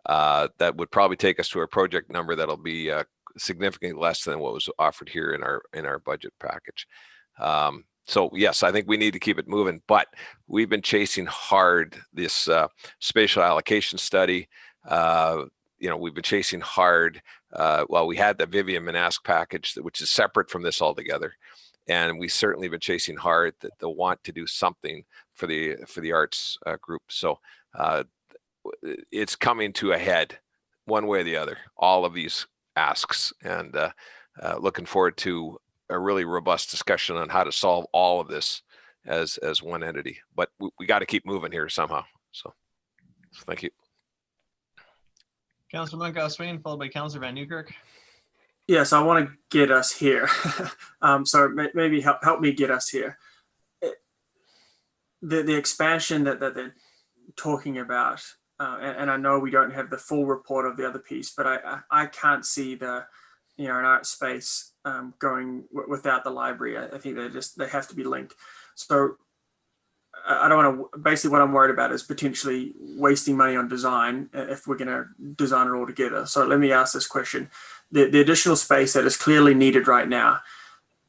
[SPEAKER 10] That would probably take us to a project number that'll be significantly less than what was offered here in our budget package. So yes, I think we need to keep it moving, but we've been chasing hard this spatial allocation study. We've been chasing hard. We had the Vivian Manask package, which is separate from this altogether, and we certainly been chasing hard that they'll want to do something for the arts group. So it's coming to a head, one way or the other. All of these asks, and looking forward to a really robust discussion on how to solve all of this as one entity. But we got to keep moving here somehow. So thank you.
[SPEAKER 1] Councillor Monkhouse-Swain, followed by Councillor Van Newkirk.
[SPEAKER 2] Yes, I want to get us here. So maybe help me get us here. The expansion that they're talking about, and I know we don't have the full report of the other piece, but I can't see an art space going without the library. I think they have to be linked. So I don't want to, basically what I'm worried about is potentially wasting money on design if we're going to design it all together. So let me ask this question. The additional space that is clearly needed right now,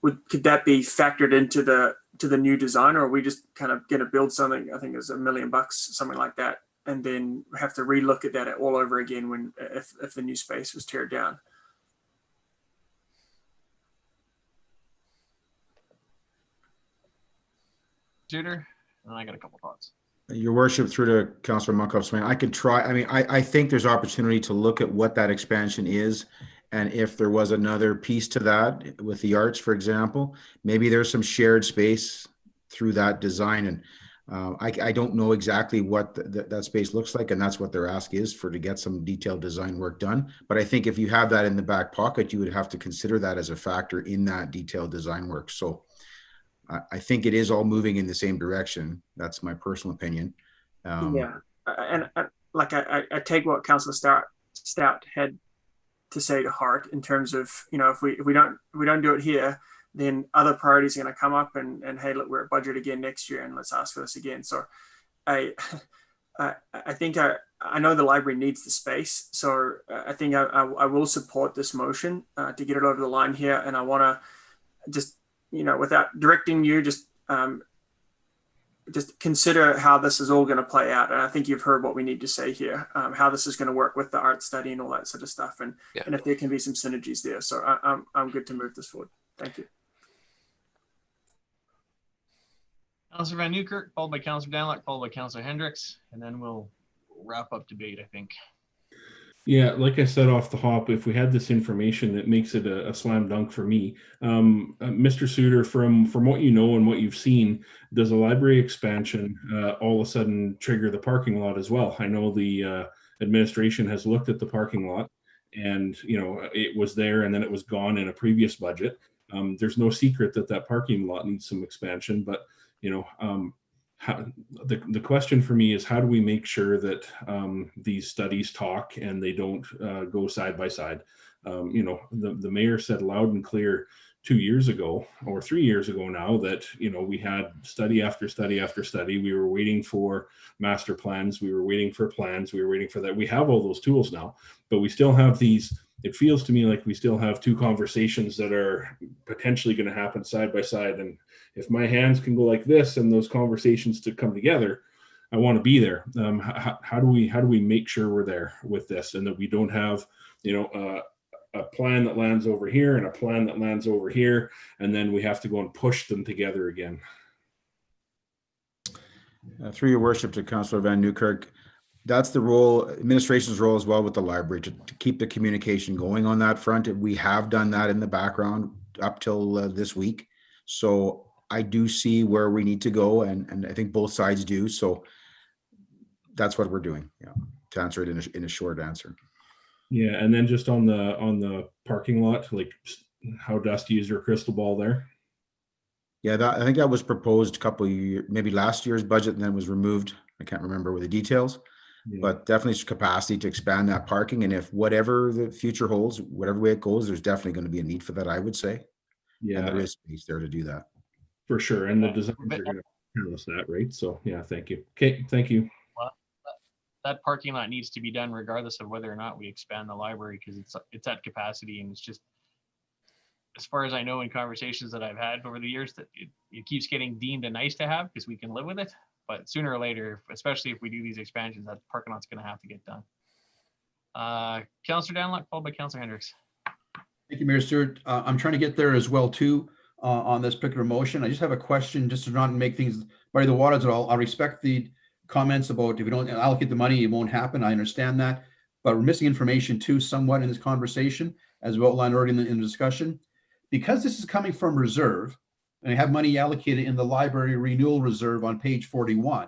[SPEAKER 2] could that be factored into the new design, or are we just kind of going to build something, I think it's $1 million, something like that, and then have to relook at that all over again if the new space was teared down?
[SPEAKER 1] Suitor, and I got a couple thoughts.
[SPEAKER 5] Your Worship, through to Councillor Monkhouse-Swain, I could try. I mean, I think there's opportunity to look at what that expansion is, and if there was another piece to that with the arts, for example, maybe there's some shared space through that design. And I don't know exactly what that space looks like, and that's what their ask is, to get some detailed design work done. But I think if you have that in the back pocket, you would have to consider that as a factor in that detailed design work. So I think it is all moving in the same direction. That's my personal opinion.
[SPEAKER 2] Yeah, and I take what Councillor Stout had to say to heart in terms of, if we don't do it here, then other priorities are going to come up, and hey, look, we're at budget again next year, and let's ask for this again. So I think I know the library needs the space, so I think I will support this motion to get it over the line here, and I want to just, without directing you, just consider how this is all going to play out. And I think you've heard what we need to say here, how this is going to work with the art study and all that sort of stuff, and if there can be some synergies there. So I'm good to move this forward. Thank you.
[SPEAKER 1] Councillor Van Newkirk, followed by Councillor Danlock, followed by Councillor Hendricks, and then we'll wrap up debate, I think.
[SPEAKER 4] Yeah, like I said off the hop, if we had this information, it makes it a slam dunk for me. Mr. Suter, from what you know and what you've seen, does a library expansion all of a sudden trigger the parking lot as well? I know the administration has looked at the parking lot, and it was there and then it was gone in a previous budget. There's no secret that that parking lot needs some expansion, but the question for me is, how do we make sure that these studies talk and they don't go side by side? The mayor said loud and clear 2 years ago or 3 years ago now that we had study after study after study. We were waiting for master plans, we were waiting for plans, we were waiting for that. We have all those tools now, but we still have these. It feels to me like we still have two conversations that are potentially going to happen side by side. And if my hands can go like this and those conversations to come together, I want to be there. How do we make sure we're there with this, and that we don't have a plan that lands over here and a plan that lands over here, and then we have to go and push them together again?
[SPEAKER 5] Through your worship to Councillor Van Newkirk, that's the role, administration's role as well with the library, to keep the communication going on that front. We have done that in the background up till this week. So I do see where we need to go, and I think both sides do. So that's what we're doing, to answer it in a short answer.
[SPEAKER 4] Yeah, and then just on the parking lot, like, how dusty is your crystal ball there?
[SPEAKER 5] Yeah, I think that was proposed a couple of years, maybe last year's budget, and then was removed. I can't remember with the details. Yeah. But definitely capacity to expand that parking. And if whatever the future holds, whatever way it goes, there's definitely going to be a need for that, I would say.
[SPEAKER 4] Yeah,
[SPEAKER 5] and there is space there to do that.
[SPEAKER 4] For sure. And the designers are going to tell us that, right? So yeah, thank you. Okay, thank you.
[SPEAKER 1] Well, that parking lot needs to be done regardless of whether or not we expand the library, because it's at capacity, and it's just, as far as I know, in conversations that I've had over the years, that it keeps getting deemed a nice to have because we can live with it. But sooner or later, especially if we do these expansions, that parking lot's going to have to get done. Councillor Danlock, followed by Councillor Hendricks.
[SPEAKER 6] Thank you, Mayor Stewart. I'm trying to get there as well too on this particular motion. I just have a question, just to not make things muddy the waters at all. I respect the comments about if you don't allocate the money, it won't happen. I understand that, but we're missing information too somewhat in this conversation, as we outlined already in the discussion. Because this is coming from reserve, and I have money allocated in the library renewal reserve on page 41.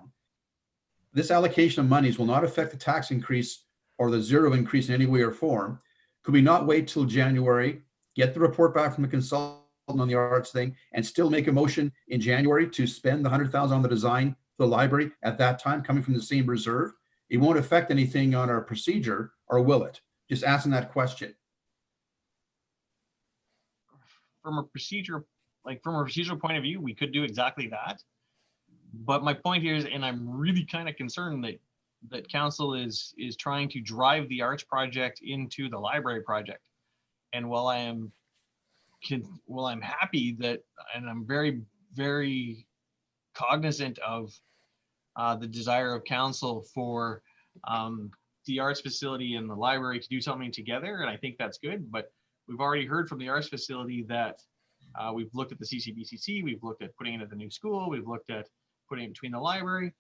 [SPEAKER 6] This allocation of monies will not affect the tax increase or the zero increase in any way or form. Could we not wait till January, get the report back from the consultant on the arts thing, and still make a motion in January to spend the $100,000 on the design for the library at that time, coming from the same reserve? It won't affect anything on our procedure, or will it? Just asking that question.
[SPEAKER 1] From a procedural point of view, we could do exactly that. But my point here is, and I'm really kind of concerned that council is trying to drive the arts project into the library project. And while I'm happy that, and I'm very, very cognizant of the desire of council for the arts facility and the library to do something together, and I think that's good, but we've already heard from the arts facility that we've looked at the CCBCC, we've looked at putting it at the new school, we've looked at putting it between the library.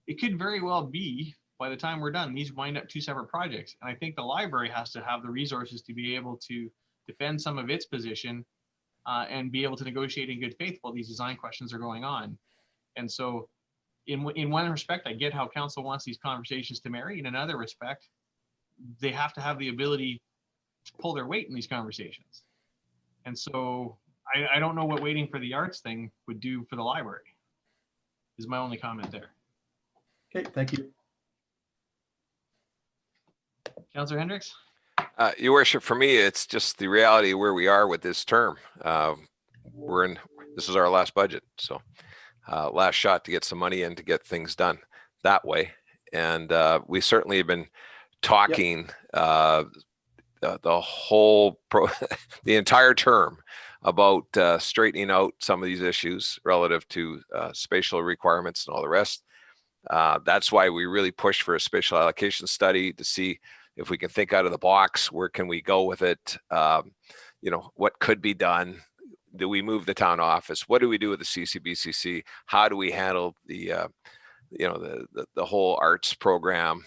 [SPEAKER 1] It could very well be, by the time we're done, these wind up two separate projects. And I think the library has to have the resources to be able to defend some of its position and be able to negotiate in good faith while these design questions are going on. And so in one respect, I get how council wants these conversations to marry. In another respect, they have to have the ability to pull their weight in these conversations. And so I don't know what waiting for the arts thing would do for the library, is my only comment there.
[SPEAKER 6] Okay, thank you.
[SPEAKER 1] Councillor Hendricks?
[SPEAKER 10] Your worship, for me, it's just the reality of where we are with this term. This is our last budget. So last shot to get some money in to get things done that way. And we certainly have been talking the whole the entire term about straightening out some of these issues relative to spatial requirements and all the rest. That's why we really push for a spatial allocation study to see if we can think out of the box. Where can we go with it? What could be done? Do we move the town office? What do we do with the CCBCC? How do we handle the the whole arts program?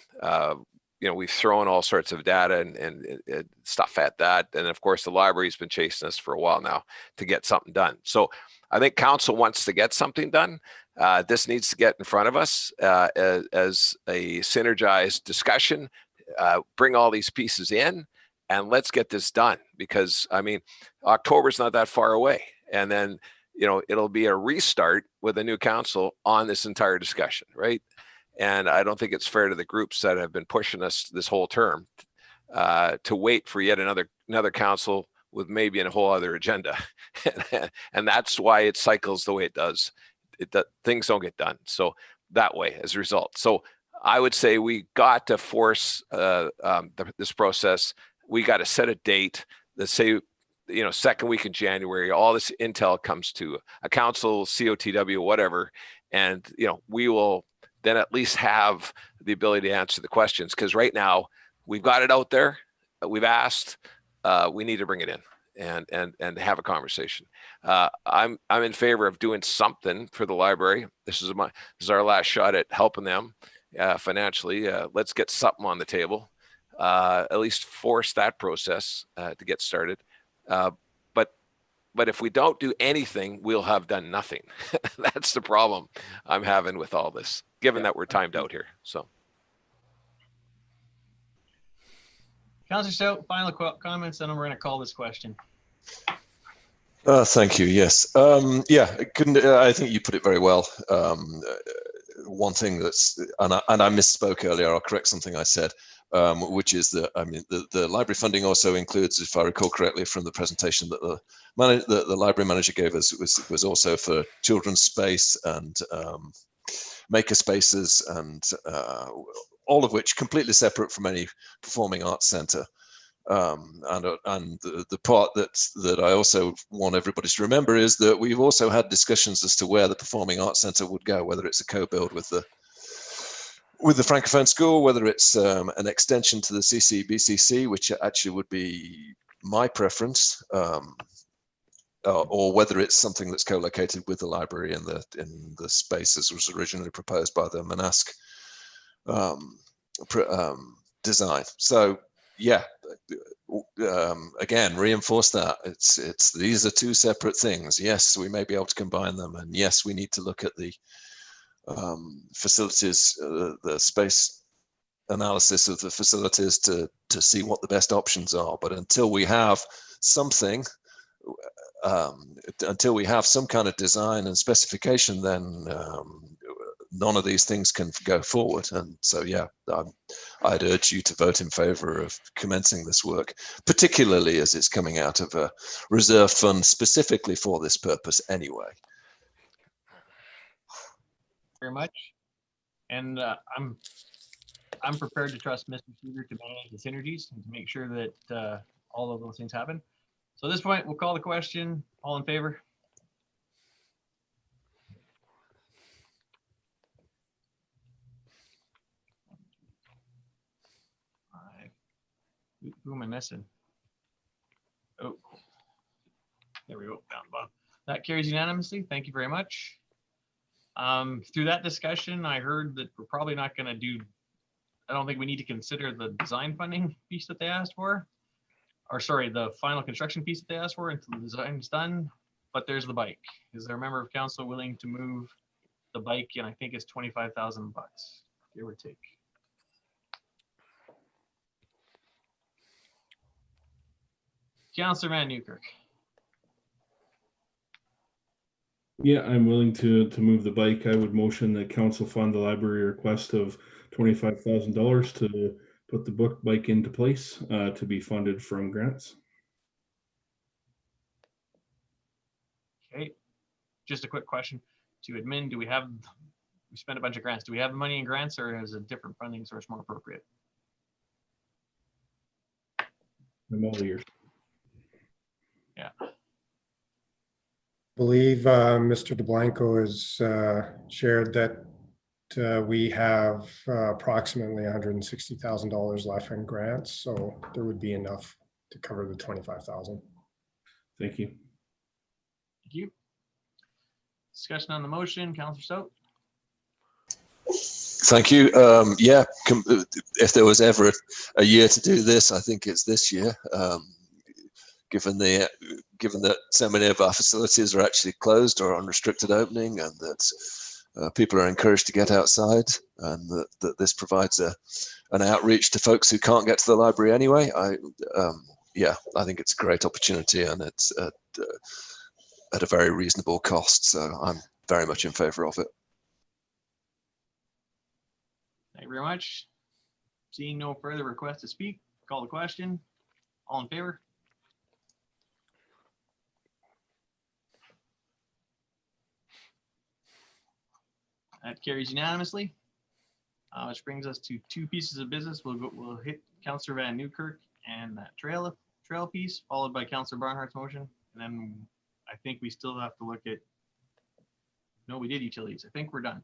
[SPEAKER 10] we've thrown all sorts of data and stuff at that. And of course, the library's been chasing us for a while now to get something done. So I think council wants to get something done. This needs to get in front of us as a synergized discussion, bring all these pieces in, and let's get this done, because I mean, October's not that far away. And then, it'll be a restart with a new council on this entire discussion, right? And I don't think it's fair to the groups that have been pushing us this whole term to wait for yet another council with maybe a whole other agenda. And that's why it cycles the way it does. Things don't get done. So that way, as a result. So I would say we got to force this process. We got to set a date. Let's say, second week in January, all this intel comes to a council, COTW, whatever. And, we will then at least have the ability to answer the questions. Because right now we've got it out there. We've asked, we need to bring it in and have a conversation. I'm in favor of doing something for the library. This is our last shot at helping them financially. Let's get something on the table, at least force that process to get started. But if we don't do anything, we'll have done nothing. That's the problem I'm having with all this, given that we're timed out here. So,
[SPEAKER 1] Councillor Stout, final comments, and then we're going to call this question.
[SPEAKER 14] Thank you. Yes. I think you put it very well. One thing and I misspoke earlier. I'll correct something I said, which is that the library funding also includes, if I recall correctly from the presentation that the library manager gave us, was also for children's space and maker spaces, and all of which completely separate from any performing arts centre. And the part that I also want everybody to remember is that we've also had discussions as to where the Performing Arts Centre would go, whether it's a co-build with the Francophone School, whether it's an extension to the CCBCC, which actually would be my preference, or whether it's something that's co-located with the library in the space as was originally proposed by the Manask design. So yeah, again, reinforce that these are two separate things. Yes, we may be able to combine them, and yes, we need to look at the facilities, the space analysis of the facilities to see what the best options are. But until we have something, until we have some kind of design and specification, then none of these things can go forward. And so, yeah, I'd urge you to vote in favor of commencing this work, particularly as it's coming out of a reserve fund specifically for this purpose anyway.
[SPEAKER 1] Very much. And I'm prepared to trust Mr. Suter to manage the synergies and to make sure that all of those things happen. So at this point, we'll call the question. All in favor? Who am I missing? Oh, there we go, down the bottom. That carries unanimously. Thank you very much. Through that discussion, I heard that we're probably not going to do, I don't think we need to consider the design funding piece that they asked for, or sorry, the final construction piece that they asked for until the design is done. But there's the bike. Is there a member of council willing to move the bike? And I think it's 25,000 bucks, give or take. Councillor Van Newkirk.
[SPEAKER 4] Yeah, I'm willing to move the bike. I would motion that council fund the library request of $25,000 to put the book bike into place to be funded from grants.
[SPEAKER 1] Okay, just a quick question to admin. We spent a bunch of grants. Do we have money in grants, or is a different funding source more appropriate?
[SPEAKER 4] I'm all ears.
[SPEAKER 1] Yeah.
[SPEAKER 11] I believe Mr. DeBlanco has shared that we have approximately $160,000 left in grants, so there would be enough to cover the 25,000.
[SPEAKER 4] Thank you.
[SPEAKER 1] Thank you. Discussion on the motion, Councillor Stout.
[SPEAKER 14] Thank you. Yeah, if there was ever a year to do this, I think it's this year. Given that so many of our facilities are actually closed or on restricted opening, and that people are encouraged to get outside, and that this provides an outreach to folks who can't get to the library anyway. Yeah, I think it's a great opportunity, and it's at a very reasonable cost. So I'm very much in favor of it.
[SPEAKER 1] Thank you very much. Seeing no further requests to speak, call the question. All in favor? That carries unanimously, which brings us to two pieces of business. We'll hit Councillor Van Newkirk and that trail piece, followed by Councillor Barnhart's motion. And then I think we still have to look at, no, we did utilities. I think we're done.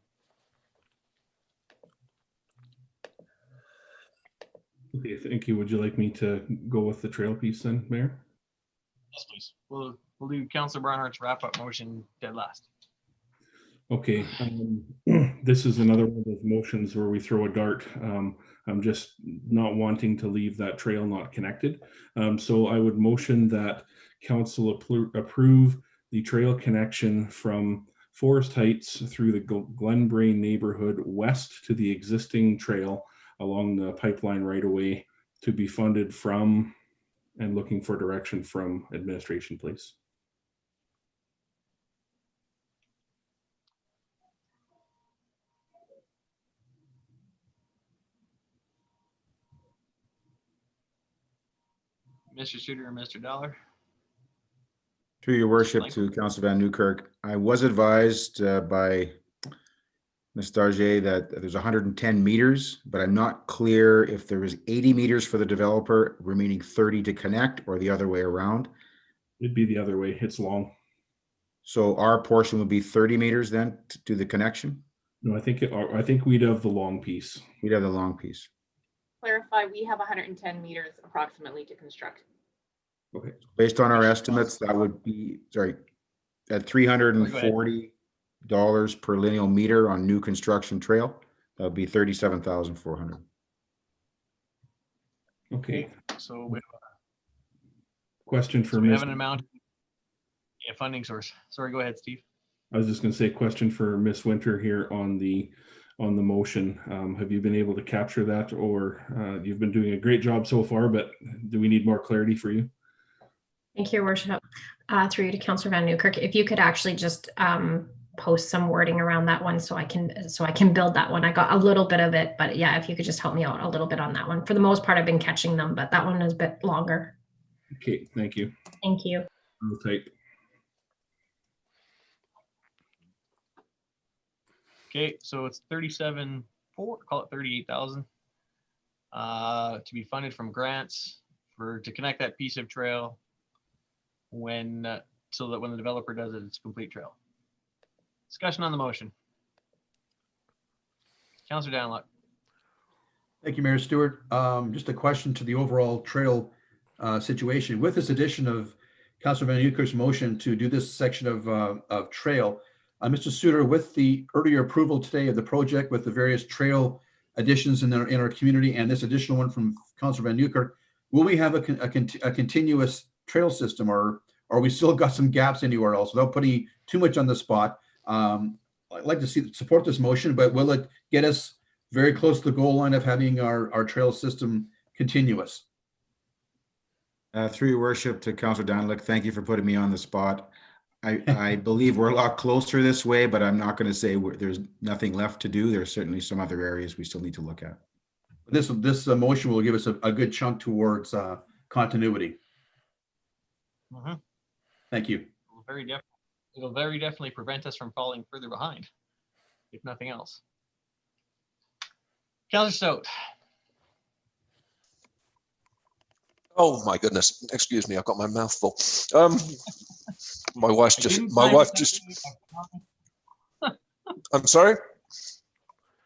[SPEAKER 4] Okay, thank you. Would you like me to go with the trail piece then, Mayor?
[SPEAKER 1] Yes, please. We'll do Councillor Barnhart's wrap-up motion dead last.
[SPEAKER 4] Okay, this is another one of those motions where we throw a dart. I'm just not wanting to leave that trail not connected. So I would motion that council approve the trail connection from Forest Heights through the Glenbrae neighborhood west to the existing trail along the pipeline right away, to be funded from, and looking for direction from administration, please.
[SPEAKER 1] Mr. Suter and Mr. Dollar.
[SPEAKER 5] Through your worship to Councillor Van Newkirk, I was advised by Ms. Darget that there's 110 meters, but I'm not clear if there was 80 meters for the developer, remaining 30 to connect, or the other way around.
[SPEAKER 4] It'd be the other way. It's long.
[SPEAKER 5] So our portion would be 30 meters then to do the connection?
[SPEAKER 4] No, I think we'd have the long piece.
[SPEAKER 5] We'd have the long piece.
[SPEAKER 7] Clarify, we have 110 meters approximately to construct.
[SPEAKER 5] Okay. Based on our estimates, that would be, sorry, at $340 per lineal meter on new construction trail, that would be 37,400.
[SPEAKER 1] Okay, so we have
[SPEAKER 4] question for
[SPEAKER 1] we have an amount, funding source. Sorry, go ahead, Steve.
[SPEAKER 4] I was just going to say, question for Ms. Winter here on the motion. Have you been able to capture that, or you've been doing a great job so far, but do we need more clarity for you?
[SPEAKER 13] Thank you, Your Worship. Through you to Councillor Van Newkirk, if you could actually just post some wording around that one so I can build that one. I got a little bit of it, but yeah, if you could just help me out a little bit on that one. For the most part, I've been catching them, but that one is a bit longer.
[SPEAKER 4] Okay, thank you.
[SPEAKER 13] Thank you.
[SPEAKER 4] I'll type.
[SPEAKER 1] Okay, so it's 37.4, call it 38,000 to be funded from grants to connect that piece of trail so that when the developer does it, it's a complete trail. Discussion on the motion. Councillor Danlock.
[SPEAKER 6] Thank you, Mayor Stewart. Just a question to the overall trail situation. With this addition of Councillor Van Newkirk's motion to do this section of trail, Mr. Suter, with the earlier approval today of the project with the various trail additions in our community and this additional one from Councillor Van Newkirk, will we have a continuous trail system, or we still got some gaps anywhere else? Without putting too much on the spot, I'd like to support this motion, but will it get us very close to the goal line of having our trail system continuous?
[SPEAKER 5] Through your worship to Councillor Danlock, thank you for putting me on the spot. I believe we're a lot closer this way, but I'm not going to say there's nothing left to do. There's certainly some other areas we still need to look at.
[SPEAKER 6] This motion will give us a good chunk towards continuity. Thank you.
[SPEAKER 1] It'll very definitely prevent us from falling further behind, if nothing else. Councillor Stout.
[SPEAKER 14] Oh my goodness! Excuse me, I've got my mouth full. My wife just. I'm sorry.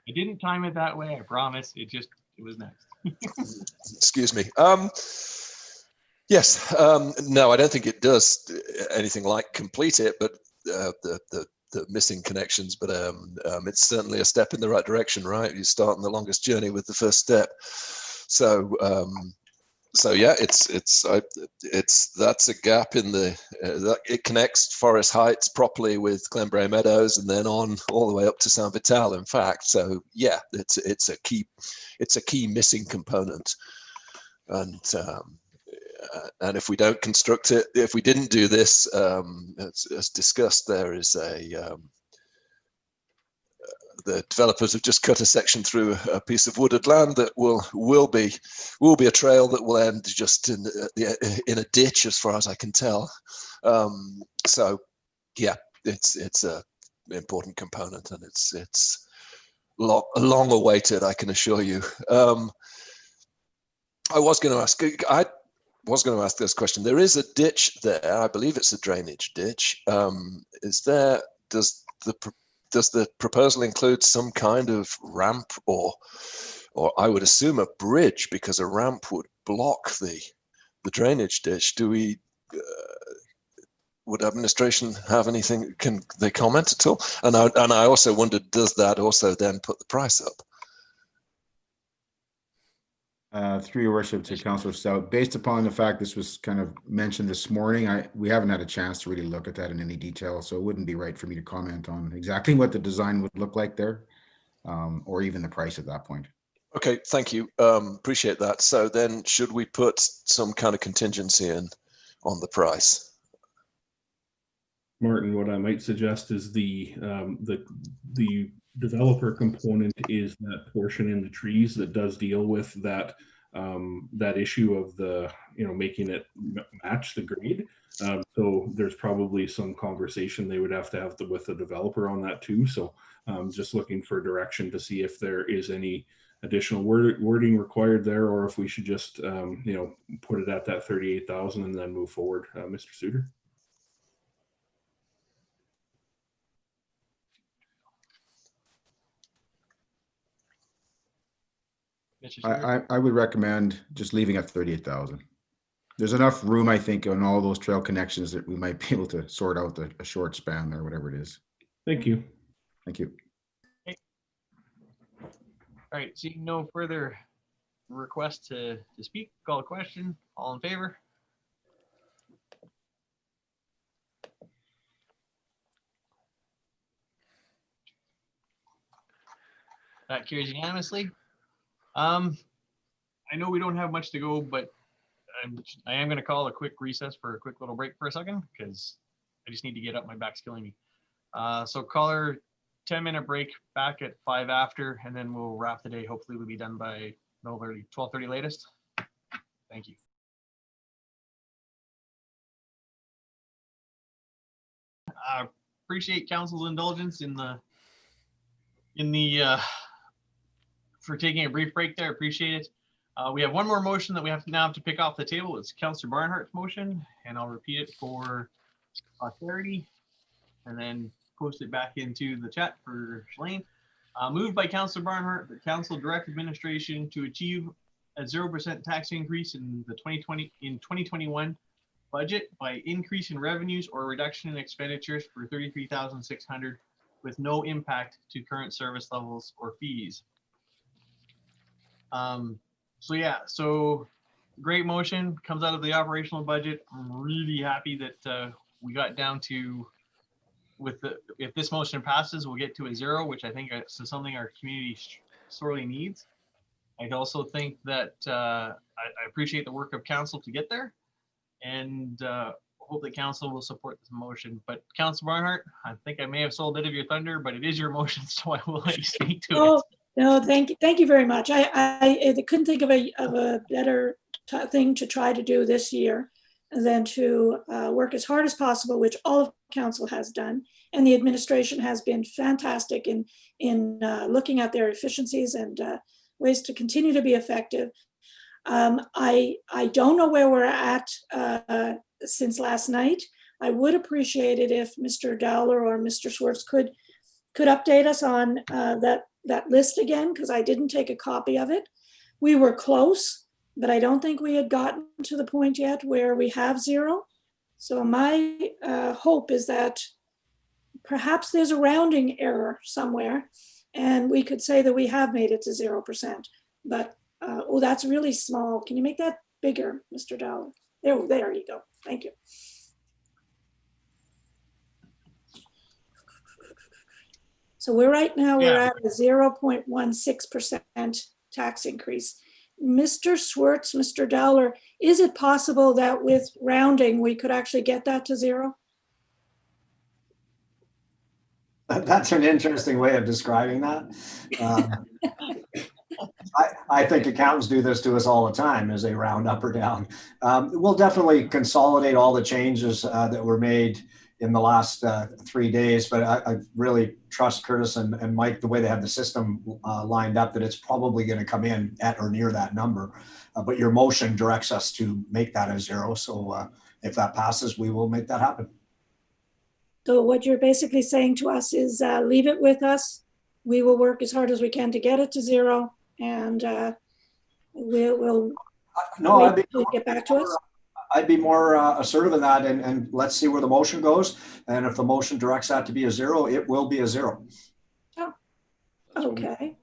[SPEAKER 1] I didn't time it that way. I promise. It was next.
[SPEAKER 14] Excuse me. Yes. No, I don't think it does anything like complete it, but the the missing connections, but it's certainly a step in the right direction, right? You start on the longest journey with the first step. So so yeah, that's a gap in the it connects Forest Heights properly with Glenbrae Meadows, and then on all the way up to Saint Vital. In fact, so yeah, it's a key missing component, and if we don't construct it, if we didn't do this, as discussed, there is the developers have just cut a section through a piece of wooded land that will be a trail that will end just in a ditch, as far as I can tell. So yeah, it's a important component, and it's long awaited, I can assure you. I was going to ask this question. There is a ditch there. I believe it's a drainage ditch. Does the proposal include some kind of ramp, or I would assume a bridge, because a ramp would block the drainage ditch? Would administration have anything? Can they comment at all? And I also wondered, does that also then put the price up?
[SPEAKER 5] Through your worship to Councillor Stout, based upon the fact this was kind of mentioned this morning, we haven't had a chance to really look at that in any detail, so it wouldn't be right for me to comment on exactly what the design would look like there, or even the price at that point.
[SPEAKER 14] Okay, thank you. Appreciate that. So then, should we put some kind of contingency in on the price?
[SPEAKER 4] Martin, what I might suggest is the developer component is that portion in the trees that does deal with that issue of making it match the grade. So there's probably some conversation they would have to have with the developer on that too. So just looking for direction to see if there is any additional wording required there, or if we should just put it at that 38,000 and then move forward. Mr. Suter.
[SPEAKER 5] I would recommend just leaving at 38,000. There's enough room, I think, on all those trail connections that we might be able to sort out a short span there, whatever it is.
[SPEAKER 4] Thank you.
[SPEAKER 5] Thank you.
[SPEAKER 1] Okay. All right, seeing no further requests to speak, call a question. All in favor? That carries unanimously. I know we don't have much to go, but I am going to call a quick recess for a quick little break for a second, because I just need to get up. My back's killing me. So call our 10-minute break, back at 5 after, and then we'll wrap the day. Hopefully we'll be done by 12:30 latest. Thank you. Appreciate council's indulgence for taking a brief break there. Appreciate it. We have one more motion that we now have to pick off the table. It's Councillor Barnhart's motion, and I'll repeat it for posterity and then post it back into the chat for Shalane. Moved by Councillor Barnhart that council direct administration to achieve a 0% tax increase in the 2021 budget by increase in revenues or reduction in expenditures for 33,600 with no impact to current service levels or fees. So great motion, comes out of the operational budget. I'm really happy that we got down to, if this motion passes, we'll get to a 0, which I think is something our community sorely needs. I also think that I appreciate the work of council to get there, and hope that council will support this motion. But Councilor Barnhart, I think I may have stole a bit of your thunder, but it is your motion, so I will let you speak to it.
[SPEAKER 9] No, thank you very much. I couldn't think of a better thing to try to do this year than to work as hard as possible, which all of council has done, and the administration has been fantastic in looking at their efficiencies and ways to continue to be effective. I don't know where we're at since last night. I would appreciate it if Mr. Dowler or Mr. Swerves could update us on that list again, because I didn't take a copy of it. We were close, but I don't think we had gotten to the point yet where we have 0. So my hope is that perhaps there's a rounding error somewhere, and we could say that we have made it to 0%. But, oh, that's really small. Can you make that bigger, Mr. Dowler? There you go. Thank you. So we're right now, we're at a 0.16% tax increase. Mr. Schwartz, Mr. Dowler, is it possible that with rounding, we could actually get that to 0?
[SPEAKER 8] That's an interesting way of describing that. I think accountants do this to us all the time as they round up or down. We'll definitely consolidate all the changes that were made in the last 3 days, but I really trust Curtis and Mike, the way they have the system lined up, that it's probably going to come in at or near that number. But your motion directs us to make that a 0. So if that passes, we will make that happen.
[SPEAKER 9] So what you're basically saying to us is leave it with us. We will work as hard as we can to get it to 0, and we'll get back to us.
[SPEAKER 8] I'd be more assertive in that, and let's see where the motion goes. And if the motion directs that to be a 0, it will be a 0.
[SPEAKER 9] Oh, okay.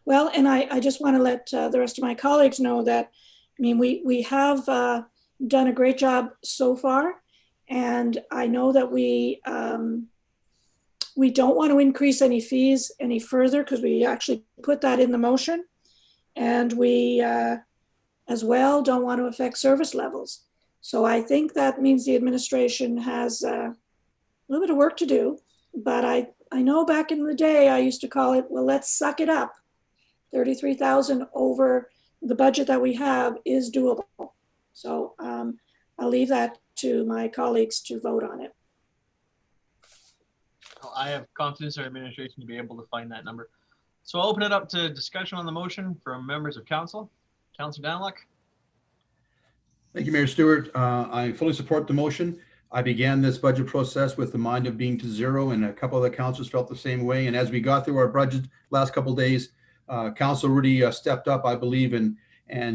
[SPEAKER 9] Well, and I just want to let the rest of my colleagues know that, I mean, we have done a great job so far. And I know that we don't want to increase any fees any further, because we actually put that in the motion. And we, as well, don't want to affect service levels. So I think that means the administration has a little bit of work to do. But I know back in the day, I used to call it, well, let's suck it up. 33,000 over the budget that we have is doable. So I'll leave that to my colleagues to vote on it.
[SPEAKER 1] I have confidence in our administration to be able to find that number. So I'll open it up to discussion on the motion from members of council. Councillor Daniluk.
[SPEAKER 6] Thank you, Mayor Stewart. I fully support the motion. I began this budget process with the mind of being to 0, and a couple of the councillors felt the same way. And as we got through our budget last couple of days, council really stepped up, I believe, and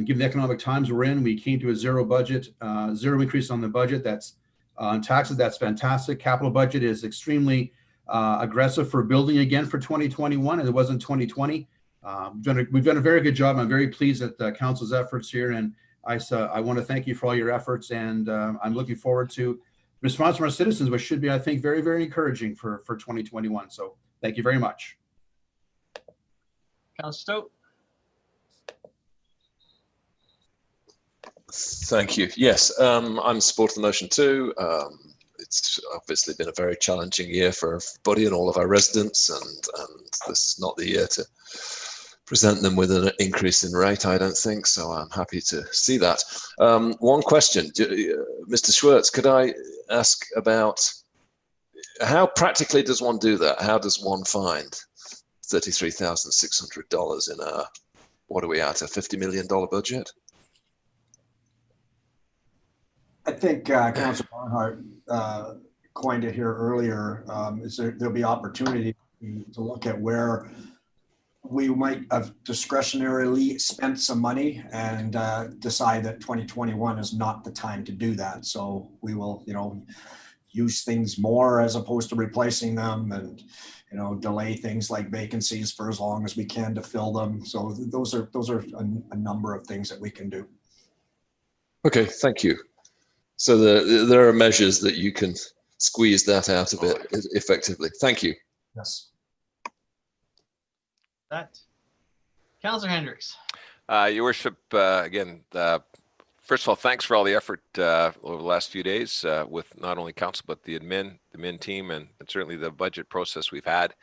[SPEAKER 6] given the economic times we're in, we came to a 0 budget, 0 increase on the budget. That's on taxes. That's fantastic. Capital budget is extremely aggressive for building again for 2021, and it wasn't 2020. We've done a very good job. I'm very pleased at the council's efforts here, and I want to thank you for all your efforts, and I'm looking forward to response from our citizens, which should be, I think, very, very encouraging for 2021. So thank you very much.
[SPEAKER 1] Councillor Stout.
[SPEAKER 14] Thank you. Yes, I'm supporting the motion too. It's obviously been a very challenging year for everybody and all of our residents, and this is not the year to present them with an increase in rate, I don't think, so I'm happy to see that. One question, Mr. Schwartz, could I ask about how practically does one do that? How does one find $33,600 in a, what are we at, a $50 million budget?
[SPEAKER 8] I think Councillor Barnhart coined it here earlier. There'll be opportunity to look at where we might have discretionarily spent some money and decide that 2021 is not the time to do that. So we will, use things more as opposed to replacing them, and delay things like vacancies for as long as we can to fill them. So those are a number of things that we can do.
[SPEAKER 14] Okay, thank you. So there are measures that you can squeeze that out of it effectively. Thank you.
[SPEAKER 8] Yes.
[SPEAKER 1] That. Councillor Hendricks.
[SPEAKER 10] Your worship, again, first of all, thanks for all the effort over the last few days with not only council, but the admin team, and certainly the budget process we've had.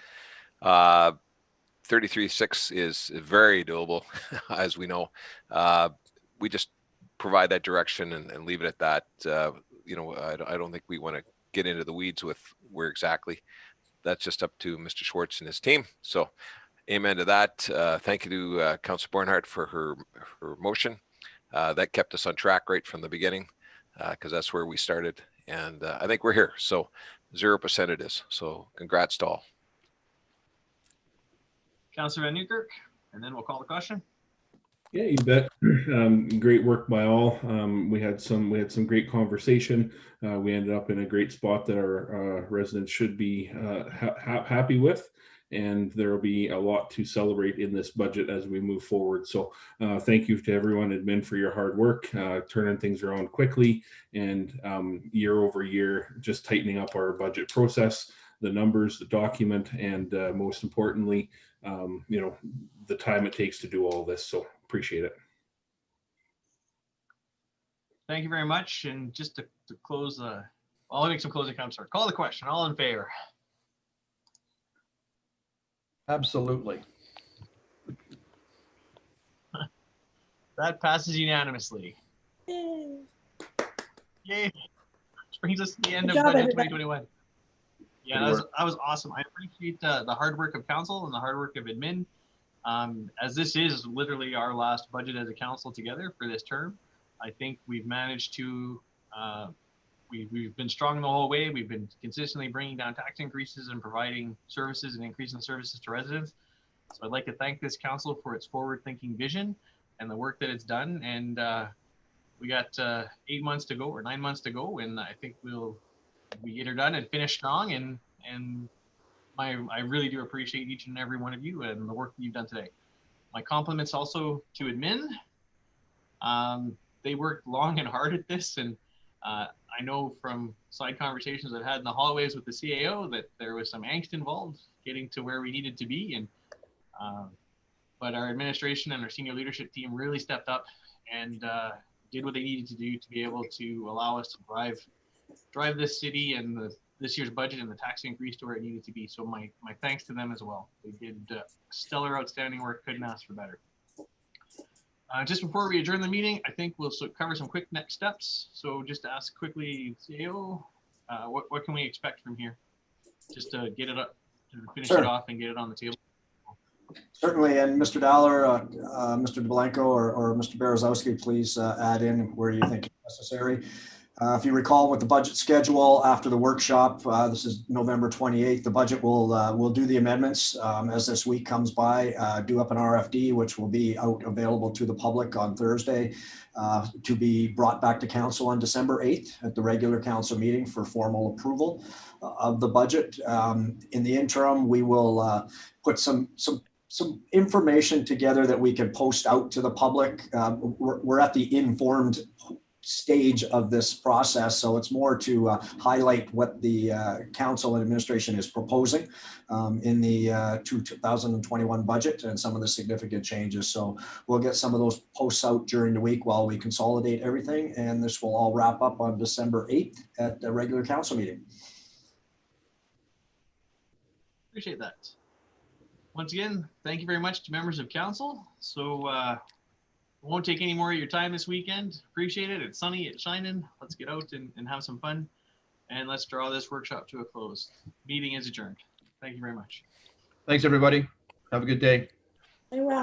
[SPEAKER 10] 33.6 is very doable, as we know. We just provide that direction and leave it at that. I don't think we want to get into the weeds with where exactly. That's just up to Mr. Schwartz and his team. So amen to that. Thank you to Councillor Barnhart for her motion. That kept us on track right from the beginning, because that's where we started. And I think we're here. So 0% it is. So congrats to all.
[SPEAKER 1] Councillor Van Newkirk, and then we'll call the question.
[SPEAKER 4] Yeah, you bet. Great work by all. We had some great conversation. We ended up in a great spot that our residents should be happy with, and there will be a lot to celebrate in this budget as we move forward. So thank you to everyone, admin, for your hard work, turning things around quickly, and year over year, just tightening up our budget process, the numbers, the document, and most importantly, the time it takes to do all this. So appreciate it.
[SPEAKER 1] Thank you very much. And just to close, I'll make some closing comments. Call the question. All in favor?
[SPEAKER 6] Absolutely.
[SPEAKER 1] That passes unanimously.
[SPEAKER 9] Yay.
[SPEAKER 1] Yay. Which brings us to the end
[SPEAKER 9] Good
[SPEAKER 1] of
[SPEAKER 9] job,
[SPEAKER 1] budget
[SPEAKER 9] everybody.
[SPEAKER 1] 2021. Yeah,
[SPEAKER 6] Good
[SPEAKER 1] that was awesome. I appreciate the hard work of council and the hard work of admin. As this is literally our last budget as a council together for this term, I think we've managed to, we've been strong the whole way. We've been consistently bringing down tax increases and providing services and increasing services to residents. So I'd like to thank this council for its forward-thinking vision and the work that it's done. And we got 8 months to go or 9 months to go, and I think we get her done and finish strong. And I really do appreciate each and every one of you and the work that you've done today. My compliments also to admin. They worked long and hard at this, and I know from side conversations I've had in the hallways with the CAO that there was some angst involved getting to where we needed to be, and but our administration and our senior leadership team really stepped up and did what they needed to do to be able to allow us to drive this city and this year's budget and the tax increase to where it needed to be. So my thanks to them as well. They did stellar, outstanding work. Couldn't ask for better. Just before we adjourn the meeting, I think we'll cover some quick next steps. So just to ask quickly, CEO, what can we expect from here? Just to get it up, to finish
[SPEAKER 8] Sure.
[SPEAKER 1] it off and get it on the table.
[SPEAKER 8] Certainly, and Mr. Dowler, Mr. DeBlanco, or Mr. Berezowski, please add in where you think it's necessary. If you recall with the budget schedule after the workshop, this is November 28th, the budget will do the amendments as this week comes by, do up an RFD, which will be out available to the public on Thursday, to be brought back to council on December 8th at the regular council meeting for formal approval of the budget. In the interim, we will put some information together that we can post out to the public. We're at the informed stage of this process, so it's more to highlight what the council and administration is proposing in the 2021 budget and some of the significant changes. So we'll get some of those posts out during the week while we consolidate everything, and this will all wrap up on December 8th at the regular council meeting.
[SPEAKER 1] Appreciate that. Once again, thank you very much to members of council. So won't take any more of your time this weekend. Appreciate it. It's sunny, it's shining. Let's get out and have some fun. And let's draw this workshop to a close. Meeting is adjourned. Thank you very much.
[SPEAKER 6] Thanks, everybody. Have a good day.
[SPEAKER 9] Very well.